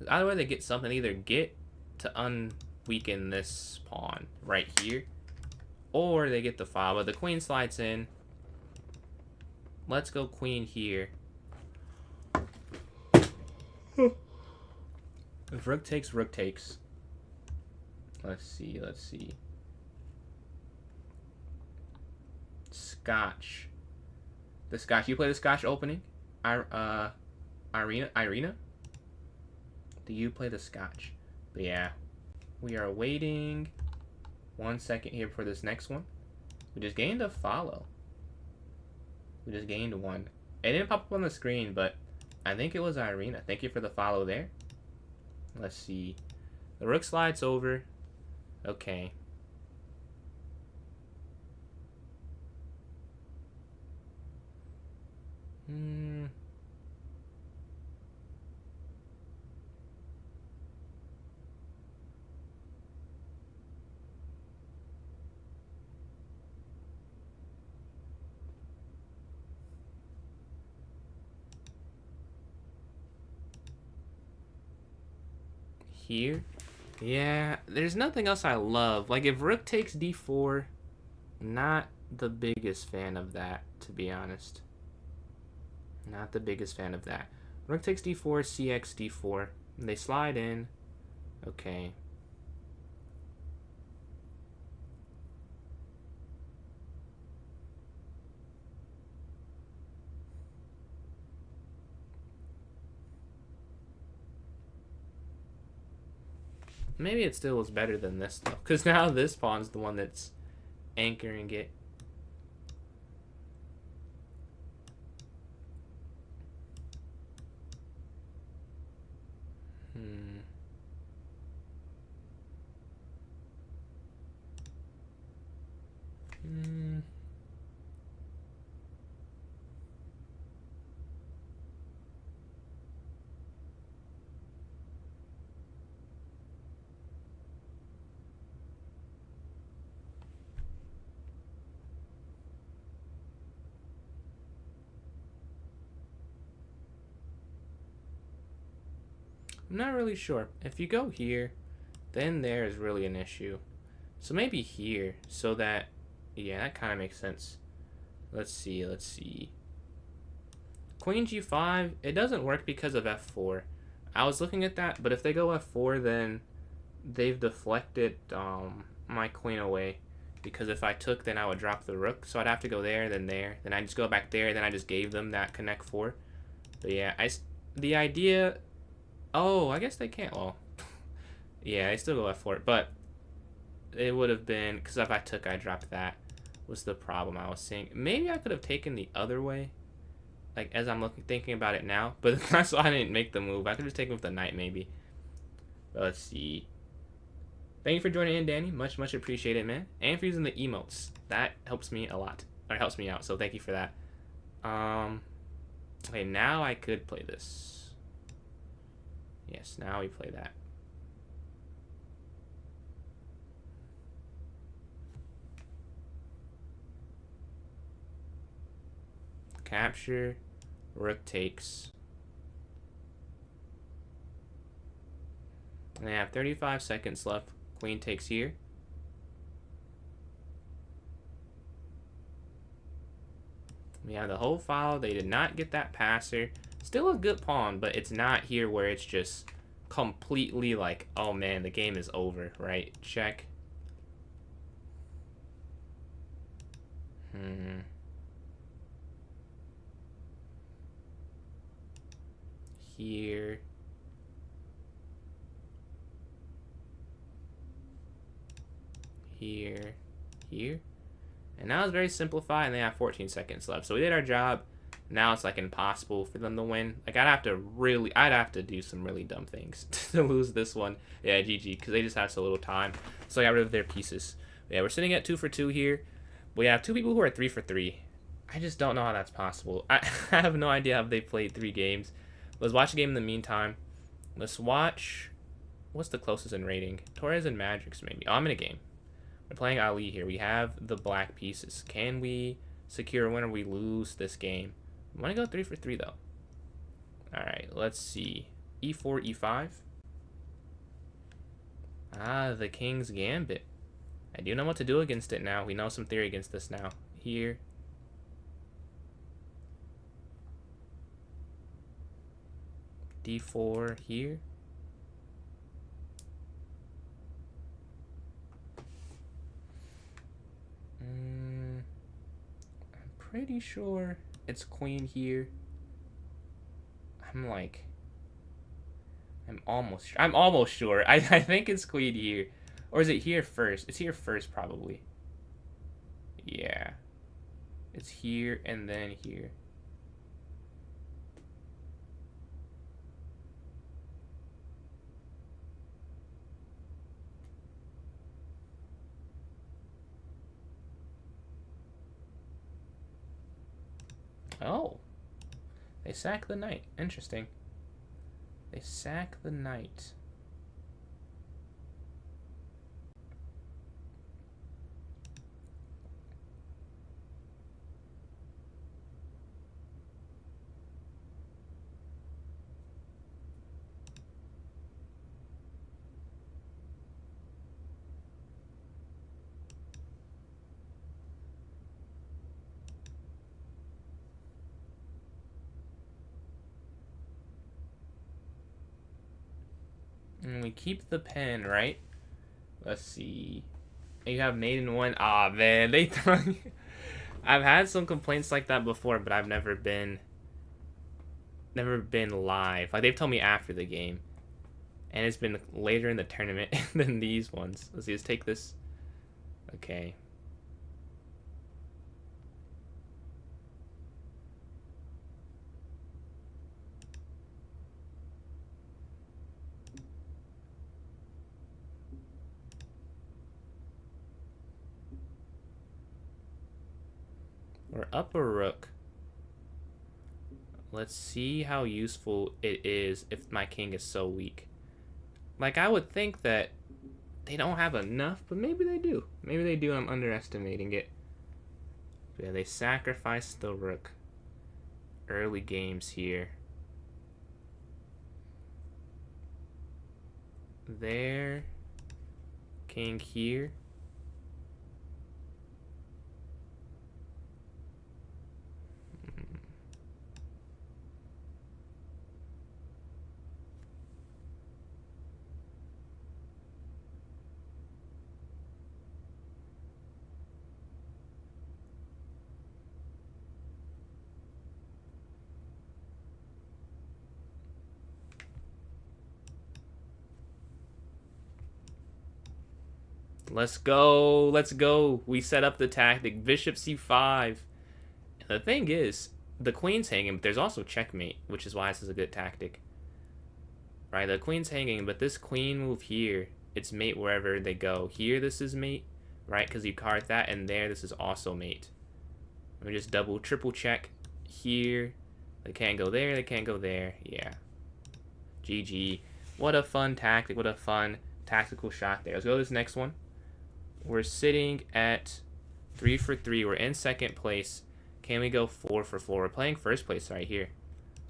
Either way, they get something. Either get to unweaken this pawn right here, or they get the file. But the queen slides in. let's go queen here. If rook takes, rook takes. Let's see. Scotch. The Scotch. You play the Scotch opening? Irina? Do you play the Scotch? But yeah. We are waiting 1 second here for this next one. We just gained a follow. We just gained one. It didn't pop up on the screen, but I think it was Irina. Thank you for the follow there. Let's see. The rook slides over. Okay. Here. Yeah, there's nothing else I love. Like, if rook takes d4, not the biggest fan of that, to be honest. Not the biggest fan of that. Rook takes d4, cx d4. They slide in. Okay. Maybe it still was better than this, though. Because now this pawn's the one that's anchoring it. I'm not really sure. If you go here, then there is really an issue. So maybe here, so that, yeah, that kind of makes sense. Let's see. Queen g5, it doesn't work because of f4. I was looking at that, but if they go f4, then they've deflected my queen away. Because if I took, then I would drop the rook. So I'd have to go there, then I just go back there, then I just gave them that connect 4. But yeah, the idea... Oh, I guess they can't. Well, yeah, I still go f4, but it would have been, because if I took, I dropped that, was the problem I was seeing. Maybe I could have taken the other way, like, as I'm thinking about it now, but that's why I didn't make the move. I could have taken with the knight, maybe. But let's see. Thank you for joining in, Danny. Much appreciated, man. And for using the emotes. That helps me a lot. Or helps me out, so thank you for that. Okay, now I could play this. Yes, now we play that. Capture, rook takes. And I have 35 seconds left. Queen takes here. We have the whole file. They did not get that passer. Still a good pawn, but it's not here where it's just completely like, oh man, the game is over, right? Check. Here. Here. Here. And now it's very simplified, and they have 14 seconds left. So we did our job. Now it's like impossible for them to win. Like I'd have to do some really dumb things to lose this one. Yeah, GG, because they just have so little time. So I got rid of their pieces. But yeah, we're sitting at 2 for 2 here. We have 2 people who are 3 for 3. I just don't know how that's possible. I have no idea how they played 3 games. Let's watch a game in the meantime. Let's watch. What's the closest in rating? Torres and Madrix, maybe. Oh, I'm in a game. We're playing Ali here. We have the black pieces. Can we secure a win or we lose this game? I want to go 3 for 3 though. Alright, let's see. E4, E5. Ah, the King's Gambit. I do know what to do against it now. We know some theory against this now. Here. d4 here. I'm pretty sure it's queen here. I'm almost sure. I think it's queen here. Or is it here first? It's here first, probably. Yeah. It's here and then here. Oh. They sack the knight. Interesting. They sack the knight. And we keep the pen, right? Let's see. You have mate in one. Ah, man, they. I've had some complaints like that before, but I've never been live. Like they've told me after the game, and it's been later in the tournament than these ones. Let's see. Let's take this. Okay. We're up a rook. Let's see how useful it is if my king is so weak. Like, I would think that they don't have enough, but maybe they do. Maybe they do, and I'm underestimating it. But yeah, they sacrifice the rook. Early games here. There. King here. Let's go. Let's go. We set up the tactic. Bishop c5. And the thing is, the queen's hanging, but there's also checkmate, which is why this is a good tactic. Right, the queen's hanging, but this queen move here, it's mate wherever they go. Here, this is mate, right? Because you card that, and there, this is also mate. Let me just double, triple check here. They can't go there. They can't go there. Yeah. GG. What a fun tactic. What a fun tactical shot there. Let's go to this next one. We're sitting at 3 for 3. We're in second place. Can we go 4 for 4? We're playing first place right here.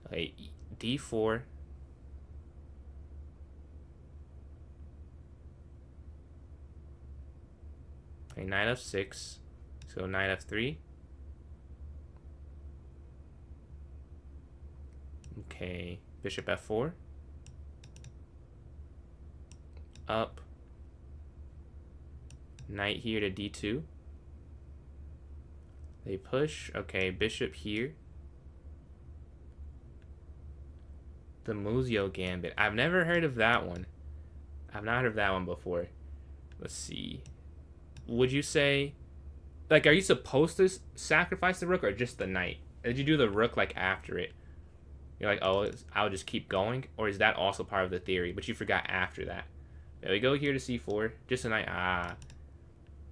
Okay, d4. Okay, knight f6. So knight f3. Okay, bishop f4. Up. Knight here to d2. They push. Okay, bishop here. The Muzio Gambit. I've never heard of that one. I've not heard of that one before. Let's see. Would you say, like, are you supposed to sacrifice the rook or just the knight? Did you do the rook, like, after it? You're like, oh, I'll just keep going? Or is that also part of the theory, but you forgot after that? There we go here to c4. Just a knight. Ah.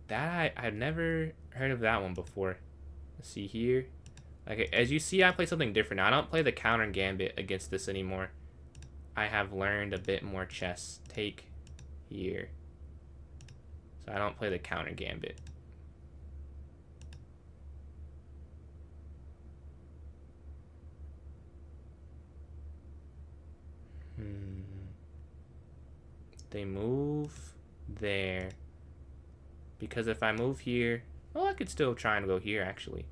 That, I've never heard of that one before. Let's see here. Like, as you see, I play something different now. I don't play the counter gambit against this anymore. I have learned a bit more chess. Take here. So I don't play the counter gambit. They move there. Because if I move here, oh, I could still try and go here, actually.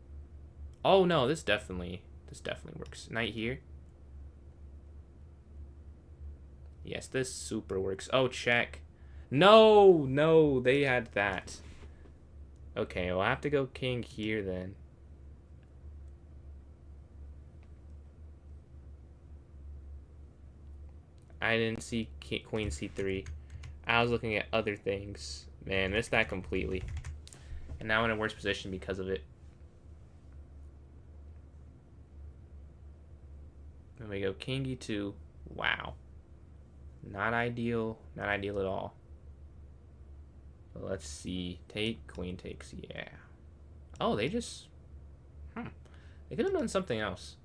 Oh, no, this definitely works. Knight here. Yes, this super works. Oh, check. No, no, they had that. Okay, well, I have to go king here then. I didn't see queen c3. I was looking at other things. Man, missed that completely. And now I'm in a worse position because of it. Then we go king e2. Wow. Not ideal. Not ideal at all. But let's see. Take, queen takes. Yeah. Oh, they just... They could have done something else.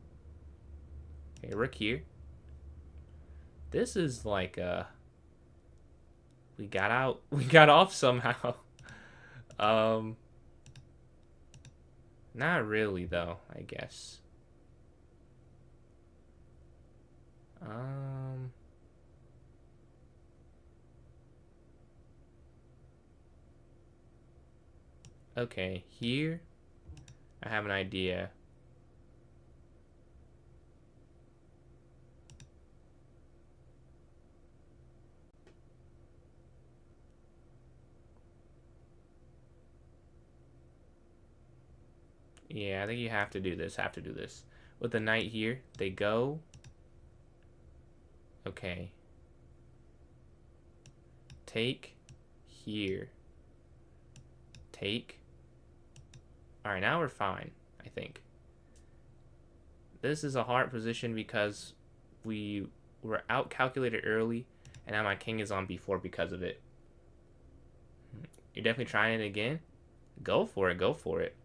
Okay, rook here. This is like we got out. We got off somehow. Not really though, I guess. Okay, here I have an idea. Yeah, I think you have to do this. Have to do this. With the knight here, they go. Okay. Take here. Take. All right, now we're fine, I think. This is a hard position because we were out-calculated early, and now my king is on b4 because of it. You're definitely trying it again? Go for it, go for it.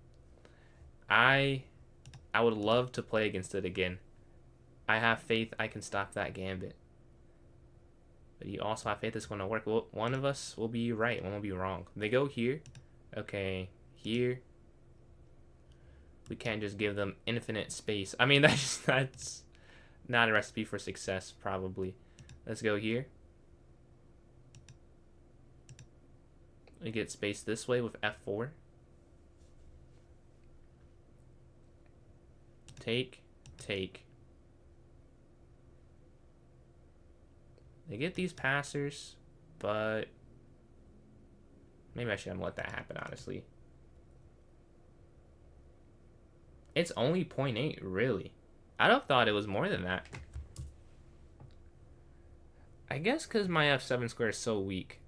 I would love to play against it again. I have faith I can stop that gambit. But you also have faith it's going to work. Well, one of us will be right, one will be wrong. They go here. Okay, here. We can't just give them infinite space. I mean, that's not a recipe for success, probably. Let's go here. We get space this way with f4. Take, take. They get these passers, but maybe I shouldn't let that happen, honestly. It's only 0.8, really. I'd have thought it was more than that. I guess because my f7 square is so weak.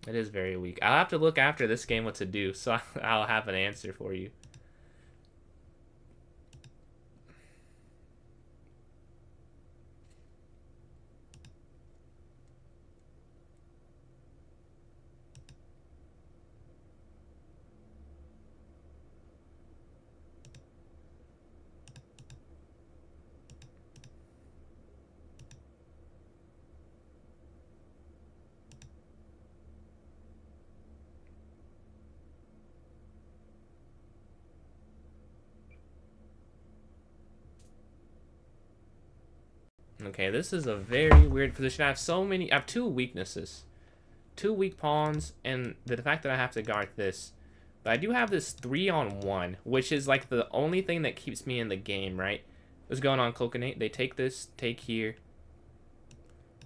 It is very weak. I'll have to look after this game what to do, so I'll have an answer for you. Okay, this is a very weird position. I have two weaknesses. Two weak pawns, and the fact that I have to guard this. But I do have this 3-on-1, which is like the only thing that keeps me in the game, right? What's going on, Coconate? They take this, take here.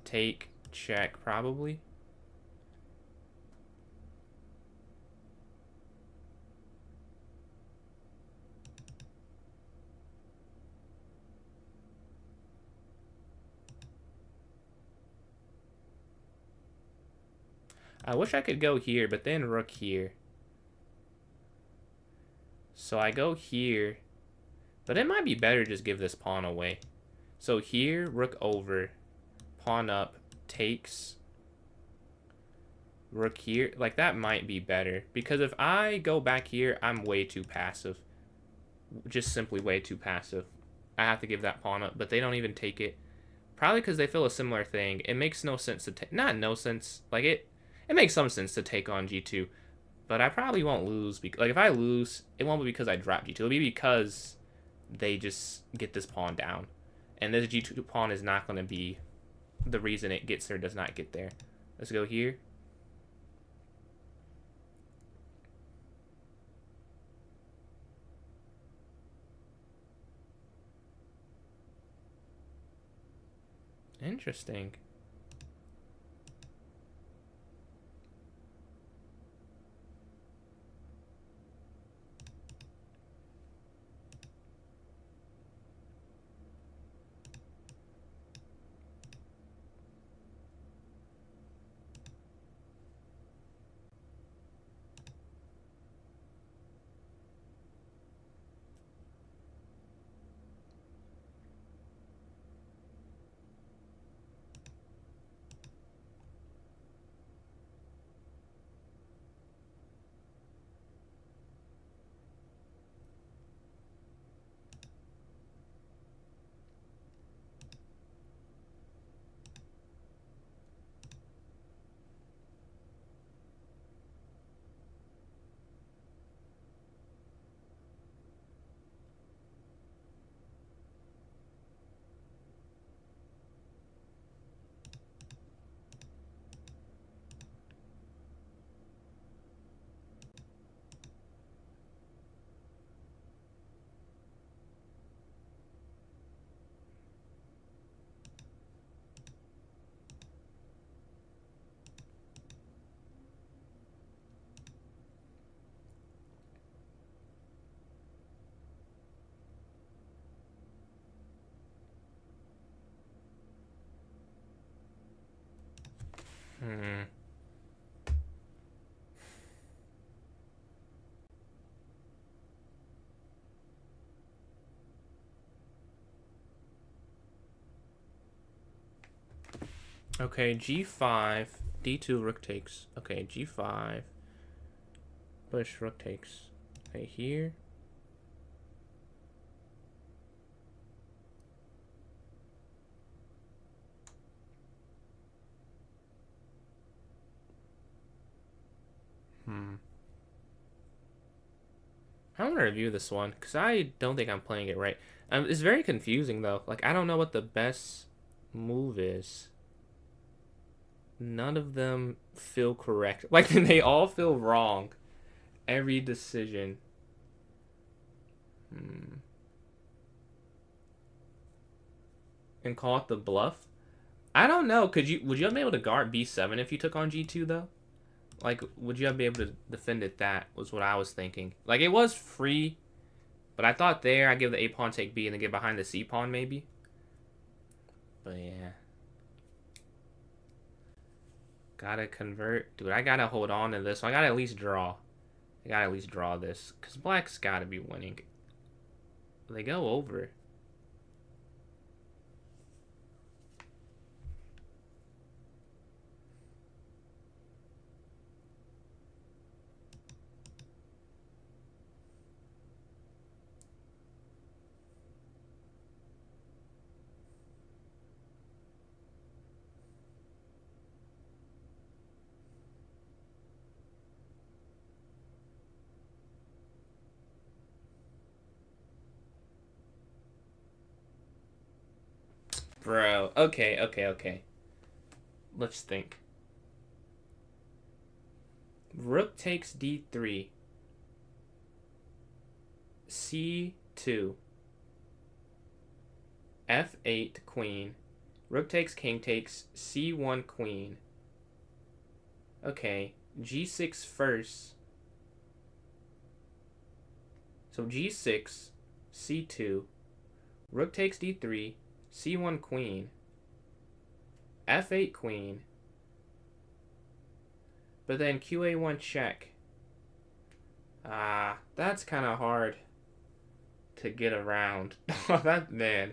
Take, check, probably. I wish I could go here, but then rook here. So I go here. But it might be better to just give this pawn away. So here, rook over. Pawn up. Takes. Rook here. Like, that might be better. Because if I go back here, I'm way too passive. Just simply way too passive. I have to give that pawn up. But they don't even take it. Probably because they feel a similar thing. It makes no sense to take... Not no sense. Like, it makes some sense to take on g2. But I probably won't lose. Like, if I lose, it won't be because I drop g2. It'll be because they just get this pawn down. And this g2 pawn is not going to be the reason it gets there, does not get there. Let's go here. Interesting. Hmm. Okay, g5, d2, rook takes. Okay, g5, push, rook takes. Okay, here. I want to review this one because I don't think I'm playing it right. It's very confusing though. Like I don't know what the best move is. None of them feel correct. Like they all feel wrong. Every decision. And call it the bluff. I don't know. Would you have been able to guard b7 if you took on g2 though? Like would you have been able to defend it? That was what I was thinking. Like it was free, but I thought there I give the a pawn take b and then get behind the c pawn maybe. But yeah. Gotta convert. Dude, I gotta hold on to this. So I gotta at least draw. I gotta at least draw this. Because black's gotta be winning. They go over. Bro. Okay. Let's think. Rook takes d3. c2. f8 queen. Rook takes, king takes, c1 queen. Okay, g6 first. So g6, c2. Rook takes d3, c1 queen. f8 queen. But then qa1 check. That's kind of hard to get around. That man.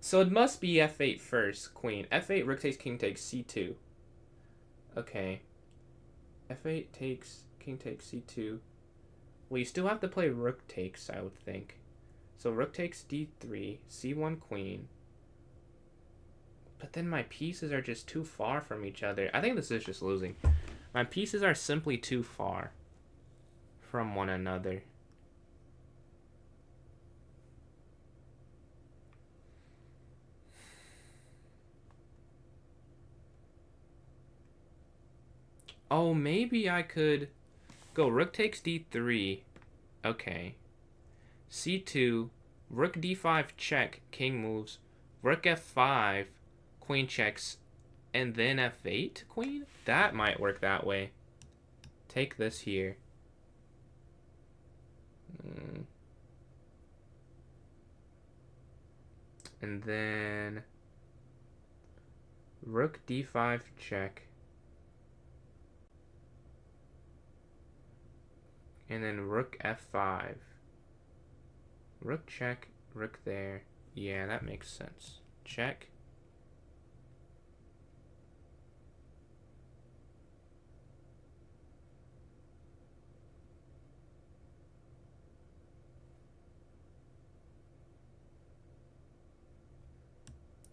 So it must be f8 first, queen. f8, rook takes, king takes, c2. Okay. f8 takes, king takes, c2. Well, you still have to play rook takes, I would think. So rook takes d3, c1 queen. But then my pieces are just too far from each other. I think this is just losing. My pieces are simply too far from one another. Oh, maybe I could go rook takes d3. Okay. c2, rook d5 check, king moves. Rook f5, queen checks, and then f8 queen? That might work that way. Take this here. And then rook d5 check. And then rook f5. Rook check, rook there. Yeah, that makes sense. Check.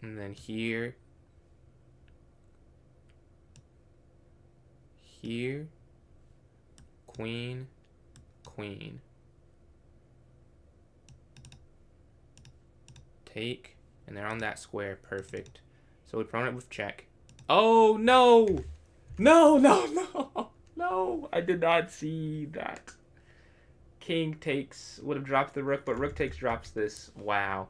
And then here. Here. Queen. Queen. Take. And they're on that square. Perfect. So we prone it with check. Oh, no! No! No! I did not see that. King takes. Would have dropped the rook, but rook takes drops this. Wow.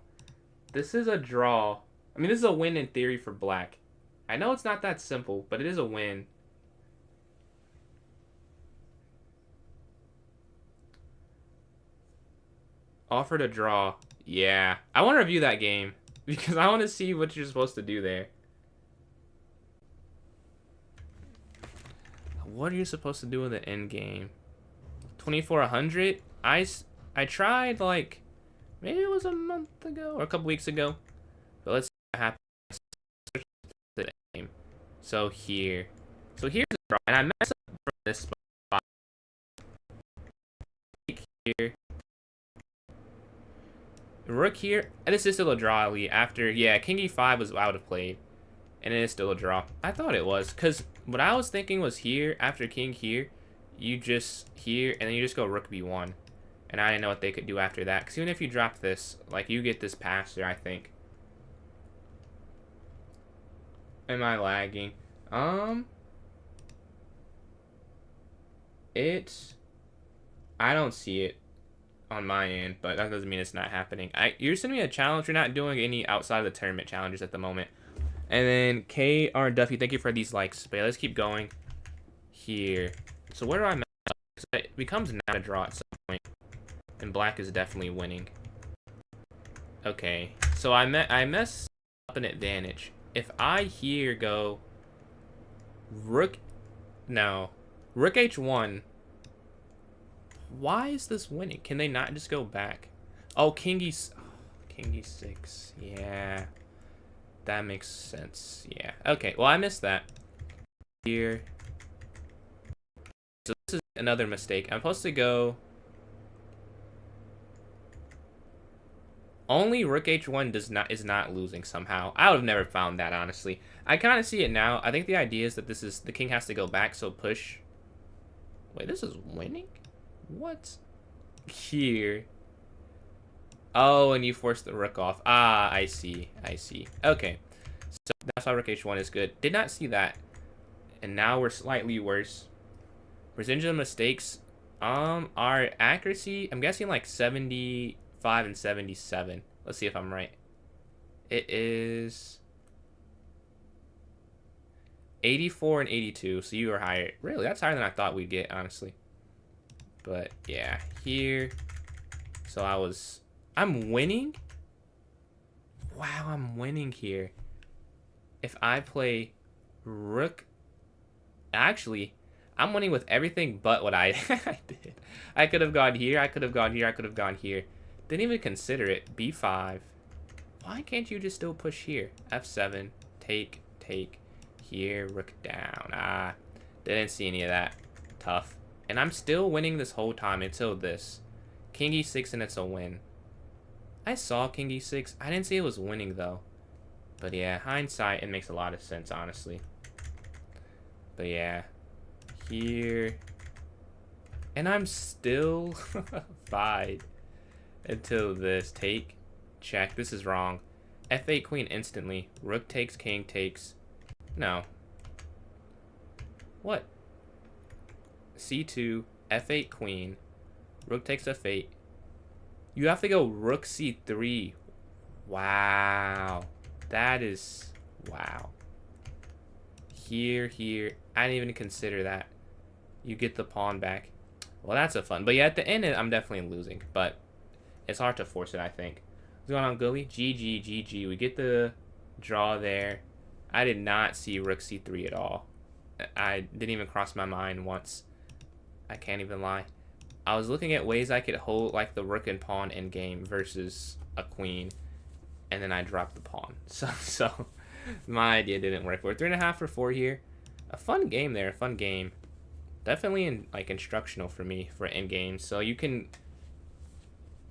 This is a draw. I mean, this is a win in theory for black. I know it's not that simple, but it is a win. Offer to draw. Yeah. I want to review that game because I want to see what you're supposed to do there. what are you supposed to do in the end game? 2400. I tried like maybe it was a month ago or a couple weeks ago, but let's see what happens. The game. So here's the draw, and I messed up from this spot here. Rook here, and this is still a draw after, yeah, King E5 was out of play, and it is still a draw. I thought it was, because what I was thinking was here, after King here, you just here, and then you just go Rook B1, and I didn't know what they could do after that, because even if you drop this, like, you get this passer, I think. Am I lagging? I don't see it on my end, but that doesn't mean it's not happening. You're sending me a challenge. You're not doing any outside of the tournament challenges at the moment. And then KR Duffy, thank you for these likes. But yeah, let's keep going here. So where do I mess up? It becomes not a draw at some point, and black is definitely winning. Okay, so I mess up an advantage. If I here go Rook H1. Why is this winning? Can they not just go back? Oh, King E6. Yeah. That makes sense. Yeah. Okay, well, I missed that. Here. So this is another mistake. I'm supposed to go... Only Rook H1 is not losing somehow. I would have never found that, honestly. I kind of see it now. I think the idea is that the king has to go back, so push. Wait, this is winning? What? Here. Oh, and you force the rook off. Ah, I see. Okay. So that's why rook h1 is good. Did not see that. And now we're slightly worse. Percentage of mistakes. Our accuracy, I'm guessing like 75 and 77. Let's see if I'm right. It is 84 and 82, so you are higher. Really, that's higher than I thought we'd get, honestly. But yeah, here. So I'm winning? Wow, I'm winning here. If I play rook, actually, I'm winning with everything but what I did. I could have gone here, I could have gone here, I could have gone here. Didn't even consider it. B5. Why can't you just still push here? F7, take, here, rook down. Ah, didn't see any of that. Tough. And I'm still winning this whole time until this. King E6 and it's a win. I saw King E6. I didn't see it was winning though. But yeah, hindsight, it makes a lot of sense, honestly. But yeah. Here. And I'm still fine until this. Take. Check. This is wrong. F8 queen instantly. Rook takes, king takes. No. What? C2, F8 queen. Rook takes F8. You have to go rook C3. Wow. That is... Wow. Here. I didn't even consider that. You get the pawn back. Well, that's a fun. But yeah, at the end, I'm definitely losing. But it's hard to force it, I think. What's going on, Gully? GG. We get the draw there. I did not see rook C3 at all. I didn't even cross my mind once. I can't even lie. I was looking at ways I could hold like the rook and pawn in game versus a queen, and then I dropped the pawn. So my idea didn't work. We're 3.5 for 4 here. A fun game there. A fun game. Definitely like instructional for me for end games. So you can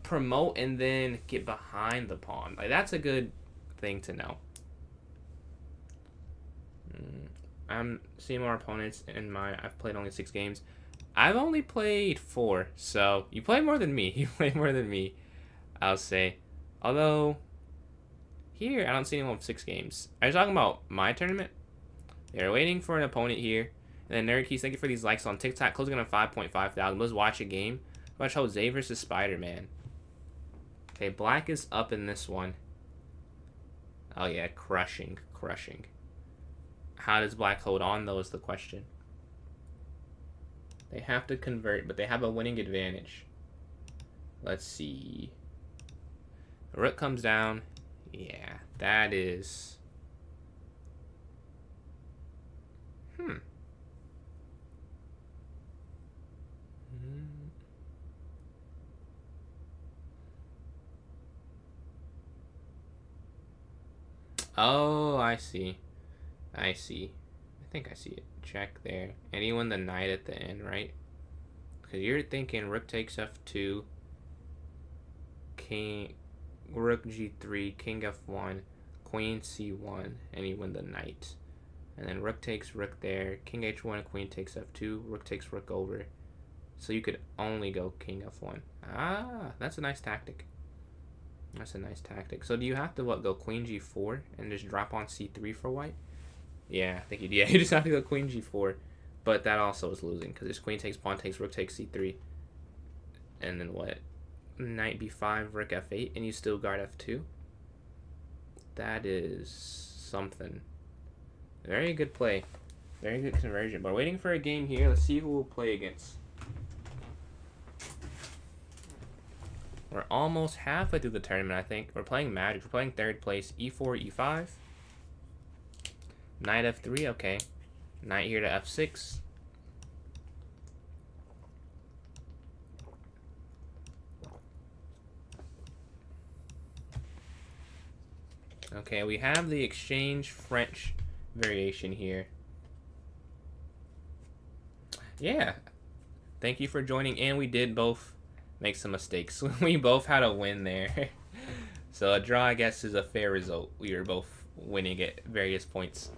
promote and then get behind the pawn. Like that's a good thing to know. I'm seeing more opponents in I've played only 6 games. I've only played 4, so you play more than me. You play more than me, I'll say. Although, here, I don't see anyone with 6 games. Are you talking about my tournament? They're waiting for an opponent here. And then Nerdkeys, thank you for these likes on TikTok. Closing on 5.5 thousand. Let's watch a game. Watch Jose versus Spider-Man. Okay, black is up in this one. Oh yeah, crushing. How does black hold on, though, is the question. They have to convert, but they have a winning advantage. Let's see. Rook comes down. Yeah, that is... Oh, I see. I see. I think I see it. Check there. And you win the knight at the end, right? Because you're thinking rook takes f2, king, rook g3, king f1, queen c1, and you win the knight. And then rook takes rook there, king h1, queen takes f2, rook takes rook over. So you could only go king f1. Ah, that's a nice tactic. That's a nice tactic. So do you have to, what, go queen g4 and just drop on c3 for white? Yeah, I think you do. Yeah, you just have to go queen g4. But that also is losing because it's queen takes, pawn takes, rook takes c3. And then what? Knight b5, rook f8, and you still guard f2. That is something. Very good play. Very good conversion. But waiting for a game here. Let's see who we'll play against. We're almost halfway through the tournament, I think. We're playing Magic. We're playing third place. e4, e5. Knight f3, okay. Knight here to f6. Okay, we have the exchange French variation here. Yeah. Thank you for joining in. We did both make some mistakes. We both had a win there. So a draw, I guess, is a fair result. We were both winning at various points.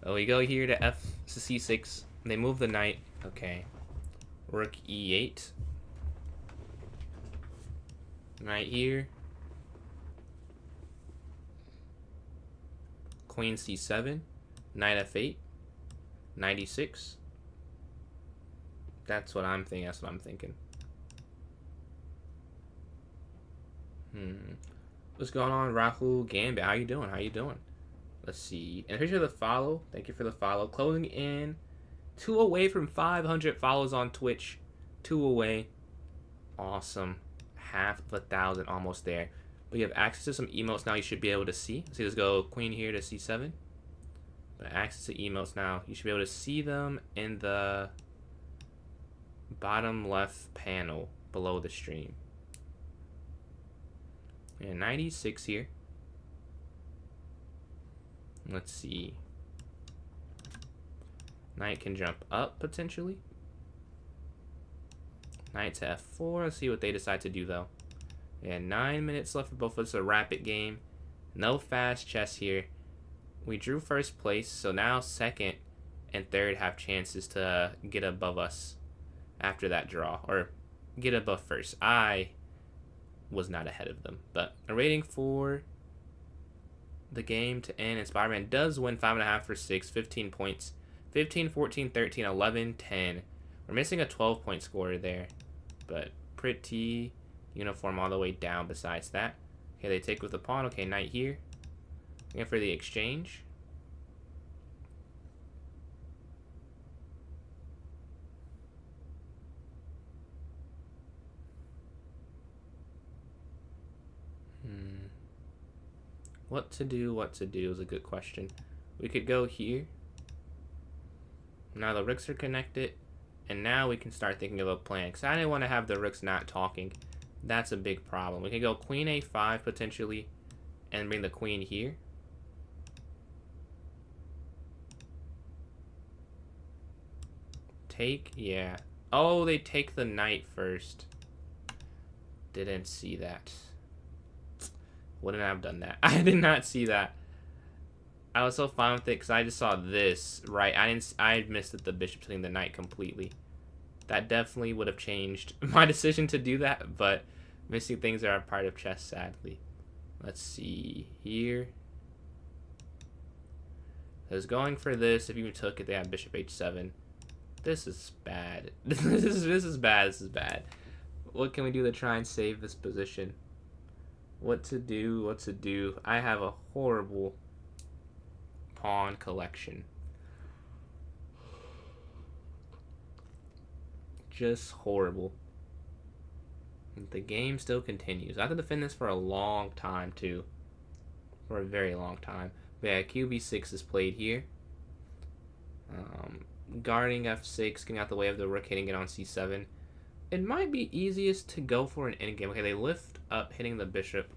We go here to c6. They move the knight. Okay. Rook e8. Knight here. Queen c7. Knight f8. Knight e6. That's what I'm thinking. That's what I'm thinking. What's going on, Rahul Gambit? How you doing? How you doing? Let's see. And here's the follow. Thank you for the follow. Closing in. 2 away from 500 follows on Twitch. 2 away. Awesome. Half of 1,000, almost there. But you have access to some emotes now you should be able to see. See, let's go queen here to c7. But access to emotes now. You should be able to see them in the bottom left panel below the stream. Yeah, 96 here. Let's see. Knight can jump up, potentially. Knight to f4. Let's see what they decide to do, though. Yeah, 9 minutes left for both of us. A rapid game. No fast chess here. We drew first place, so now second and third have chances to get above us after that draw. Or get above first. I was not ahead of them. But I'm waiting for the game to end. And Spider-Man does win 5.5 for 6, 15 points. 15, 14, 13, 11, 10. We're missing a 12-point scorer there. But pretty uniform all the way down besides that. Okay, they take with the pawn. Okay, knight here. And for the exchange. What to do is a good question. We could go here. Now the rooks are connected. And now we can start thinking of a plan. Because I didn't want to have the rooks not talking. That's a big problem. We can go queen a5 potentially. And bring the queen here. Take, yeah. Oh, they take the knight first. Didn't see that. Wouldn't have done that. I did not see that. I was so fine with it because I just saw this, right? I missed it, the bishop taking the knight completely. That definitely would have changed my decision to do that, but missing things are a part of chess, sadly. Let's see here. I was going for this. If you took it, they have bishop h7. This is bad. This is bad. This is bad. What can we do to try and save this position? What to do? What to do? I have a horrible pawn collection. Just horrible. The game still continues. I have to defend this for a long time, too. For a very long time. But yeah, QB6 is played here. Guarding f6, getting out the way of the rook, hitting it on c7. It might be easiest to go for an endgame. Okay, they lift up, hitting the bishop.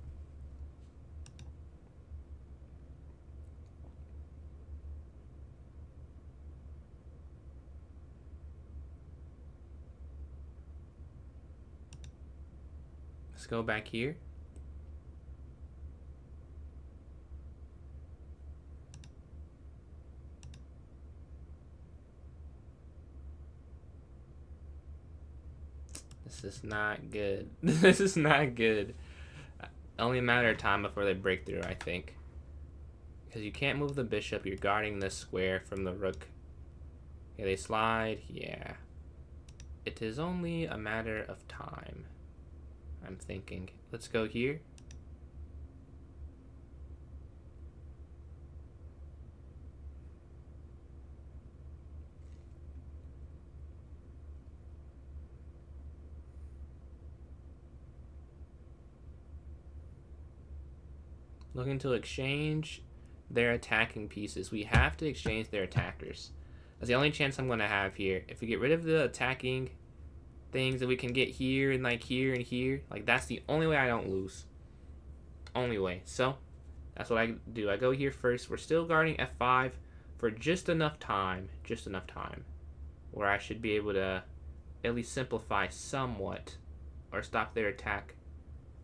Let's go back here. This is not good. This is not good. Only a matter of time before they break through, I think. Because you can't move the bishop. You're guarding this square from the rook. Okay, they slide. Yeah. It is only a matter of time, I'm thinking. Let's go here. Looking to exchange their attacking pieces. We have to exchange their attackers. That's the only chance I'm going to have here. If we get rid of the attacking things that we can get here and like here and here, like that's the only way I don't lose. Only way. So that's what I do. I go here first. We're still guarding f5 for just enough time. Just enough time. Where I should be able to at least simplify somewhat. Or stop their attack.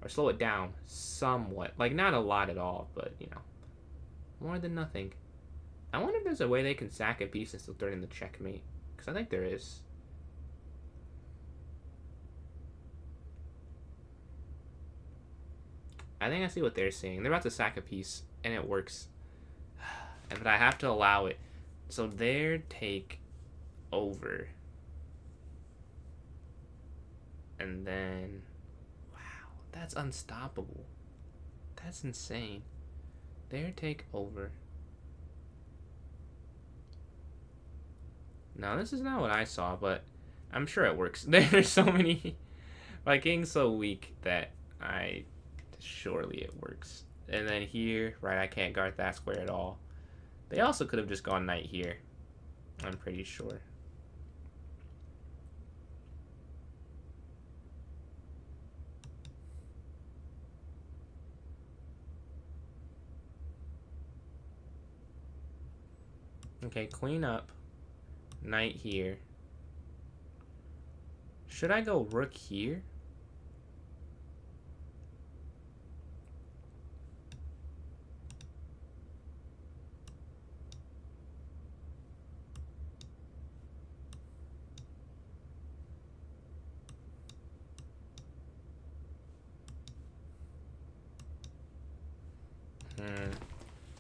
Or slow it down somewhat. Like, not a lot at all, but, you know. More than nothing. I wonder if there's a way they can sack a piece and still threaten the checkmate. Because I think there is. I think I see what they're saying. They're about to sack a piece, and it works. But I have to allow it. So their take over. And then... That's unstoppable. That's insane. Their take over. Now, this is not what I saw, but I'm sure it works. There's so many... My king's so weak that surely it works. And then here, right, I can't guard that square at all. They also could have just gone knight here. I'm pretty sure. Okay, queen up. Knight here. Should I go rook here?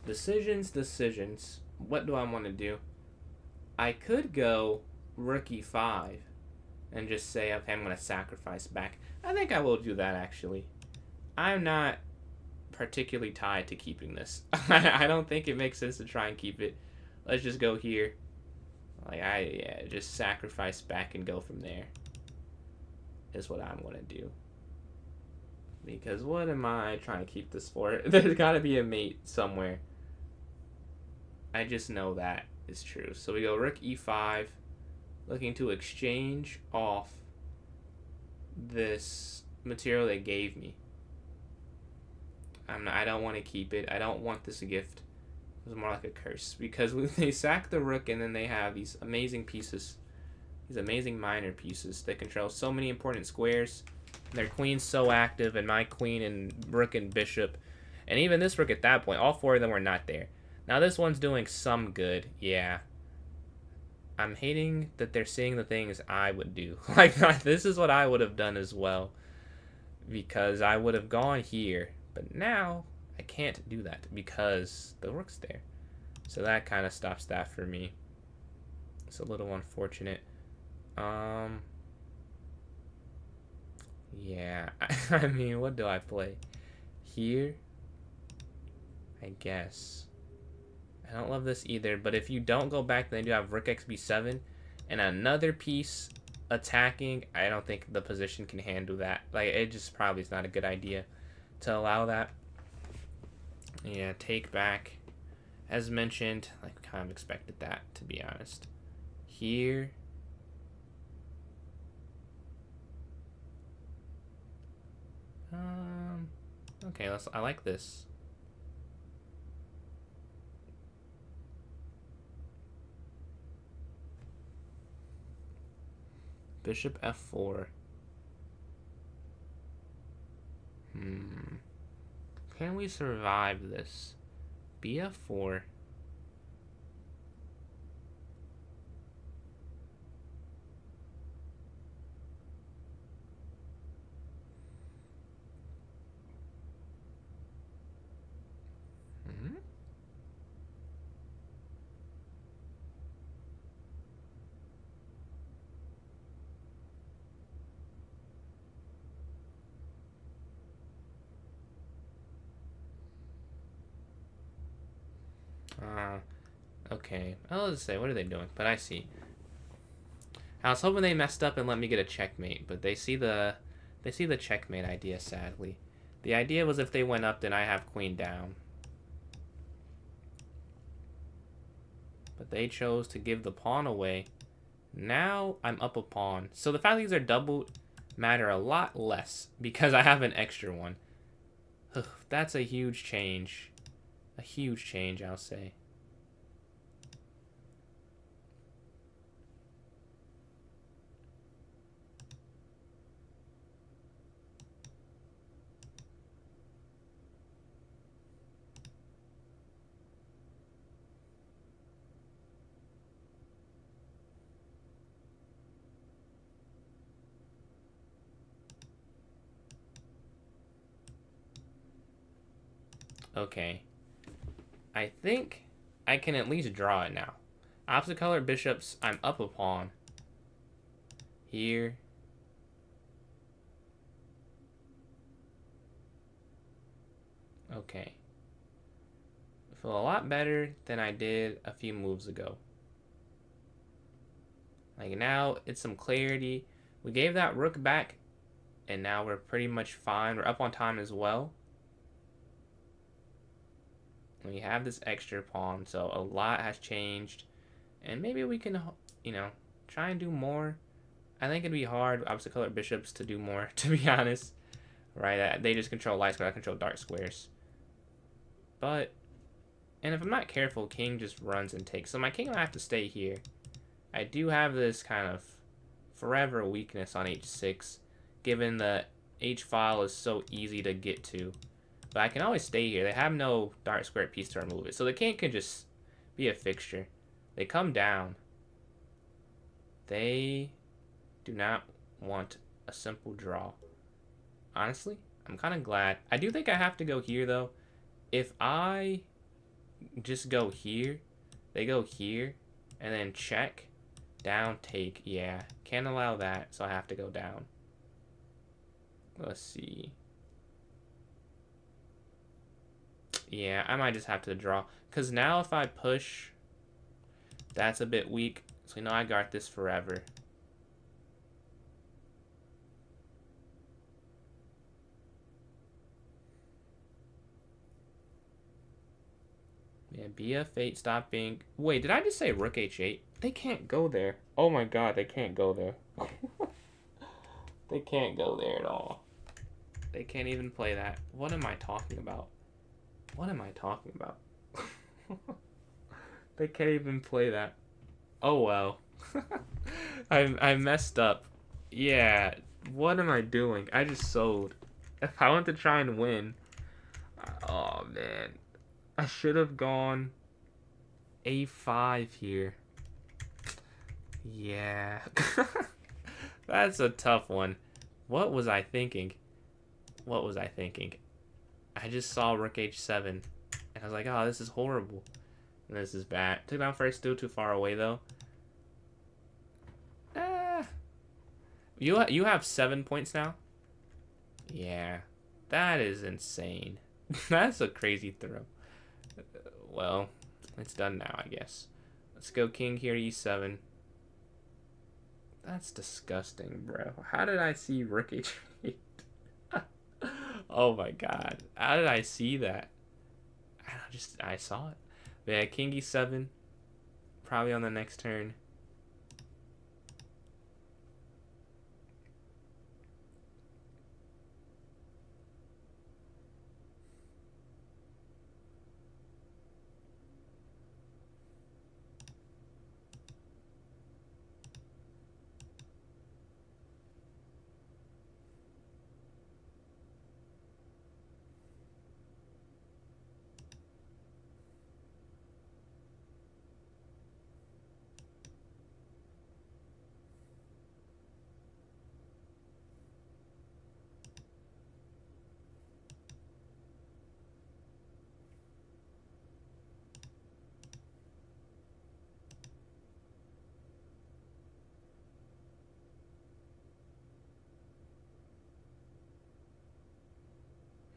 Decisions. What do I want to do? I could go rook e5 and just say, okay, I'm going to sacrifice back. I think I will do that, actually. I'm not particularly tied to keeping this. I don't think it makes sense to try and keep it. Let's just go here. Like, just sacrifice back and go from there. Is what I'm going to do. Because what am I trying to keep this for? There's got to be a mate somewhere. I just know that is true. So we go rook e5, looking to exchange off this material they gave me. I don't want to keep it. I don't want this gift. It was more like a curse. Because they sack the rook and then they have these amazing pieces. These amazing minor pieces that control so many important squares. Their queen's so active, and my queen and rook and bishop. And even this rook at that point, all four of them were not there. Now this one's doing some good, yeah. I'm hating that they're seeing the things I would do. Like, this is what I would have done as well. Because I would have gone here. But now, I can't do that because the rook's there. So that kind of stops that for me. It's a little unfortunate. Yeah, I mean, what do I play? Here? I guess. I don't love this either, but if you don't go back, then you have rook xb7 and another piece attacking. I don't think the position can handle that. Like, it just probably is not a good idea to allow that. Yeah, take back. As mentioned, I kind of expected that, to be honest. Here. Okay, I like this. Bishop f4. Hmm. Can we survive this? BF4. Hmm? Okay. I'll just say, what are they doing? But I see. I was hoping they messed up and let me get a checkmate, but they see the checkmate idea, sadly. The idea was if they went up, then I have queen down. But they chose to give the pawn away. Now I'm up a pawn. So the fact that these are doubled matter a lot less because I have an extra one. Ugh, that's a huge change. A huge change, I'll say. Okay. I think I can at least draw it now. Opposite color bishops, I'm up a pawn. Here. Okay. I feel a lot better than I did a few moves ago. Like now, it's some clarity. We gave that rook back, and now we're pretty much fine. We're up on time as well. We have this extra pawn, so a lot has changed. And maybe we can, try and do more. I think it'd be hard, opposite color bishops, to do more, to be honest. Right? They just control light squares, I control dark squares. But, and if I'm not careful, king just runs and takes. So my king will have to stay here. I do have this kind of forever weakness on h6, given the h file is so easy to get to. But I can always stay here. They have no dark square piece to remove it. So the king can just be a fixture. They come down. They do not want a simple draw. Honestly, I'm kind of glad. I do think I have to go here, though. If I just go here, they go here, and then check, down, take. Yeah, can't allow that, so I have to go down. Let's see. Yeah, I might just have to draw. Because now if I push, that's a bit weak. So you know I got this forever. Yeah, BF8 stopping. Wait, did I just say rook h8? They can't go there. Oh my god, they can't go there. They can't go there at all. They can't even play that. What am I talking about? What am I talking about? They can't even play that. Oh well. I messed up. Yeah, what am I doing? I just sold. If I want to try and win, oh man, I should have gone a5 here. Yeah, that's a tough one. What was I thinking? What was I thinking? I just saw rook h7, and I was like, oh, this is horrible. And this is bad. Took down first, still too far away though. You have 7 points now? Yeah, that is insane. That's a crazy throw. Well, it's done now, I guess. Let's go king here, e7. That's disgusting, bro. How did I see rook h8? Oh my god. How did I see that? I saw it. But yeah, king e7. Probably on the next turn.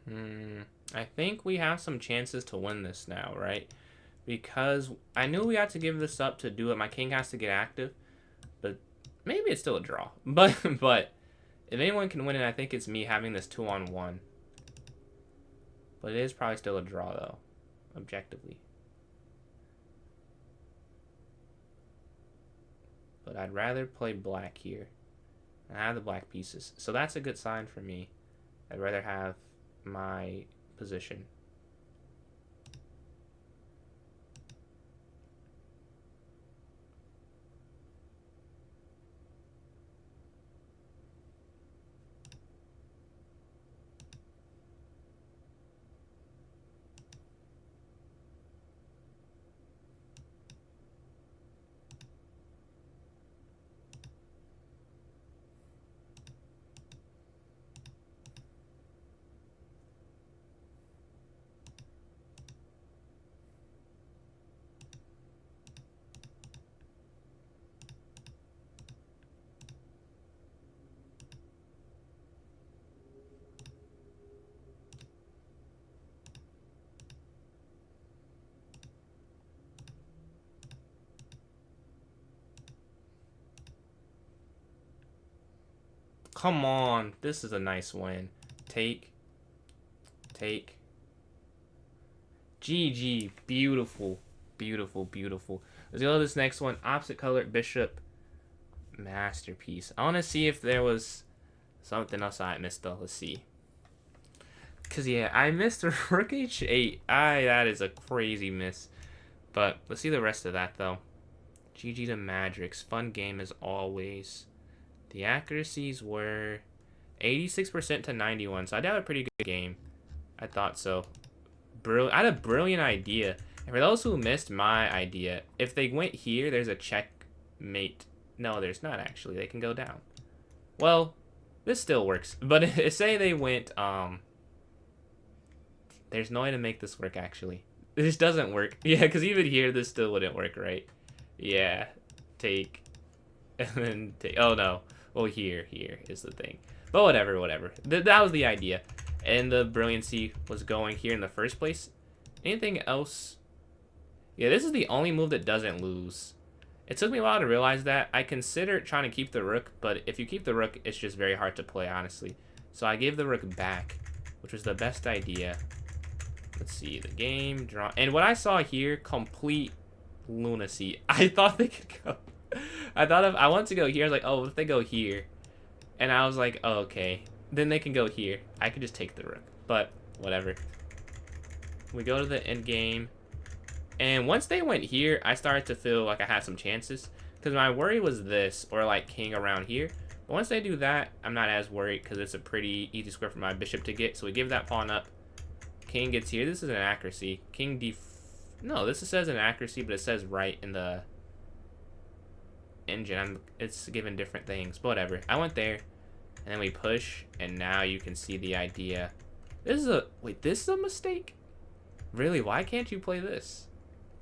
I think we have some chances to win this now, right? Because I knew we had to give this up to do it. My king has to get active, but maybe it's still a draw. But if anyone can win it, I think it's me having this 2-on-1. But it is probably still a draw, though, objectively. But I'd rather play black here. I have the black pieces, so that's a good sign for me. I'd rather have my position. Come on, this is a nice win. Take. GG, beautiful, beautiful, beautiful. Let's go to this next one. Opposite color, bishop, masterpiece. I want to see if there was something else I missed though. Let's see. Cause yeah, I missed rook h8. That is a crazy miss. But let's see the rest of that though. GG to Madrix. Fun game as always. The accuracies were 86% to 91, so I had a pretty good game. I thought so. I had a brilliant idea. And for those who missed my idea, if they went here, there's a checkmate. No, there's not actually. They can go down. Well, this still works. But say they went, there's no way to make this work actually. This doesn't work. Yeah, because even here, this still wouldn't work, right? Yeah. Take. And then take. Oh, no. Well, here is the thing. But whatever. That was the idea. And the brilliancy was going here in the first place. Anything else? Yeah, this is the only move that doesn't lose. It took me a while to realize that. I considered trying to keep the rook, but if you keep the rook, it's just very hard to play, honestly. So I gave the rook back, which was the best idea. Let's see, the game, draw. And what I saw here, complete lunacy. I thought they could go. I wanted to go here. I was like, oh, what if they go here? And I was like, oh, okay. Then they can go here. I could just take the rook. But whatever. We go to the end game. And once they went here, I started to feel like I had some chances. Because my worry was this, or like king around here. But once they do that, I'm not as worried because it's a pretty easy square for my bishop to get. So we give that pawn up. King gets here. This is an accuracy. King d... No, this says an accuracy, but it says right in the engine. It's given different things, but whatever. I went there, and then we push, and now you can see the idea. This is a... Wait, this is a mistake? Really? Why can't you play this?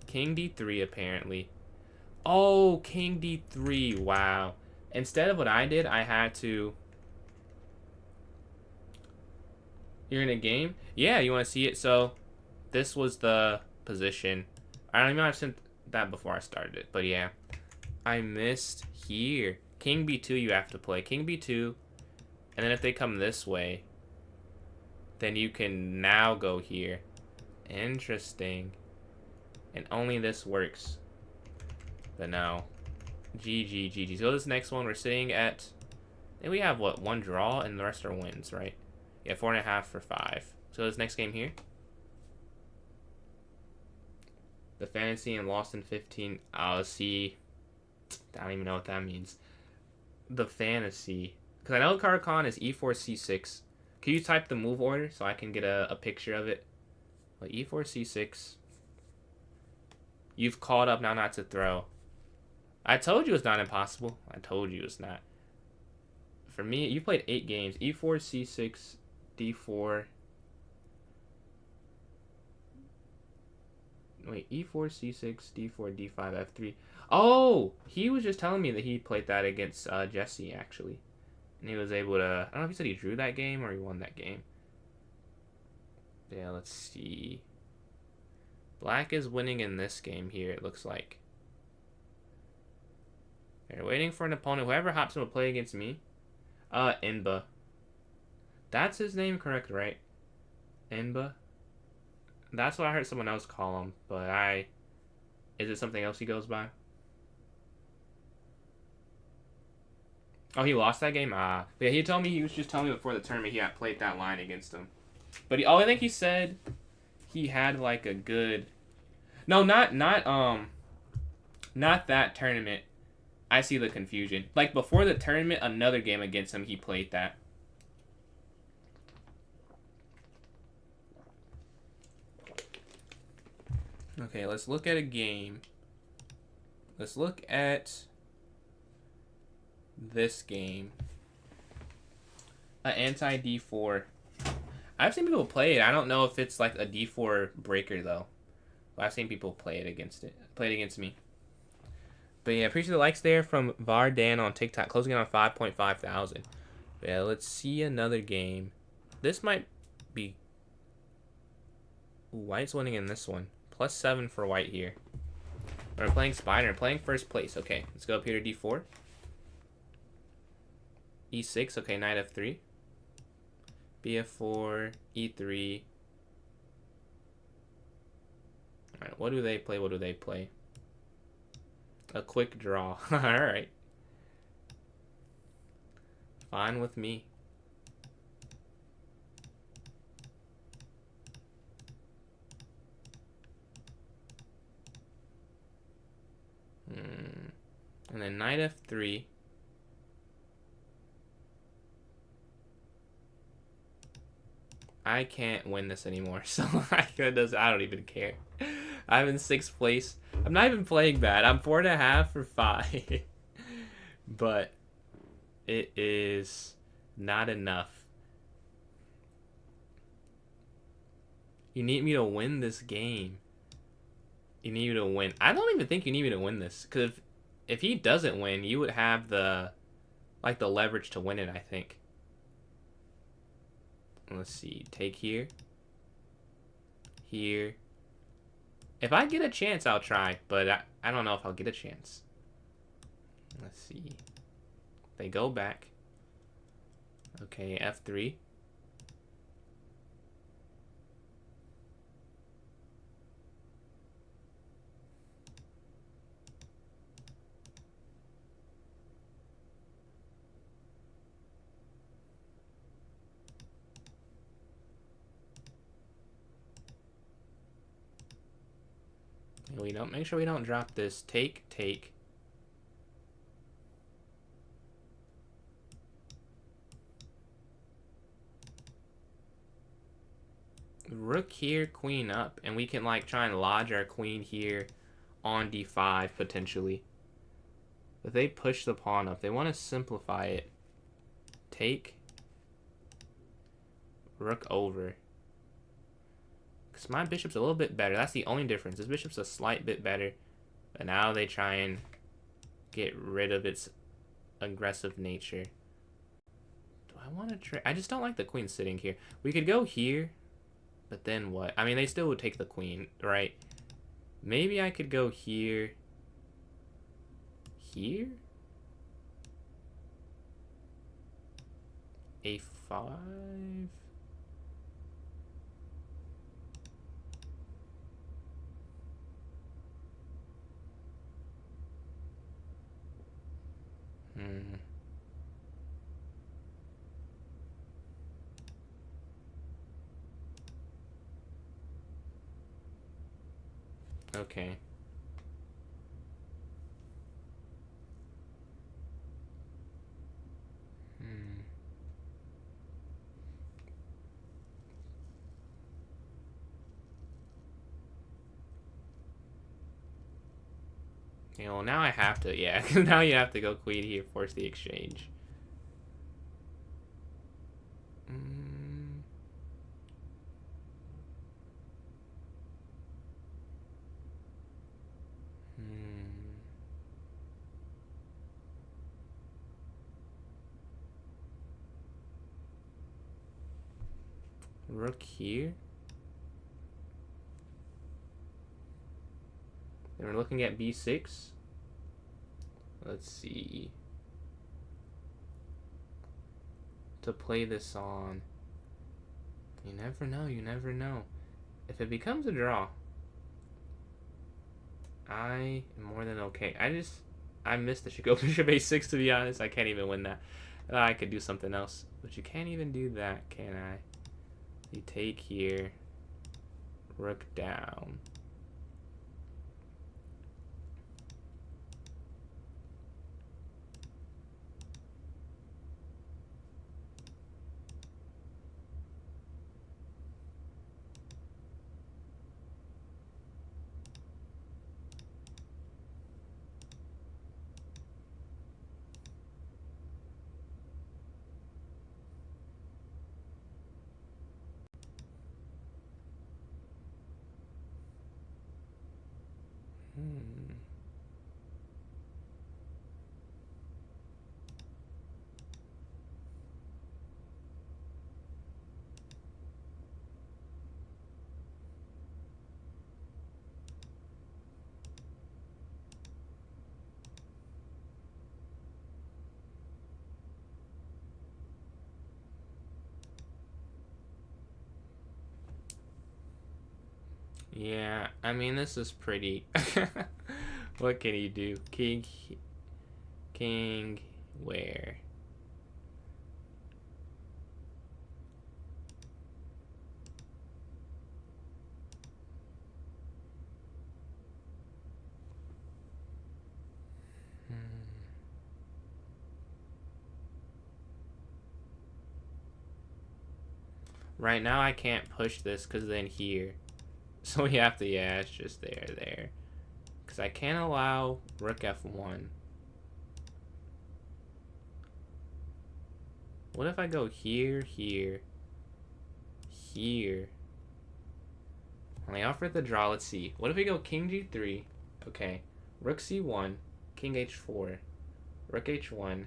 King d3, apparently. Oh, king d3. Wow. Instead of what I did, I had to... You're in a game? Yeah, you want to see it? So, this was the position. I don't even know if I sent that before I started it, but yeah. I missed here. King b2 you have to play. King b2, and then if they come this way, then you can now go here. Interesting. And only this works. But no. GG. So this next one, we're sitting at... I think we have, what, one draw, and the rest are wins, right? Yeah, 4.5 for 5. So this next game here. The fantasy and lost in 15. I'll see. I don't even know what that means. The fantasy. Because I know Card-Con is e4, c6. Can you type the move order so I can get a picture of it? Well, e4, c6. You've called up, now not to throw. I told you it's not impossible. I told you it's not. For me, you played 8 games. e4, c6, d4. Wait, e4, c6, d4, d5, f3. Oh! He was just telling me that he played that against Jesse, actually. And he was able to... I don't know if he said he drew that game or he won that game. Yeah, let's see. Black is winning in this game here, it looks like. They're waiting for an opponent. Whoever hops in will play against me. Inba. That's his name, correct, right? Inba? That's what I heard someone else call him, but is it something else he goes by? Oh, he lost that game? Ah. But yeah, he was just telling me before the tournament he had played that line against him. But I think he said he had like a good... No, not that tournament. I see the confusion. Like before the tournament, another game against him, he played that. Okay, let's look at a game. Let's look at this game. An anti-D4. I've seen people play it. I don't know if it's like a D4 breaker though. But I've seen people play it against me. But yeah, appreciate the likes there from Vardan on TikTok, closing in on 5.5 thousand. Yeah, let's see another game. This might be... Ooh, White's winning in this one. +7 for White here. We're playing Spider, playing first place. Okay, let's go up here to D4. E6, okay, Knight F3. BF4, E3. Alright, what do they play? A quick draw. Alright. Fine with me. And then Knight F3. I can't win this anymore, so I don't even care. I'm in 6th place. I'm not even playing bad. I'm 4.5 for 5. But it is not enough. You need me to win this game. You need me to win. I don't even think you need me to win this. Because if he doesn't win, you would have the leverage to win it, I think. Let's see. Take here. Here. If I get a chance, I'll try. But I don't know if I'll get a chance. Let's see. They go back. Okay, F3. Make sure we don't drop this. Take. Rook here, queen up, and we can like try and lodge our queen here on D5 potentially. But they push the pawn up. They want to simplify it. Take. Rook over. Because my bishop's a little bit better. That's the only difference. This bishop's a slight bit better. But now they try and get rid of its aggressive nature. Do I want to try? I just don't like the queen sitting here. We could go here. But then what? I mean, they still would take the queen, right? Maybe I could go here. Here? A5? Okay. You know, now I have to, yeah. Now you have to go queen here, force the exchange. Rook here. Then we're looking at b6. Let's see. To play this on. You never know, you never know. If it becomes a draw, I am more than okay. I missed the should go bishop a6, to be honest. I can't even win that. I could do something else. But you can't even do that, can I? You take here. Rook down. Yeah, I mean, this is pretty. What can he do? King, where? Right now I can't push this because then here. So we have to, yeah, it's just there. Because I can't allow rook f1. What if I go here? When I offer the draw, let's see. What if we go king g3? Okay. Rook c1, king h4, rook h1,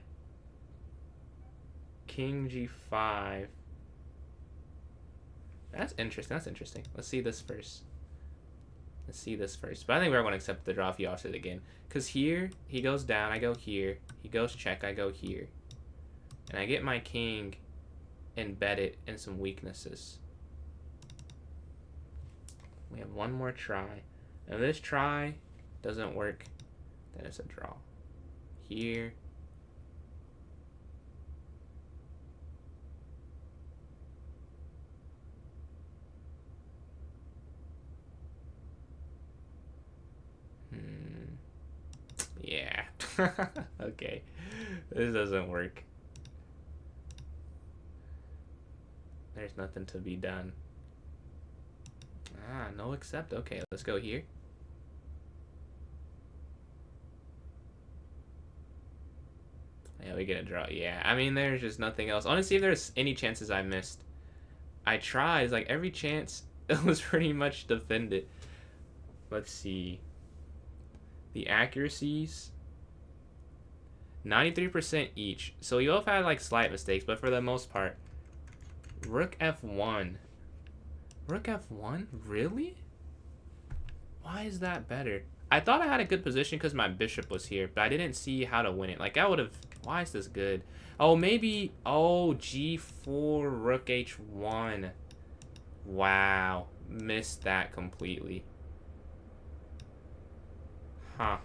king g5. That's interesting. Let's see this first. But I think we're going to accept the draw if he offers it again. Because here, he goes down, I go here. He goes check, I go here. And I get my king embedded in some weaknesses. We have one more try. If this try doesn't work, then it's a draw. Here. Yeah. Okay. This doesn't work. There's nothing to be done. Ah, no accept. Okay, let's go here. Yeah, we get a draw. Yeah, I mean, there's just nothing else. Honestly, if there's any chances I missed, I tried. Like, every chance, it was pretty much defended. Let's see. The accuracies, 93% each. So you both had like slight mistakes, but for the most part, rook f1. Rook f1? Really? Why is that better? I thought I had a good position because my bishop was here, but I didn't see how to win it. Like, I would have... Why is this good? Oh, maybe... Oh, g4, rook h1. Wow. Missed that completely. Huh.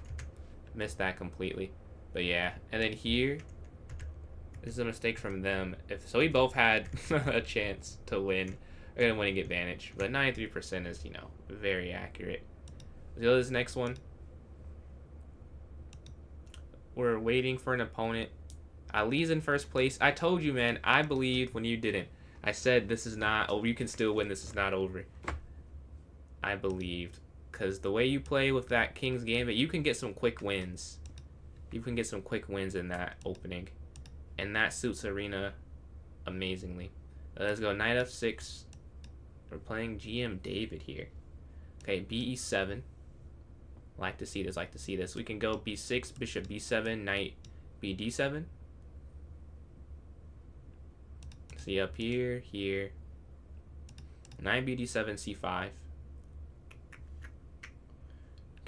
Missed that completely. But yeah. And then here... This is a mistake from them. So we both had a chance to win. Or a winning advantage. But 93% is, you know, very accurate. Let's go to this next one. We're waiting for an opponent. Ali's in first place. I told you, man. I believed when you didn't. I said this is not over. You can still win. This is not over. I believed. Because the way you play with that King's Gambit, you can get some quick wins. You can get some quick wins in that opening. And that suits Arena amazingly. Let's go knight f6. We're playing GM David here. Okay, be7. Like to see this. We can go b6, bishop b7, knight bd7. See up here, here. Knight bd7, c5.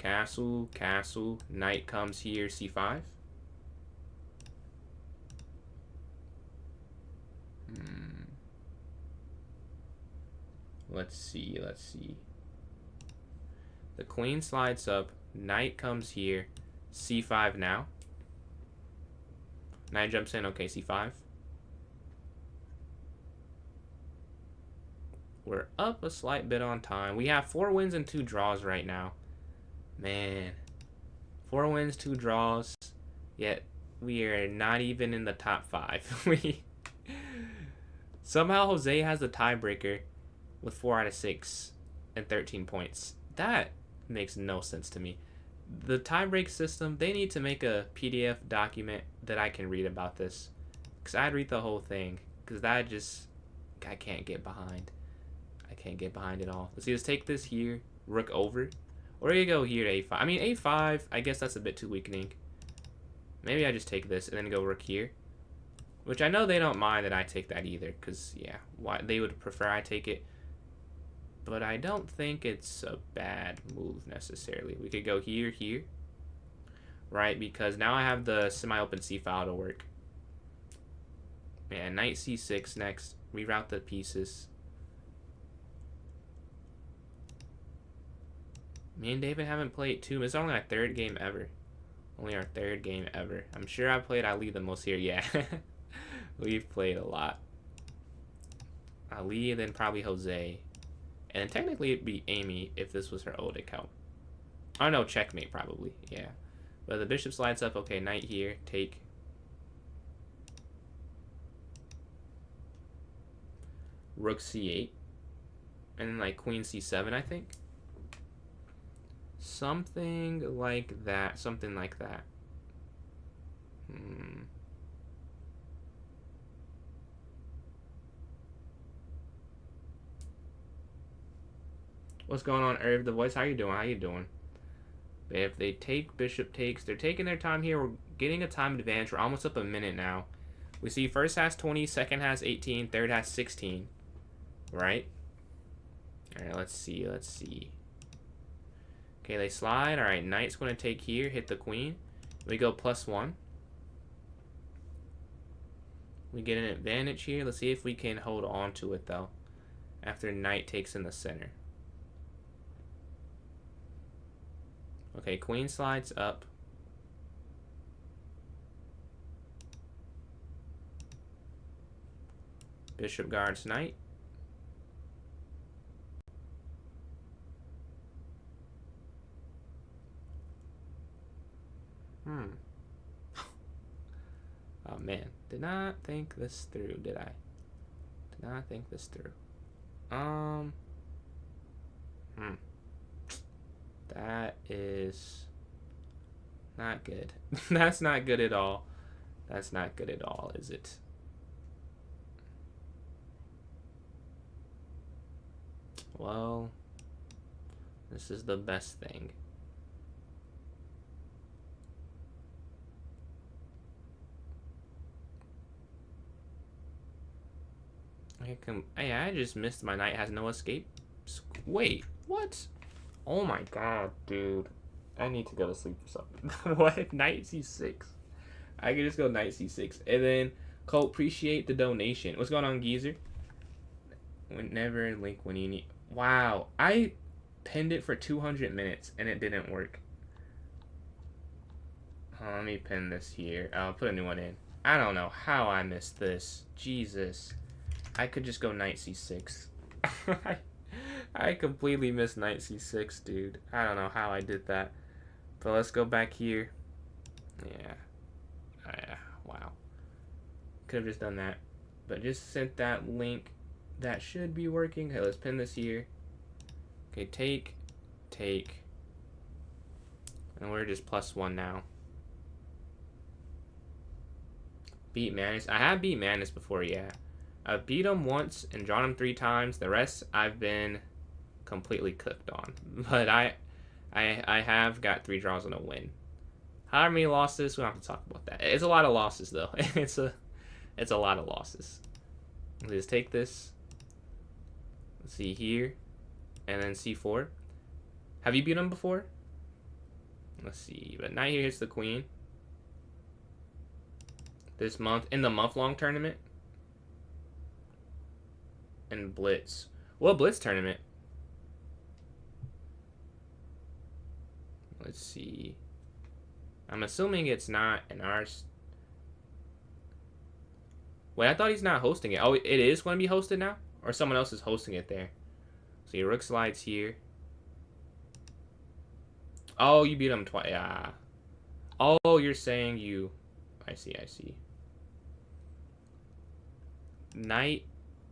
Castle, castle. Knight comes here, c5. Let's see, let's see. The queen slides up. Knight comes here. c5 now. Knight jumps in. Okay, c5. We're up a slight bit on time. We have 4 wins and 2 draws right now. Man. 4 wins, 2 draws. Yet we are not even in the top 5. Somehow Jose has the tiebreaker with 4 out of 6 and 13 points. That makes no sense to me. The tiebreak system, they need to make a PDF document that I can read about this. Because I'd read the whole thing. Because that just, I can't get behind. I can't get behind it all. Let's see, let's take this here. Rook over. Or you go here to a5. I mean, a5, I guess that's a bit too weakening. Maybe I just take this and then go rook here. Which I know they don't mind that I take that either. Because, yeah, why they would prefer I take it. But I don't think it's a bad move necessarily. We could go here, here. Right, because now I have the semi-open c file to work. And knight c6 next. Reroute the pieces. Me and David haven't played too. It's only our 3rd game ever. Only our 3rd game ever. I'm sure I played Ali the most here. Yeah. We've played a lot. Ali, then probably Jose. And then technically it'd be Amy if this was her old account. Oh no, checkmate probably. Yeah. But the bishop slides up. Okay, knight here. Take. Rook c8. And then like queen c7, I think. Something like that. Something like that. What's going on, Irv the Voice? How you doing? How you doing? If they take bishop takes, they're taking their time here. We're getting a time advantage. We're almost up a minute now. We see first has 20, second has 18, third has 16. Right? Alright, let's see. Let's see. Okay, they slide. Alright, knight's going to take here, hit the queen. We go +1. We get an advantage here. Let's see if we can hold on to it, though. After knight takes in the center. Okay, queen slides up. Bishop guards knight. Oh man, did not think this through, did I? Did not think this through. That is not good. That's not good at all. That's not good at all, is it? Well, this is the best thing. I just missed my knight has no escape. Wait, what? Oh my god, dude. I need to go to sleep or something. What? Knight c6. I can just go knight c6. And then, Cole, appreciate the donation. What's going on, Geezer? Whenever link when you need. Wow. I pinned it for 200 minutes and it didn't work. Let me pin this here. I'll put a new one in. I don't know how I missed this. Jesus. I could just go knight c6. I completely missed knight c6, dude. I don't know how I did that. But let's go back here. Yeah. Wow. Could have just done that. But just sent that link. That should be working. Okay, let's pin this here. Okay, take. And we're just +1 now. Beat Manus. I have beat Manus before, yeah. I've beat him once and drawn him 3 times. The rest I've been completely cooked on. But I have got 3 draws and a win. How many losses? We don't have to talk about that. It's a lot of losses though. It's a lot of losses. Let's just take this. Let's see here. And then c4. Have you beat him before? Let's see. But knight here hits the queen. This month, in the month-long tournament. And blitz. What blitz tournament? Let's see. I'm assuming it's not in ours. Wait, I thought he's not hosting it. Oh, it is going to be hosted now? Or someone else is hosting it there. So your rook slides here. Oh, you beat him twice. Yeah. Oh, you're saying you... I see, I see. Knight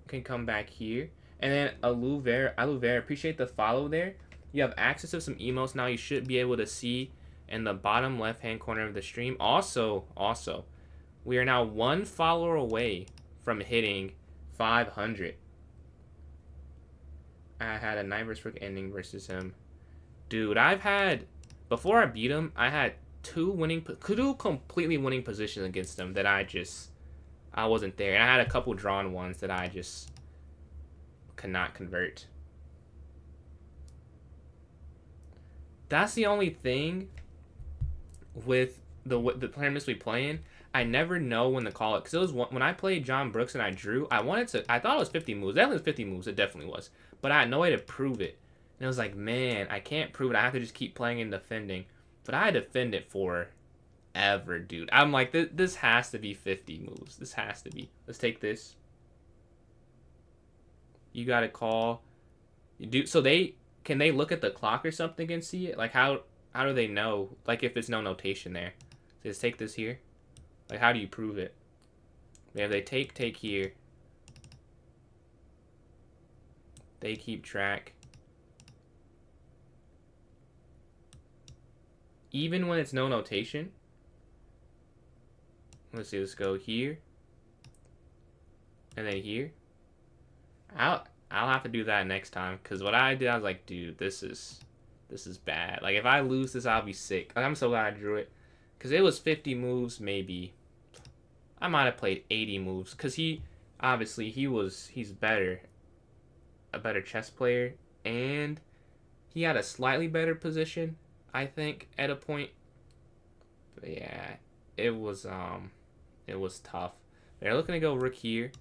can come back here. And then Aluver, appreciate the follow there. You have access to some emotes now. You should be able to see in the bottom left-hand corner of the stream. Also, we are now 1 follower away from hitting 500. I had a knight versus rook ending versus him. Dude, before I beat him, I had two completely winning positions against him that I wasn't there. And I had a couple drawn ones that I just could not convert. That's the only thing with the tournaments we play in. I never know when to call it. Because it was when I played John Brooks and I drew, I thought it was 50 moves. Definitely was 50 moves. It definitely was. But I had no way to prove it. And I was like, man, I can't prove it. I have to just keep playing and defending. But I defend it forever, dude. I'm like, this has to be 50 moves. This has to be. Let's take this. You got to call. Can they look at the clock or something and see it? Like, how do they know? Like, if there's no notation there. So let's take this here. Like, how do you prove it? Yeah, they take here. They keep track. Even when it's no notation. Let's see, let's go here. And then here. I'll have to do that next time. Because what I did, I was like, dude, this is bad. Like, if I lose this, I'll be sick. Like, I'm so glad I drew it. Because it was 50 moves, maybe. I might have played 80 moves. Because he's better. A better chess player. And he had a slightly better position, I think, at a point. But yeah, it was tough. They're looking to go rook here.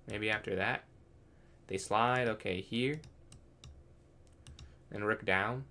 Maybe after that. They slide, okay, here. And rook down.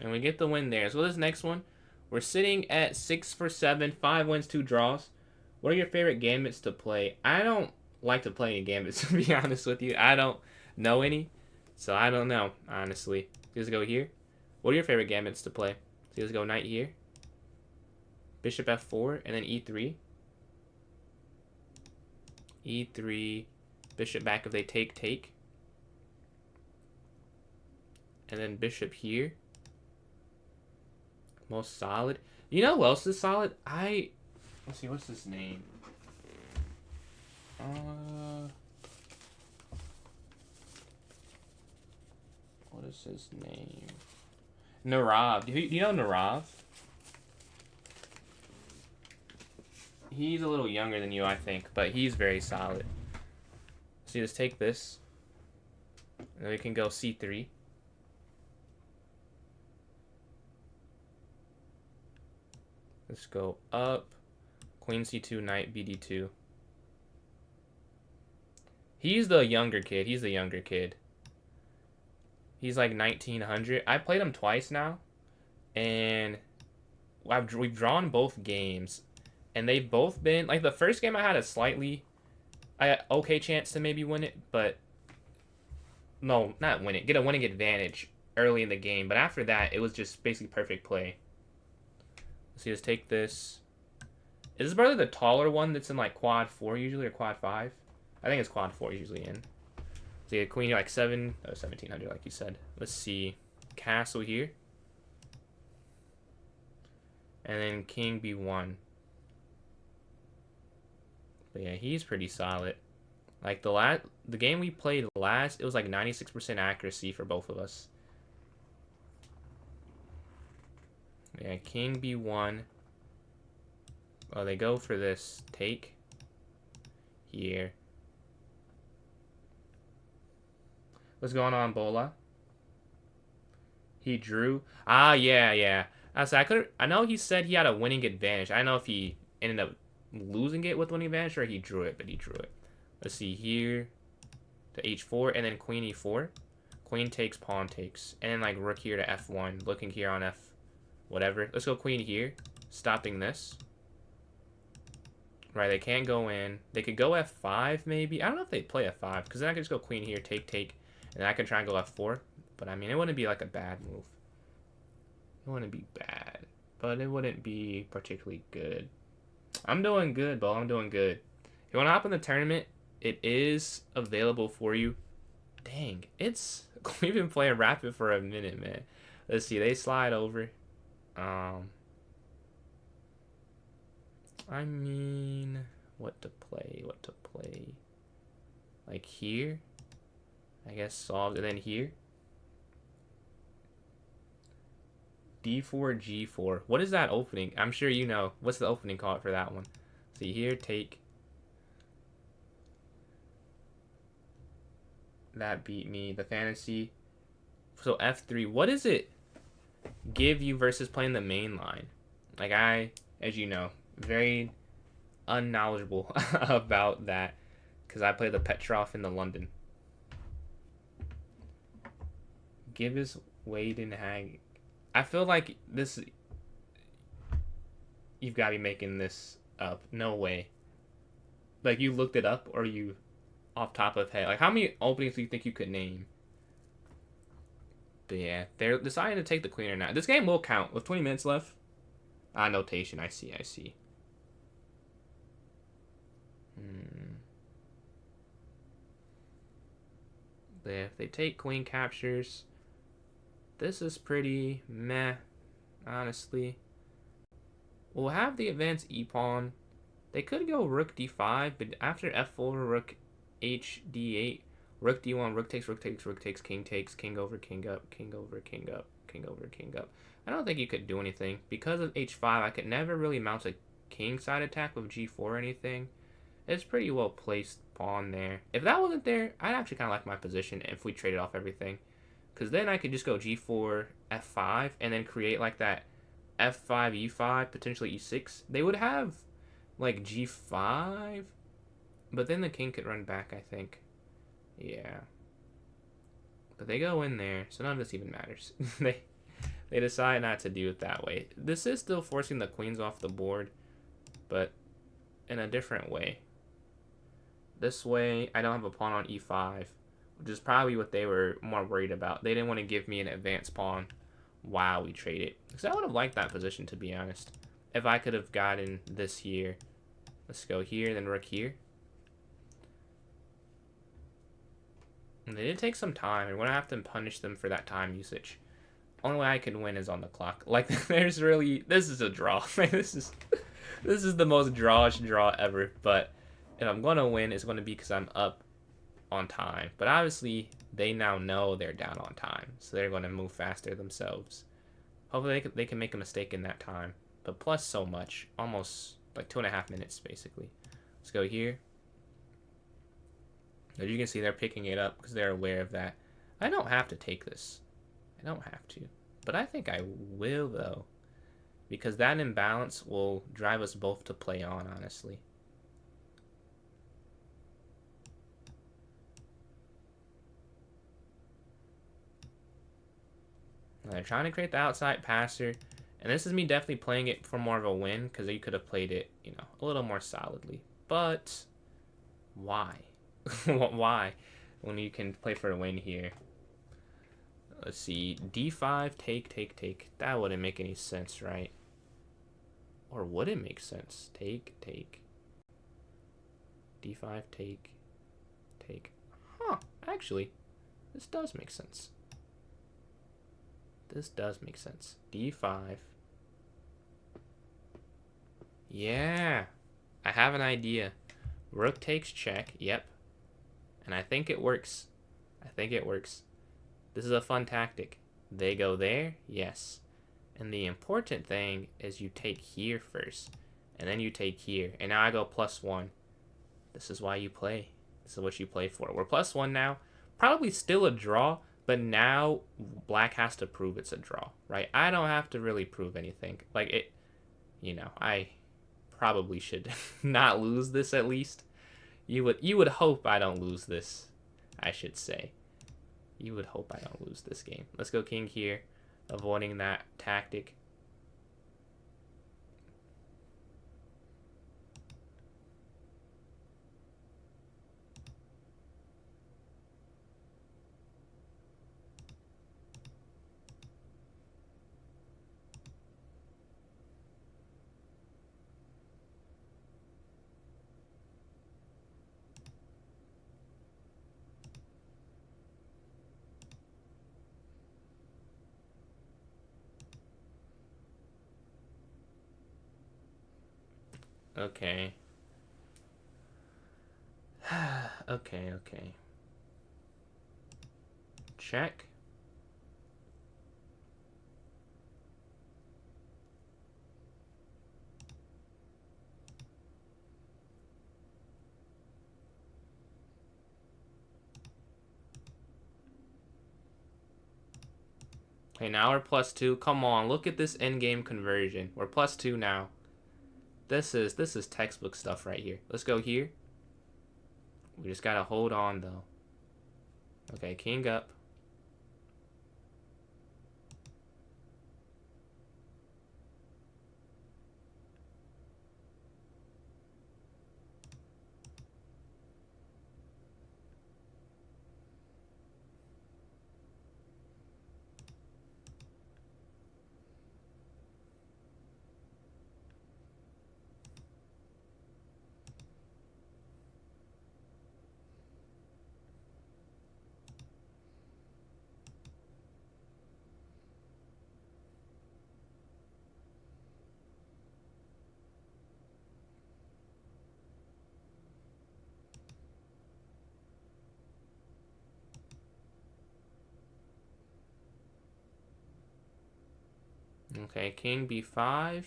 And we get the win there. So this next one, we're sitting at 6 for 7, 5 wins, 2 draws. What are your favorite gambits to play? I don't like to play any gambits, to be honest with you. I don't know any, so I don't know, honestly. Let's go here. What are your favorite gambits to play? So let's go knight here. Bishop f4, and then e3. e3, bishop back if they take. And then bishop here. Most solid. You know who else is solid? Let's see, what's his name? What is his name? Narav. Do you know Narav? He's a little younger than you, I think, but he's very solid. So you just take this. And we can go c3. Let's go up. Queen c2, knight bd2. He's the younger kid. He's the younger kid. He's like 1900. I played him twice now, and we've drawn both games, and they've both been like the first game I had a slightly okay chance to maybe win it, but no, not win it, get a winning advantage early in the game. But after that, it was just basically perfect play. So you just take this. Is this probably the taller one that's in like quad 4 usually or quad 5? I think it's quad 4 usually in. So you get queen here like 1700 like you said. Let's see. Castle here. And then king b1. But yeah, he's pretty solid. Like the game we played last, it was like 96% accuracy for both of us. Yeah, king b1. Oh, they go for this take here. What's going on, Bola? He drew. Ah, yeah. I know he said he had a winning advantage. I don't know if he ended up losing it with winning advantage or he drew it, but he drew it. Let's see here. To h4 and then queen e4. Queen takes, pawn takes. And then like rook here to f1. Looking here on f whatever. Let's go queen here. Stopping this. Right, they can't go in. They could go f5 maybe. I don't know if they play f5 because then I could just go queen here, take. And I can try and go f4. But I mean, it wouldn't be like a bad move. It wouldn't be bad. But it wouldn't be particularly good. I'm doing good, Bo. I'm doing good. If you want to hop in the tournament, it is available for you. Dang, we've been playing rapid for a minute, man. Let's see, they slide over. I mean, what to play? Like here, I guess solved, and then here. D4, G4. What is that opening? I'm sure you know. What's the opening called for that one? See here, take. That beat me. The fantasy. So F3. What does it give you versus playing the main line? Like as you know, very unknowledgeable about that because I play the Petrov in the London. Give us Wade and Hag. I feel like this. You've got to be making this up. No way. Like you looked it up or you off top of head. Like how many openings do you think you could name? But yeah, they're deciding to take the queen or not. This game will count with 20 minutes left. Notation. I see. But yeah, if they take queen captures, this is pretty meh, honestly. We'll have the advanced e-pawn. They could go rook d5, but after f4, rook h d8, rook d1, rook takes, king over, king up, king over, king up, king over, king up. I don't think you could do anything. Because of h5, I could never really mount a king side attack with g4 or anything. It's pretty well placed pawn there. If that wasn't there, I'd actually kind of like my position if we traded off everything. Because then I could just go g4, f5, and then create like that f5, e5, potentially e6. They would have like g5, but then the king could run back, I think. Yeah. But they go in there, so none of this even matters. They decide not to do it that way. This is still forcing the queens off the board, but in a different way. This way, I don't have a pawn on e5, which is probably what they were more worried about. They didn't want to give me an advanced pawn while we traded. Because I would have liked that position, to be honest. If I could have gotten this here. Let's go here, then rook here. And they did take some time. I'm going to have to punish them for that time usage. Only way I can win is on the clock. Like, there's really... This is a draw. This is the most drawish draw ever. But if I'm going to win, it's going to be because I'm up on time. But obviously, they now know they're down on time. So they're going to move faster themselves. Hopefully, they can make a mistake in that time. But plus so much. Almost like 2.5 minutes, basically. Let's go here. As you can see, they're picking it up because they're aware of that. I don't have to take this. I don't have to. But I think I will, though. Because that imbalance will drive us both to play on, honestly. They're trying to create the outside passer. And this is me definitely playing it for more of a win, because you could have played it, you know, a little more solidly. But why? Why? When you can play for a win here. Let's see. D5, take. That wouldn't make any sense, right? Or would it make sense? Take. D5, take. Huh. Actually, this does make sense. D5. Yeah. I have an idea. Rook takes check. Yep. And I think it works. This is a fun tactic. They go there. Yes. And the important thing is you take here first. And then you take here. And now I go +1. This is why you play. This is what you play for. We're +1 now. Probably still a draw. But now black has to prove it's a draw. Right? I don't have to really prove anything. Like it. You know, I probably should not lose this at least. You would hope I don't lose this, I should say. You would hope I don't lose this game. Let's go king here, avoiding that tactic. Okay. Okay. Check. Okay, now we're +2. Come on, look at this endgame conversion. We're +2 now. This is textbook stuff right here. Let's go here. We just gotta hold on though. Okay, king up. Okay, king b5,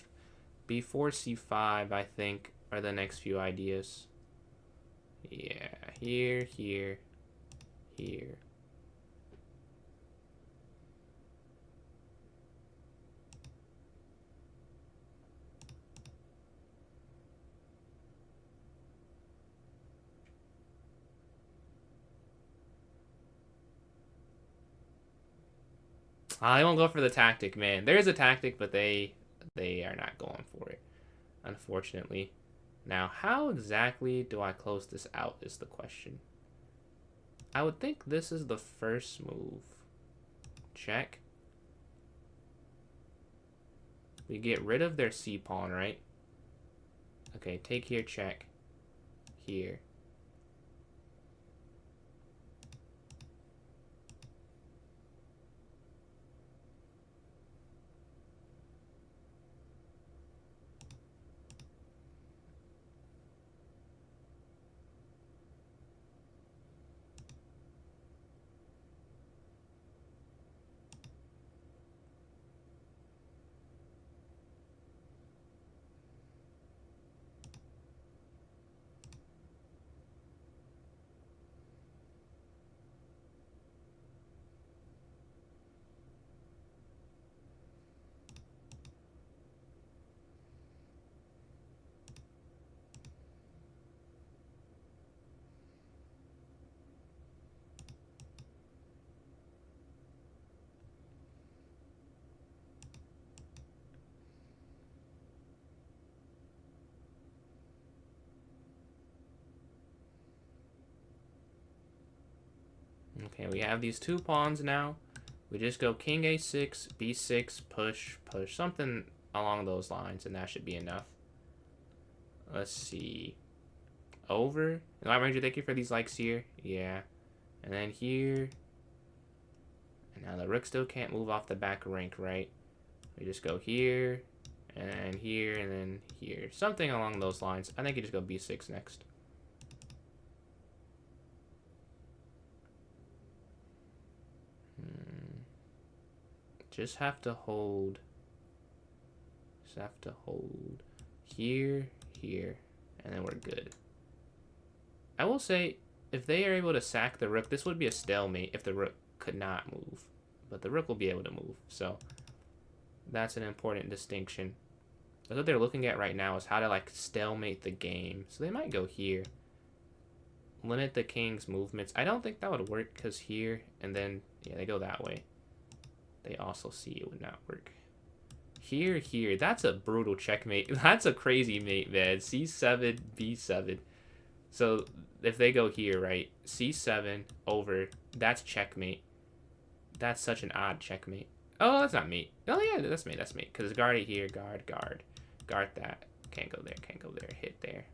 b4, c5, I think, are the next few ideas. Yeah, here. I won't go for the tactic, man. There is a tactic, but they are not going for it, unfortunately. Now, how exactly do I close this out is the question. I would think this is the first move. Check. We get rid of their c-pawn, right? Okay, take here, check. Here. Okay, we have these 2 pawns now. We just go king a6, b6, push, push, something along those lines, and that should be enough. Let's see. Over. And Ranger, thank you for these likes here. Yeah. And then here. And now the rook still can't move off the back rank, right? We just go here, and then here, and then here. Something along those lines. I think you just go b6 next. Just have to hold. Just have to hold here, here, and then we're good. I will say, if they are able to sack the rook, this would be a stalemate if the rook could not move. But the rook will be able to move, so that's an important distinction. That's what they're looking at right now, is how to like stalemate the game. So they might go here. Limit the king's movements. I don't think that would work, because here, and then, yeah, they go that way. They also see it would not work. Here, here. That's a brutal checkmate. That's a crazy mate, man. c7, b7. So if they go here, right? c7 over. That's checkmate. That's such an odd checkmate. Oh, that's not mate. Oh, yeah, that's mate. That's mate. Because guard it here. Guard, guard. Guard that. Can't go there. Can't go there. Hit there.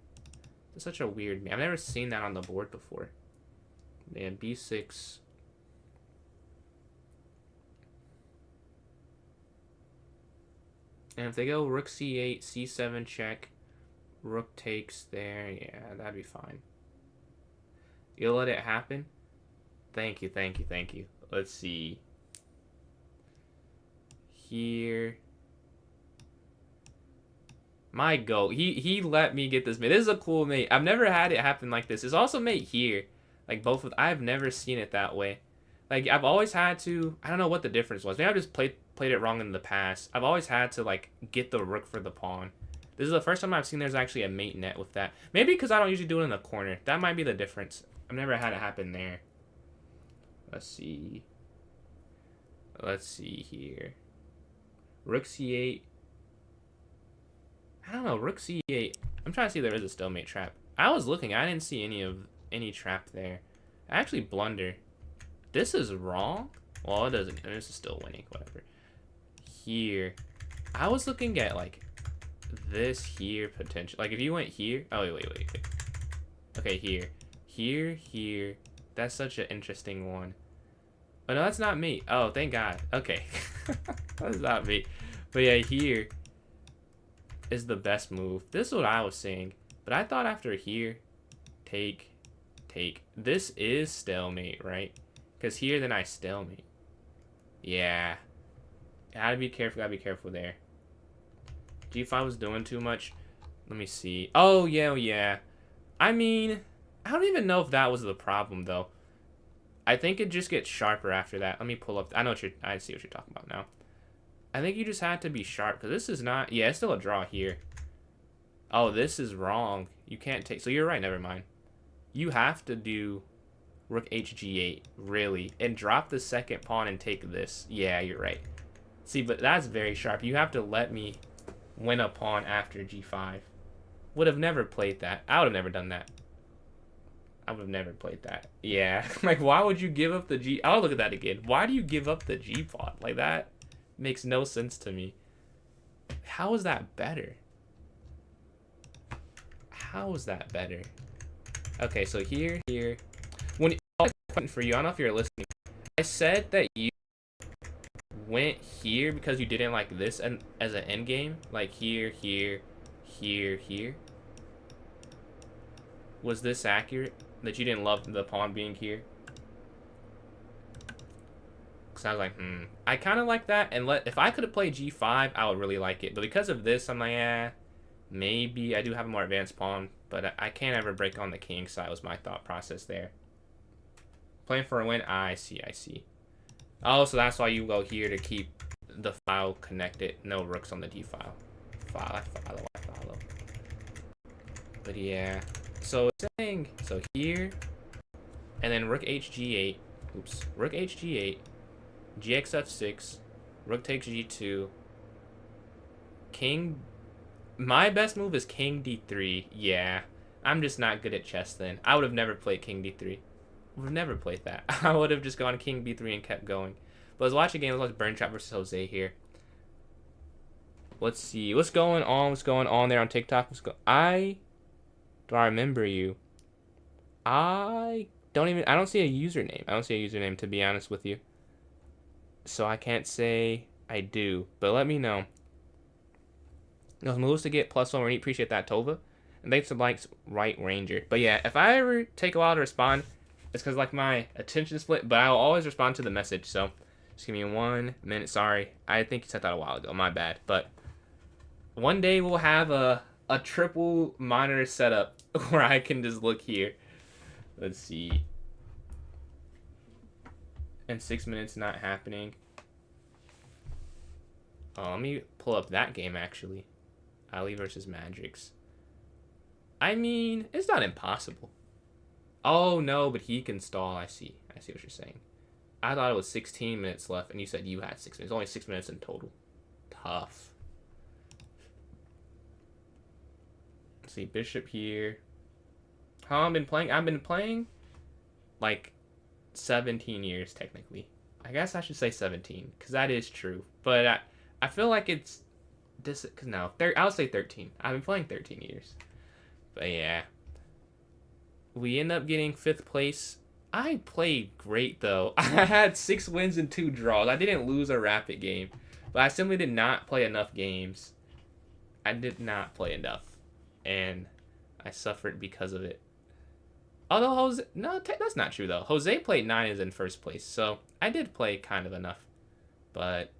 It's such a weird mate. I've never seen that on the board before. Man, b6. And if they go rook c8, c7 check, rook takes there, yeah, that'd be fine. You'll let it happen? Thank you, thank you, thank you. Let's see. Here. My goat. He let me get this mate. This is a cool mate. I've never had it happen like this. It's also mate here. Like both of, I've never seen it that way. Like I've always had to, I don't know what the difference was. Maybe I just played it wrong in the past. I've always had to like get the rook for the pawn. This is the first time I've seen there's actually a mate net with that. Maybe because I don't usually do it in the corner. That might be the difference. I've never had it happen there. Let's see. Let's see here. Rook c8. I don't know. Rook c8. I'm trying to see if there is a stalemate trap. I was looking. I didn't see any trap there. I actually blunder. This is wrong. Well, it doesn't. This is still winning. Whatever. Here. I was looking at like this here potential. Like if you went here. Oh wait. Okay, here. Here. That's such an interesting one. Oh no, that's not me. Oh, thank God. Okay. That's not me. But yeah, here is the best move. This is what I was saying. But I thought after here, take. This is stalemate, right? Because here, then I stalemate. Yeah. Gotta be careful there. G5 was doing too much. Let me see. Oh, yeah. I mean, I don't even know if that was the problem, though. I think it just gets sharper after that. Let me pull up. I see what you're talking about now. I think you just had to be sharp, because this is not... Yeah, it's still a draw here. Oh, this is wrong. You can't take... So you're right, never mind. You have to do rook hg8, really, and drop the second pawn and take this. Yeah, you're right. See, but that's very sharp. You have to let me win a pawn after g5. Would have never played that. I would have never done that. I would have never played that. Yeah. Like, why would you give up the g... I'll look at that again. Why do you give up the g pawn? Like, that makes no sense to me. How is that better? How is that better? Okay, so here. When for you, I don't know if you're listening. I said that you went here because you didn't like this and as an end game, like here. Was this accurate? That you didn't love the pawn being here? Cause I was like, I kind of like that, and if I could have played g5, I would really like it. But because of this, I'm like, maybe I do have a more advanced pawn, but I can't ever break on the king side. Was my thought process there. Playing for a win. I see. Oh, so that's why you go here to keep the file connected. No rooks on the d file. I follow. But yeah. So it's saying here, and then rook hg8. Oops. Rook hg8. gxf6. Rook takes g2. King. My best move is king d3. Yeah. I'm just not good at chess then. I would have never played king d3. We've never played that. I would have just gone king b3 and kept going. But let's watch a game. Let's watch Burn Trap versus Jose here. Let's see. What's going on? What's going on there on TikTok? Do I remember you? I don't see a username. I don't see a username, to be honest with you. So I can't say I do. But let me know. Those moves to get +1 we appreciate that, Tova. And thanks to likes, Right Ranger. But yeah, if I ever take a while to respond, it's because like my attention split, but I'll always respond to the message. So just give me 1 minute. Sorry, I think you sent that a while ago. My bad. But one day we'll have a triple monitor setup where I can just look here. Let's see. And 6 minutes not happening. Oh, let me pull up that game actually. Ali versus Madrix. I mean, it's not impossible. Oh no, but he can stall. I see what you're saying. I thought it was 16 minutes left, and you said you had 6 minutes. Only 6 minutes in total. Tough. Let's see, Bishop here. How long I've been playing like 17 years technically. I guess I should say 17 because that is true. But I feel like it's this because no, I would say 13. I've been playing 13 years. But yeah, we end up getting 5th place. I played great though. I had 6 wins and 2 draws. I didn't lose a rapid game, but I simply did not play enough games. I did not play enough, and I suffered because of it. Although Jose, no, that's not true though. Jose played 9 is in 1st place, so I did play kind of enough, but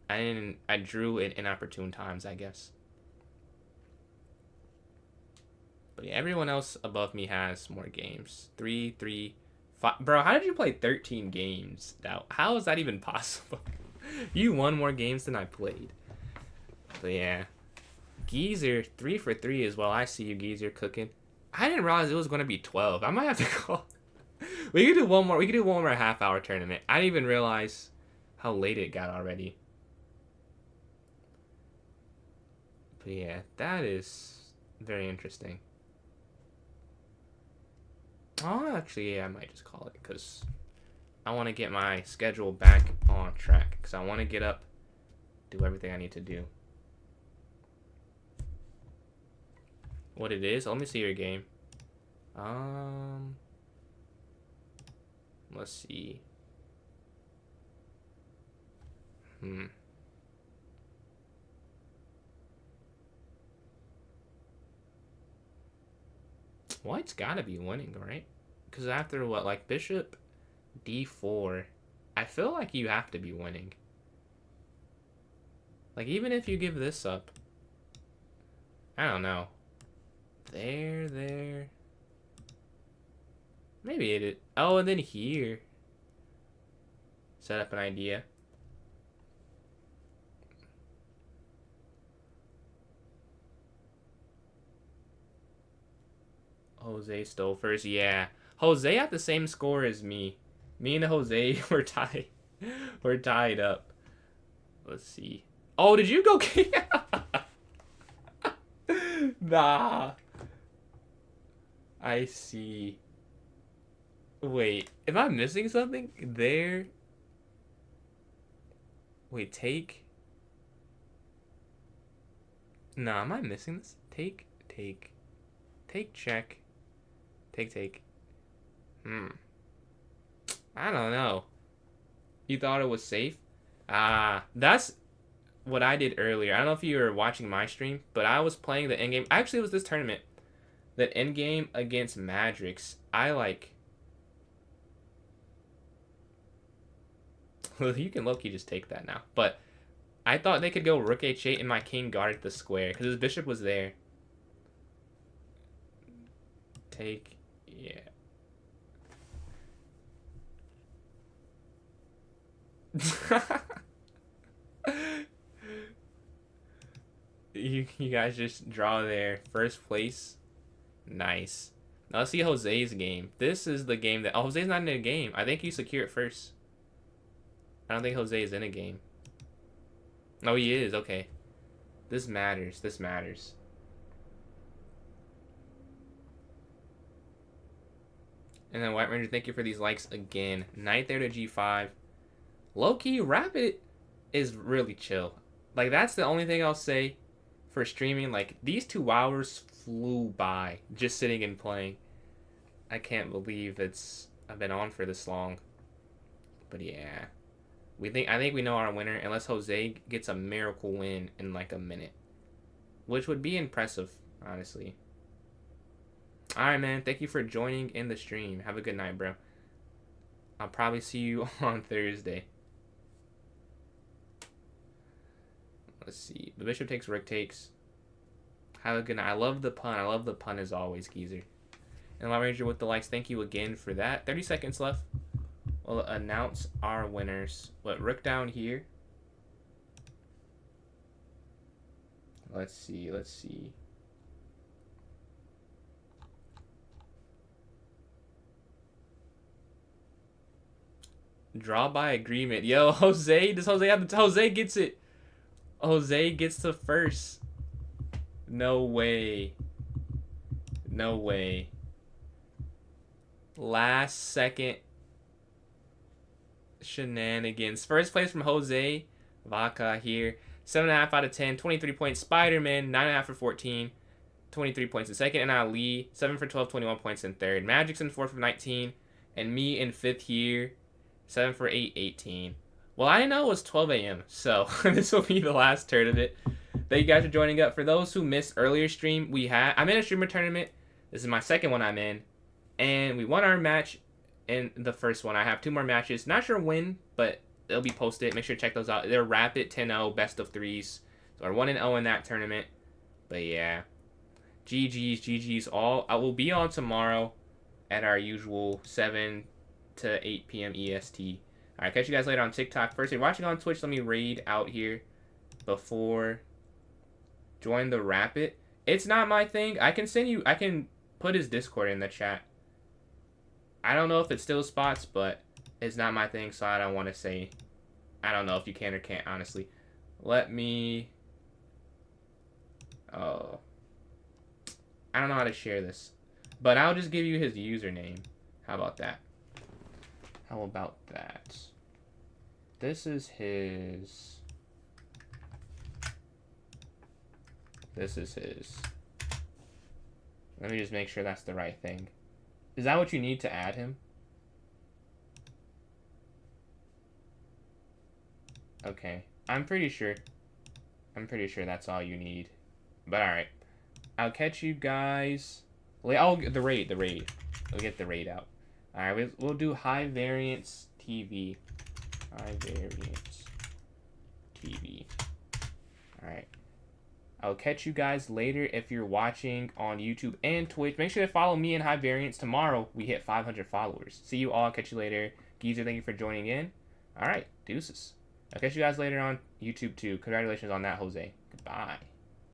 I didn't. I drew in inopportune times, I guess. But yeah, everyone else above me has more games. 3, 3, 5. Bro, how did you play 13 games? Now, how is that even possible? You won more games than I played. But yeah, Geezer 3 for 3 as well. I see you, Geezer, cooking. I didn't realize it was going to be 12. I might have to call. We could do one more. We could do one more half-hour tournament. I didn't even realize how late it got already. But yeah, that is very interesting. Oh, actually, yeah, I might just call it because I want to get my schedule back on track because I want to get up, do everything I need to do. What it is? Let me see your game. Let's see. White's gotta be winning, right? Because after what, like Bishop D4, I feel like you have to be winning. Like, even if you give this up, I don't know. There. Maybe it is. Oh, and then here. Set up an idea. Jose stole first. Yeah. Jose had the same score as me. Me and Jose were tied. We're tied up. Let's see. Oh, did you go? Nah. I see. Wait, am I missing something? There. Wait, take. Nah, am I missing this? Take, check. Take. I don't know. You thought it was safe? That's what I did earlier. I don't know if you were watching my stream, but I was playing the endgame. Actually, it was this tournament. That endgame against Madrix. I like... You can low-key just take that now. But I thought they could go rook h8 and my king guarded the square. Because his bishop was there. Take... Yeah. You guys just draw there. First place. Nice. Now let's see Jose's game. This is the game that... Oh, Jose's not in a game. I think you secure it first. I don't think Jose is in a game. Oh, he is. Okay. This matters. This matters. And then White Ranger, thank you for these likes again. Knight there to G5. Low-key, Rapid is really chill. Like, that's the only thing I'll say for streaming. Like, these 2 hours flew by just sitting and playing. I can't believe I've been on for this long. But yeah. I think we know our winner, unless Jose gets a miracle win in like a minute. Which would be impressive, honestly. Alright, man. Thank you for joining in the stream. Have a good night, bro. I'll probably see you on Thursday. Let's see. The bishop takes, rook takes. Have a good night. I love the pun. I love the pun as always, Geezer. And White Ranger with the likes. Thank you again for that. 30 seconds left. We'll announce our winners. What, rook down here? Let's see. Let's see. Draw by agreement. Yo, Jose. Does Jose have the... Jose gets it. Jose gets the first. No way. No way. Last second shenanigans. First place from Jose Vaca here. 7.5 out of 10. 23 points. Spider-Man, 9.5 for 14. 23 points in second. And Ali, 7 for 12, 21 points in third. Magic's in 4th for 19. And me in 5th here, 7 for 8, 18. Well, I know it was 12 a.m., so this will be the last turn of it. Thank you guys for joining up. For those who missed earlier stream, I'm in a streamer tournament. This is my second one I'm in. And we won our match in the first one. I have 2 more matches. Not sure when, but they'll be posted. Make sure to check those out. They're rapid 10-0, best of 3s. So we're 1-0 in that tournament. But yeah. GG's all. I will be on tomorrow at our usual 7 to 8 p.m. EST. Alright, catch you guys later on TikTok. First, if you're watching on Twitch, let me raid out here before join the Rapid. It's not my thing. I can put his Discord in the chat. I don't know if it still spots, but it's not my thing, so I don't want to say. I don't know if you can or can't, honestly. Let me... Oh. I don't know how to share this. But I'll just give you his username. How about that? How about that? This is his... This is his... Let me just make sure that's the right thing. Is that what you need to add him? Okay. I'm pretty sure that's all you need. But alright. I'll catch you guys... Oh, the raid. We'll get the raid out. Alright, we'll do High Variance TV. High Variance TV. Alright. I'll catch you guys later if you're watching on YouTube and Twitch. Make sure to follow me in High Variance. Tomorrow, we hit 500 followers. See you all. I'll catch you later. Geezer, thank you for joining in. Alright, deuces. I'll catch you guys later on YouTube too. Congratulations on that, Jose. Goodbye.